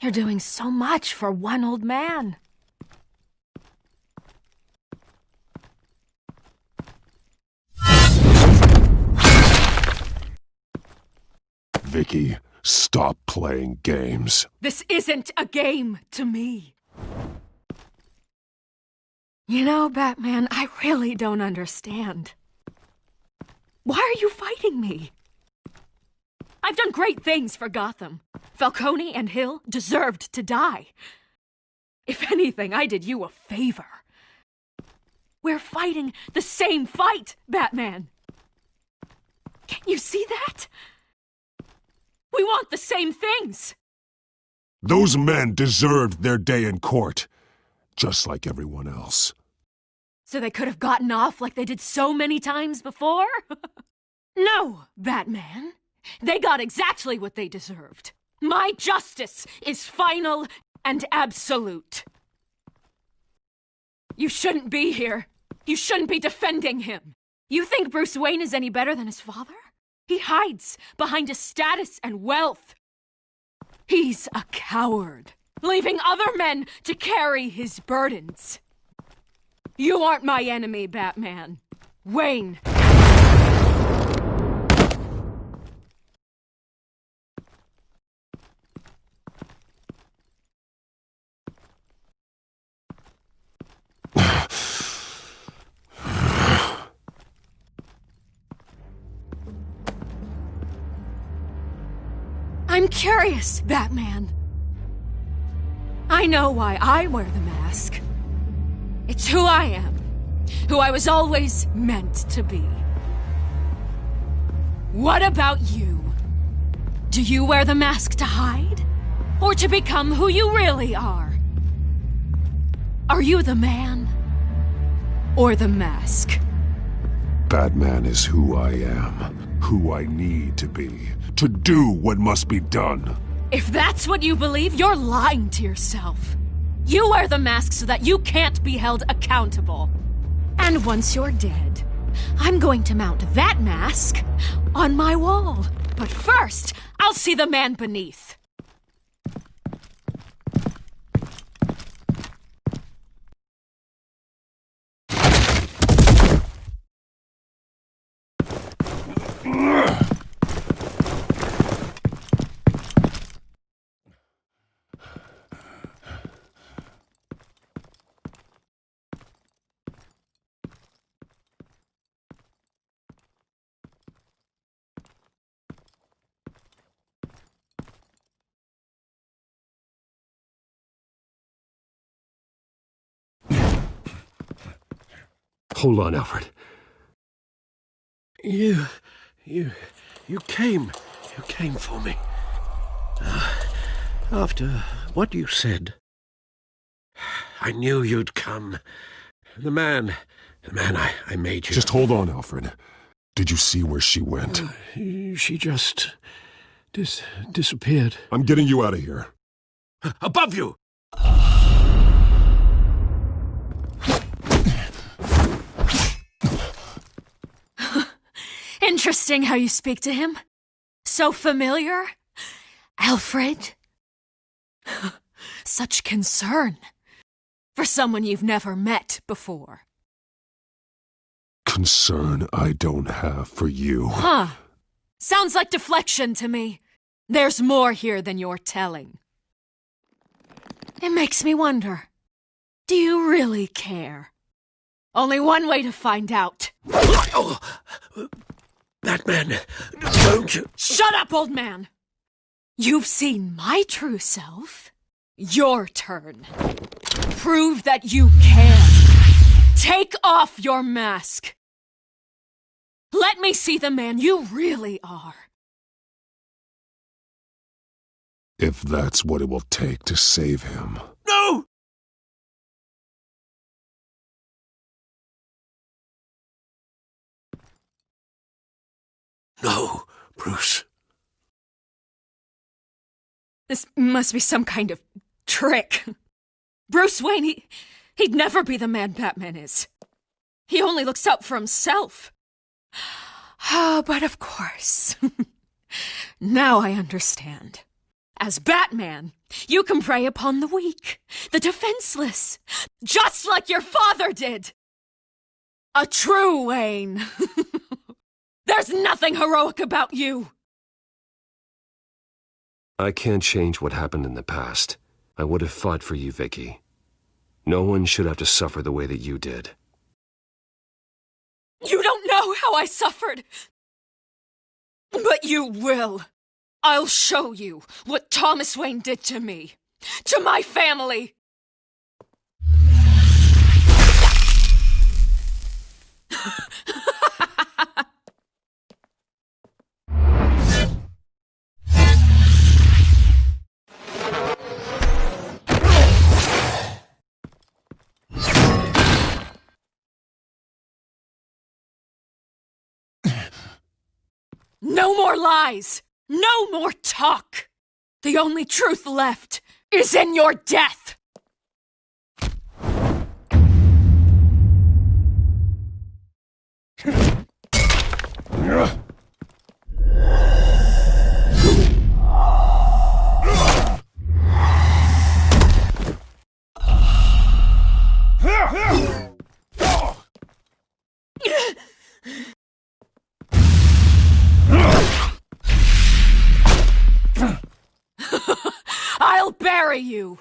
You're doing so much for one old man. Vicky, stop playing games. This isn't a game to me. You know, Batman, I really don't understand. Why are you fighting me? I've done great things for Gotham. Falcone and Hill deserved to die. If anything, I did you a favor. We're fighting the same fight, Batman. Can't you see that? We want the same things. Those men deserved their day in court, just like everyone else. So they could have gotten off like they did so many times before? No, Batman. They got exactly what they deserved. My justice is final and absolute. You shouldn't be here. You shouldn't be defending him. You think Bruce Wayne is any better than his father? He hides behind his status and wealth. He's a coward. leaving other men to carry his burdens. You aren't my enemy, Batman. Wayne. I'm curious, Batman. I know why I wear the mask. It's who I am, who I was always meant to be. What about you? Do you wear the mask to hide? Or to become who you really are? Are you the man? Or the mask? Batman is who I am, who I need to be, to do what must be done. If that's what you believe, you're lying to yourself. You wear the mask so that you can't be held accountable. And once you're dead, I'm going to mount that mask on my wall. But first, I'll see the man beneath. Hold on, Alfred. You came for me. After what you said, I knew you'd come. The man I made you. Just hold on, Alfred. Did you see where she went? She just disappeared. I'm getting you out of here. Above you! Interesting how you speak to him. So familiar. Alfred. Such concern. For someone you've never met before. Concern I don't have for you. Huh. Sounds like deflection to me. There's more here than you're telling. It makes me wonder. Do you really care? Only one way to find out. Batman, don't you... Shut up, old man! You've seen my true self. Your turn. Prove that you can. Take off your mask. Let me see the man you really are. If that's what it will take to save him. No! No, Bruce. This must be some kind of trick. Bruce Wayne, he'd never be the man Batman is. He only looks out for himself. But of course. Now I understand. As Batman, you can prey upon the weak, the defenseless, just like your father did. A true Wayne. There's nothing heroic about you! I can't change what happened in the past. I would have fought for you, Vicky. No one should have to suffer the way that you did. You don't know how I suffered! But you will. I'll show you what Thomas Wayne did to me. To my family! No more lies! No more talk! The only truth left is in your death! bury you!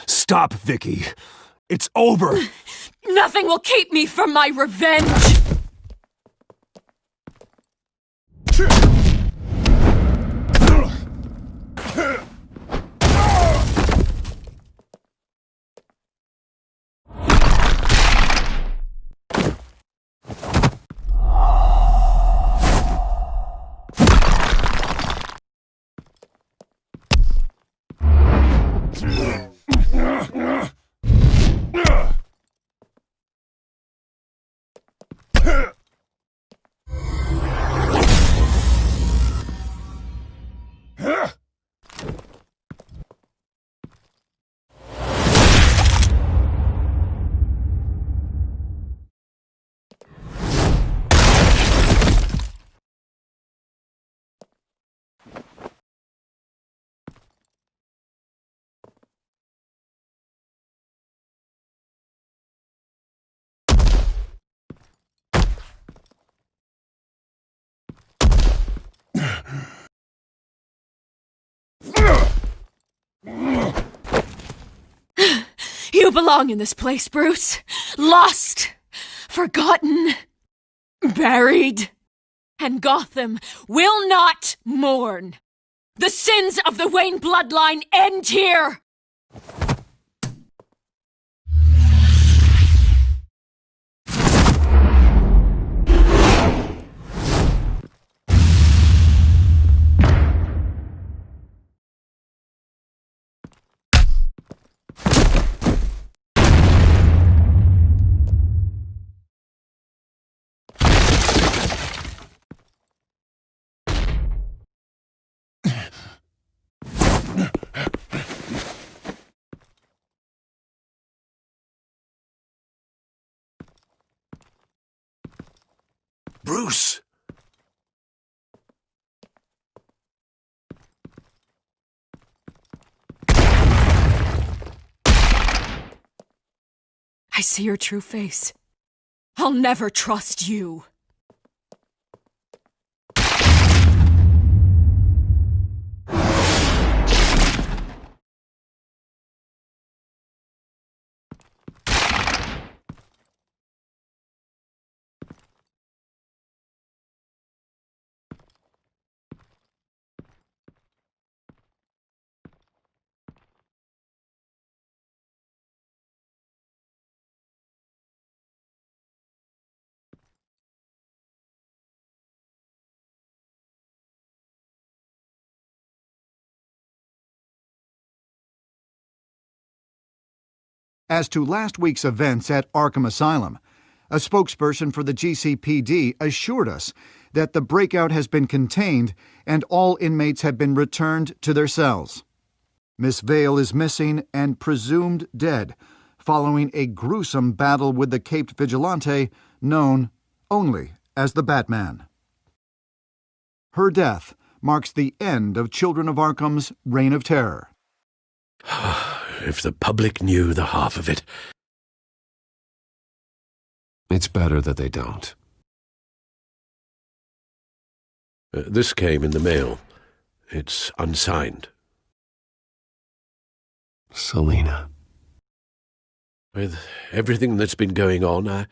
Stop, Vicky. It's over. Nothing will keep me from my revenge! You belong in this place, Bruce. Lost, forgotten, buried. And Gotham will not mourn. The sins of the Wayne bloodline end here. Bruce! I see your true face. I'll never trust you. As to last week's events at Arkham Asylum, a spokesperson for the GCPD assured us that the breakout has been contained and all inmates have been returned to their cells. Miss Vale is missing and presumed dead, following a gruesome battle with the caped vigilante known only as the Batman. Her death marks the end of Children of Arkham's reign of terror. If the public knew the half of it. It's better that they don't. This came in the mail. It's unsigned. Selina. With everything that's been going on,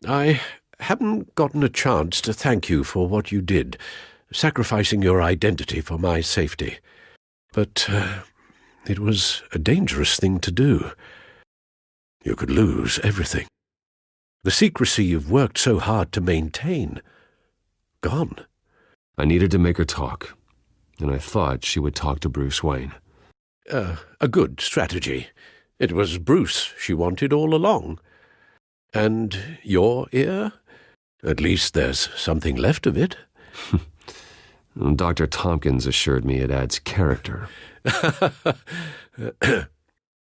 I haven't gotten a chance to thank you for what you did, sacrificing your identity for my safety. But It was a dangerous thing to do. You could lose everything. The secrecy you've worked so hard to maintain. Gone. I needed to make her talk, and I thought she would talk to Bruce Wayne. A good strategy. It was Bruce she wanted all along. And your ear? At least there's something left of it. Dr. Tompkins assured me it adds character.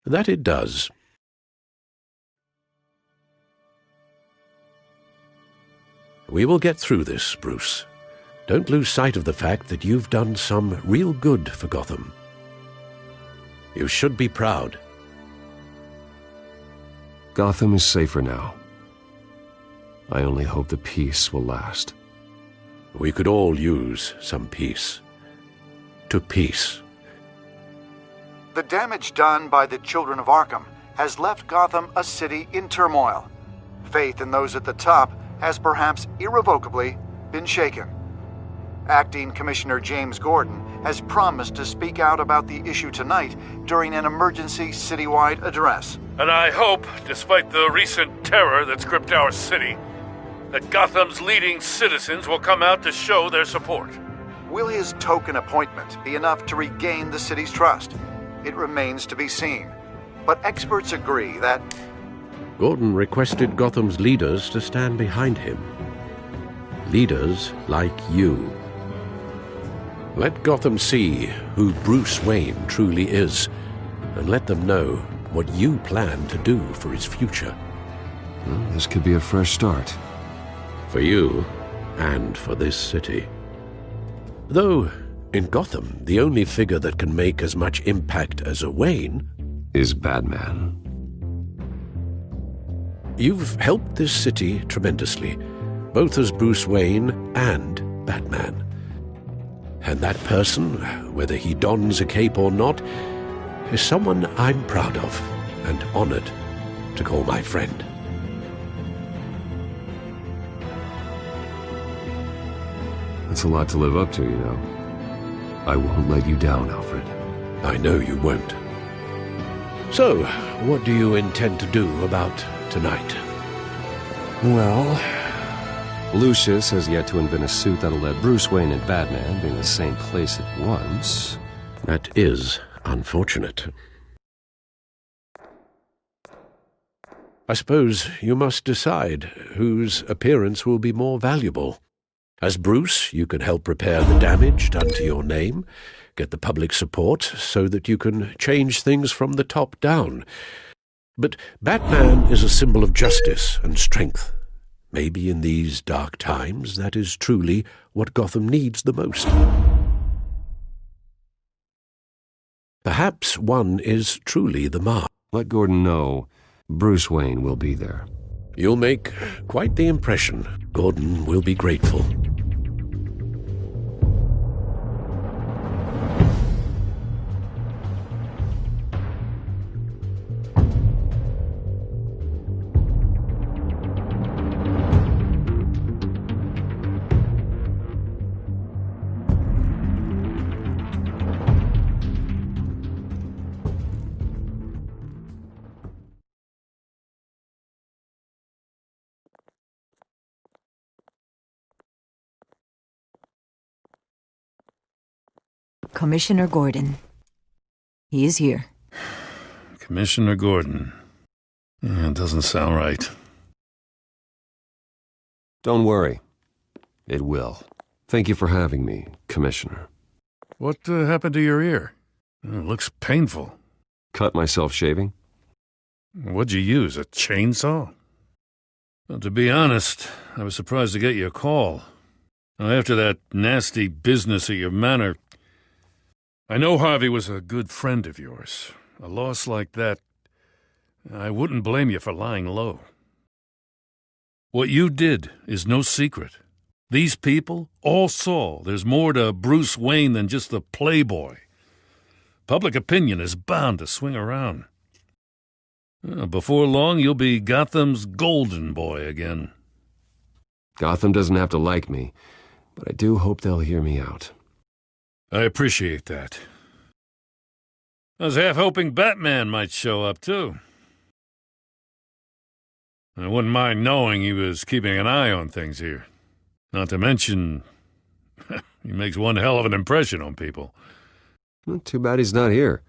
That it does. We will get through this, Bruce. Don't lose sight of the fact that you've done some real good for Gotham. You should be proud. Gotham is safer now. I only hope the peace will last. We could all use some peace. To peace. The damage done by the Children of Arkham has left Gotham a city in turmoil. Faith in those at the top has perhaps irrevocably been shaken. Acting Commissioner James Gordon has promised to speak out about the issue tonight during an emergency citywide address. And I hope, despite the recent terror that's gripped our city, that Gotham's leading citizens will come out to show their support. Will his token appointment be enough to regain the city's trust? It remains to be seen. But experts agree that Gordon requested Gotham's leaders to stand behind him. Leaders like you. Let Gotham see who Bruce Wayne truly is, and let them know what you plan to do for his future. Well, this could be a fresh start. For you, and for this city. Though, in Gotham, the only figure that can make as much impact as a Wayne is Batman. You've helped this city tremendously, both as Bruce Wayne and Batman. And that person, whether he dons a cape or not, is someone I'm proud of and honored to call my friend. That's a lot to live up to, you know. I won't let you down, Alfred. I know you won't. So, what do you intend to do about tonight? Well, Lucius has yet to invent a suit that'll let Bruce Wayne and Batman be in the same place at once. That is unfortunate. I suppose you must decide whose appearance will be more valuable. As Bruce, you can help repair the damage done to your name, get the public support so that you can change things from the top down. But Batman is a symbol of justice and strength. Maybe in these dark times, that is truly what Gotham needs the most. Perhaps one is truly the mark. Let Gordon know Bruce Wayne will be there. You'll make quite the impression. Gordon will be grateful. Commissioner Gordon. He is here. Commissioner Gordon. It doesn't sound right. Don't worry. It will. Thank you for having me, Commissioner. What happened to your ear? It looks painful. Cut myself shaving? What'd you use, a chainsaw? Well, to be honest, I was surprised to get your call. After that nasty business at your manor, I know Harvey was a good friend of yours. A loss like that, I wouldn't blame you for lying low. What you did is no secret. These people all saw there's more to Bruce Wayne than just the playboy. Public opinion is bound to swing around. Before long, you'll be Gotham's golden boy again. Gotham doesn't have to like me, but I do hope they'll hear me out. I appreciate that. I was half hoping Batman might show up, too. I wouldn't mind knowing he was keeping an eye on things here. Not to mention, he makes one hell of an impression on people. Well, too bad he's not here.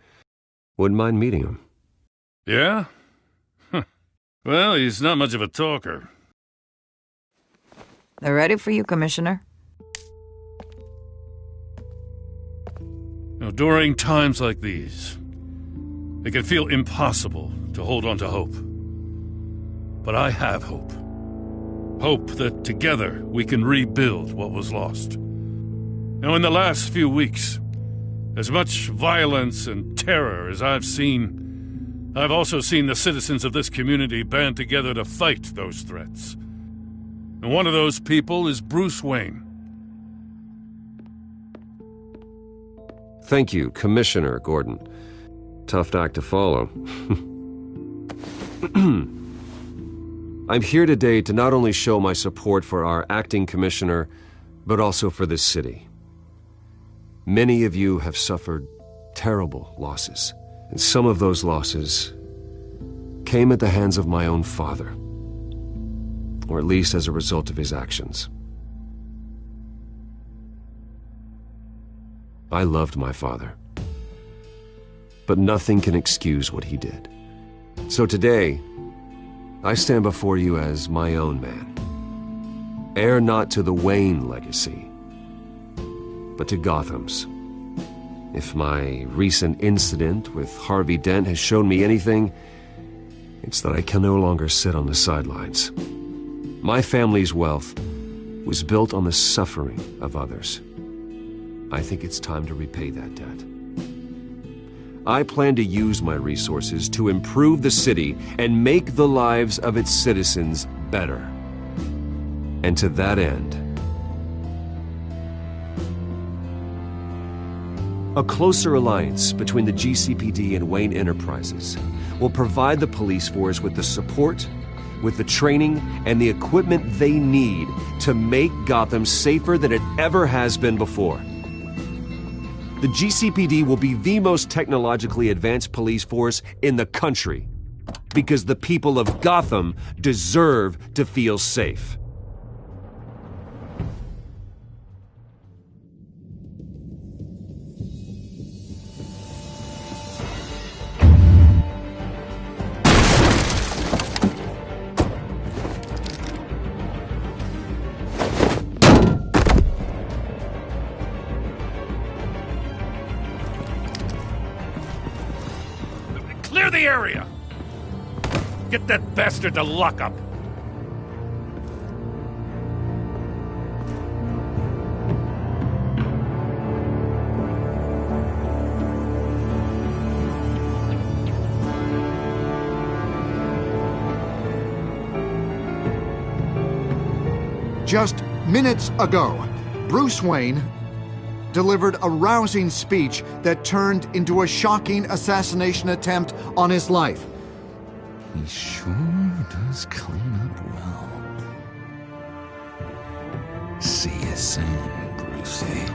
Wouldn't mind meeting him. Yeah? Well, he's not much of a talker. They're ready for you, Commissioner. Now, during times like these, it can feel impossible to hold on to hope. But I have hope. Hope that together we can rebuild what was lost. Now, in the last few weeks, as much violence and terror as I've seen, I've also seen the citizens of this community band together to fight those threats. And one of those people is Bruce Wayne. Thank you, Commissioner Gordon. Tough act to follow. I'm here today to not only show my support for our acting commissioner, but also for this city. Many of you have suffered terrible losses, and some of those losses came at the hands of my own father, or at least as a result of his actions. I loved my father, but nothing can excuse what he did. So today, I stand before you as my own man, heir not to the Wayne legacy, but to Gotham's. If my recent incident with Harvey Dent has shown me anything, it's that I can no longer sit on the sidelines. My family's wealth was built on the suffering of others. I think it's time to repay that debt. I plan to use my resources to improve the city and make the lives of its citizens better. And to that end, a closer alliance between the GCPD and Wayne Enterprises will provide the police force with the support, with the training, and the equipment they need to make Gotham safer than it ever has been before. The GCPD will be the most technologically advanced police force in the country, because the people of Gotham deserve to feel safe. Clear the area! Get that bastard to lockup! Just minutes ago, Bruce Wayne delivered a rousing speech that turned into a shocking assassination attempt on his life. He sure does clean up well. See you soon, Brucey.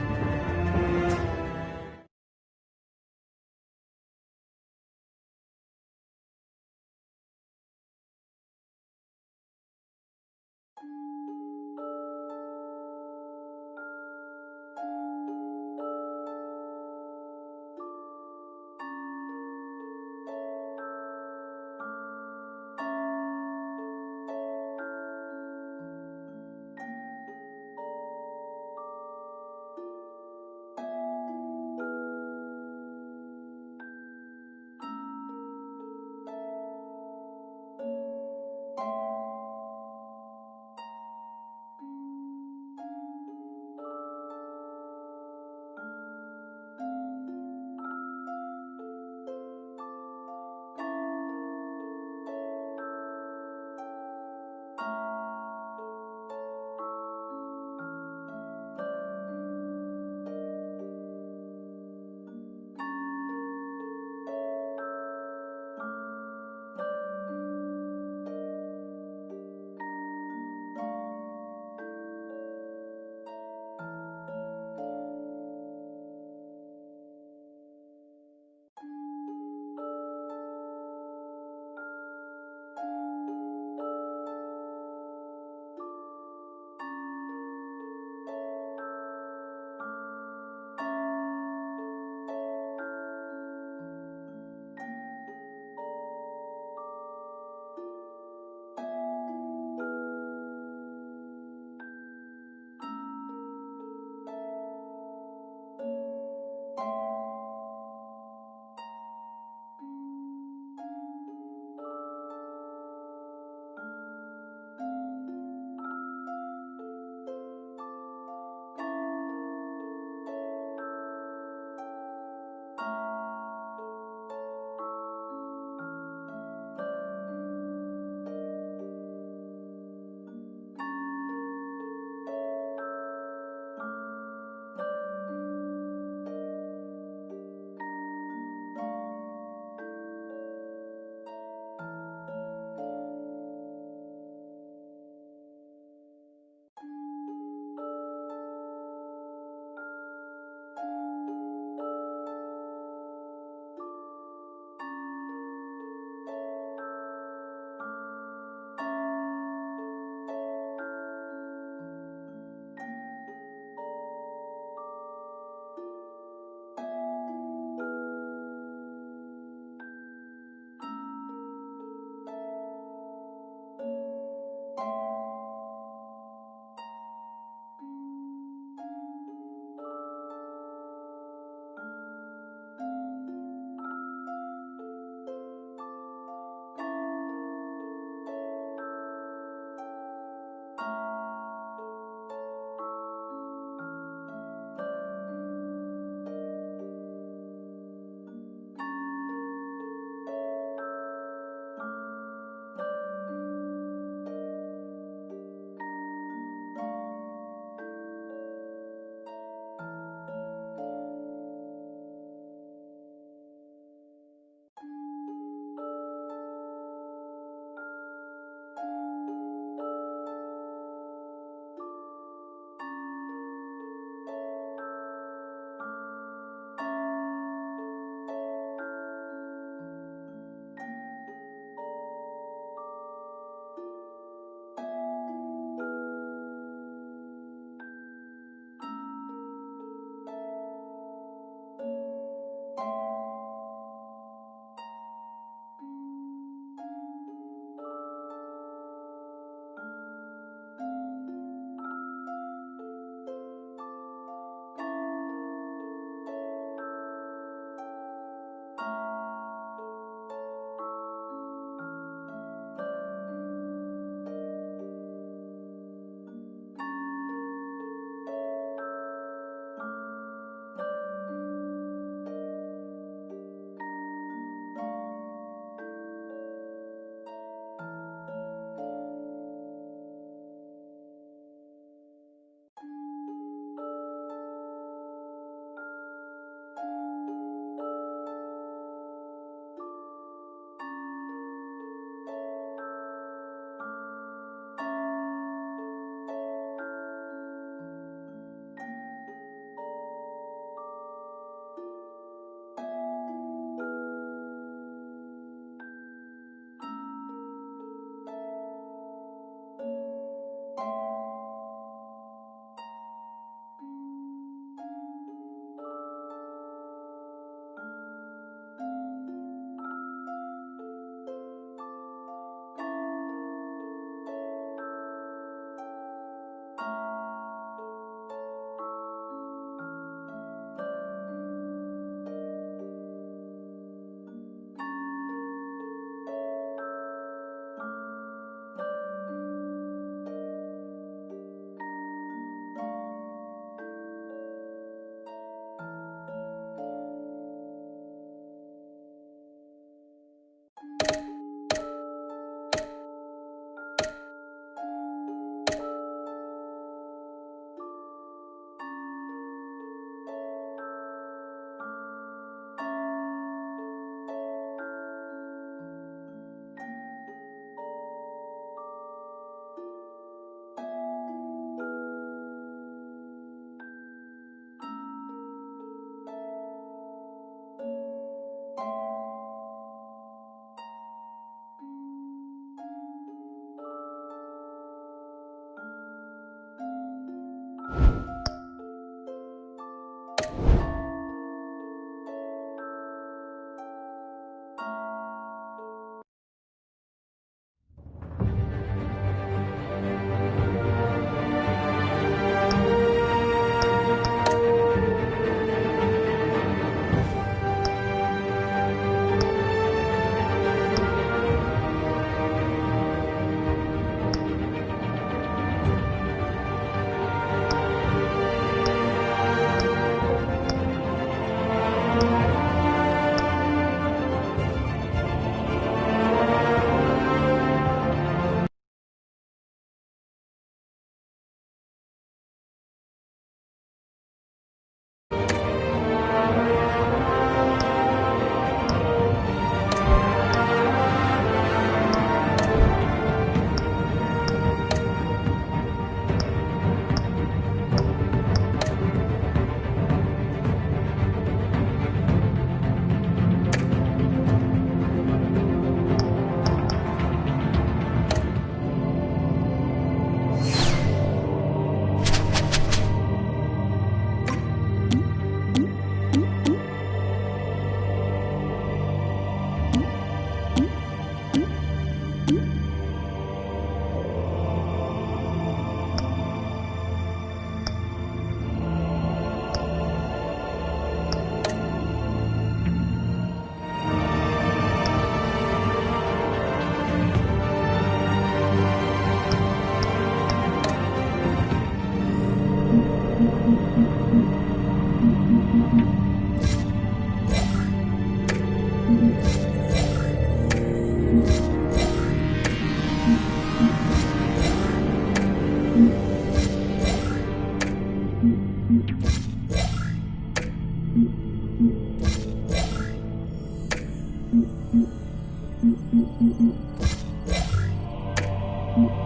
Mm-hmm.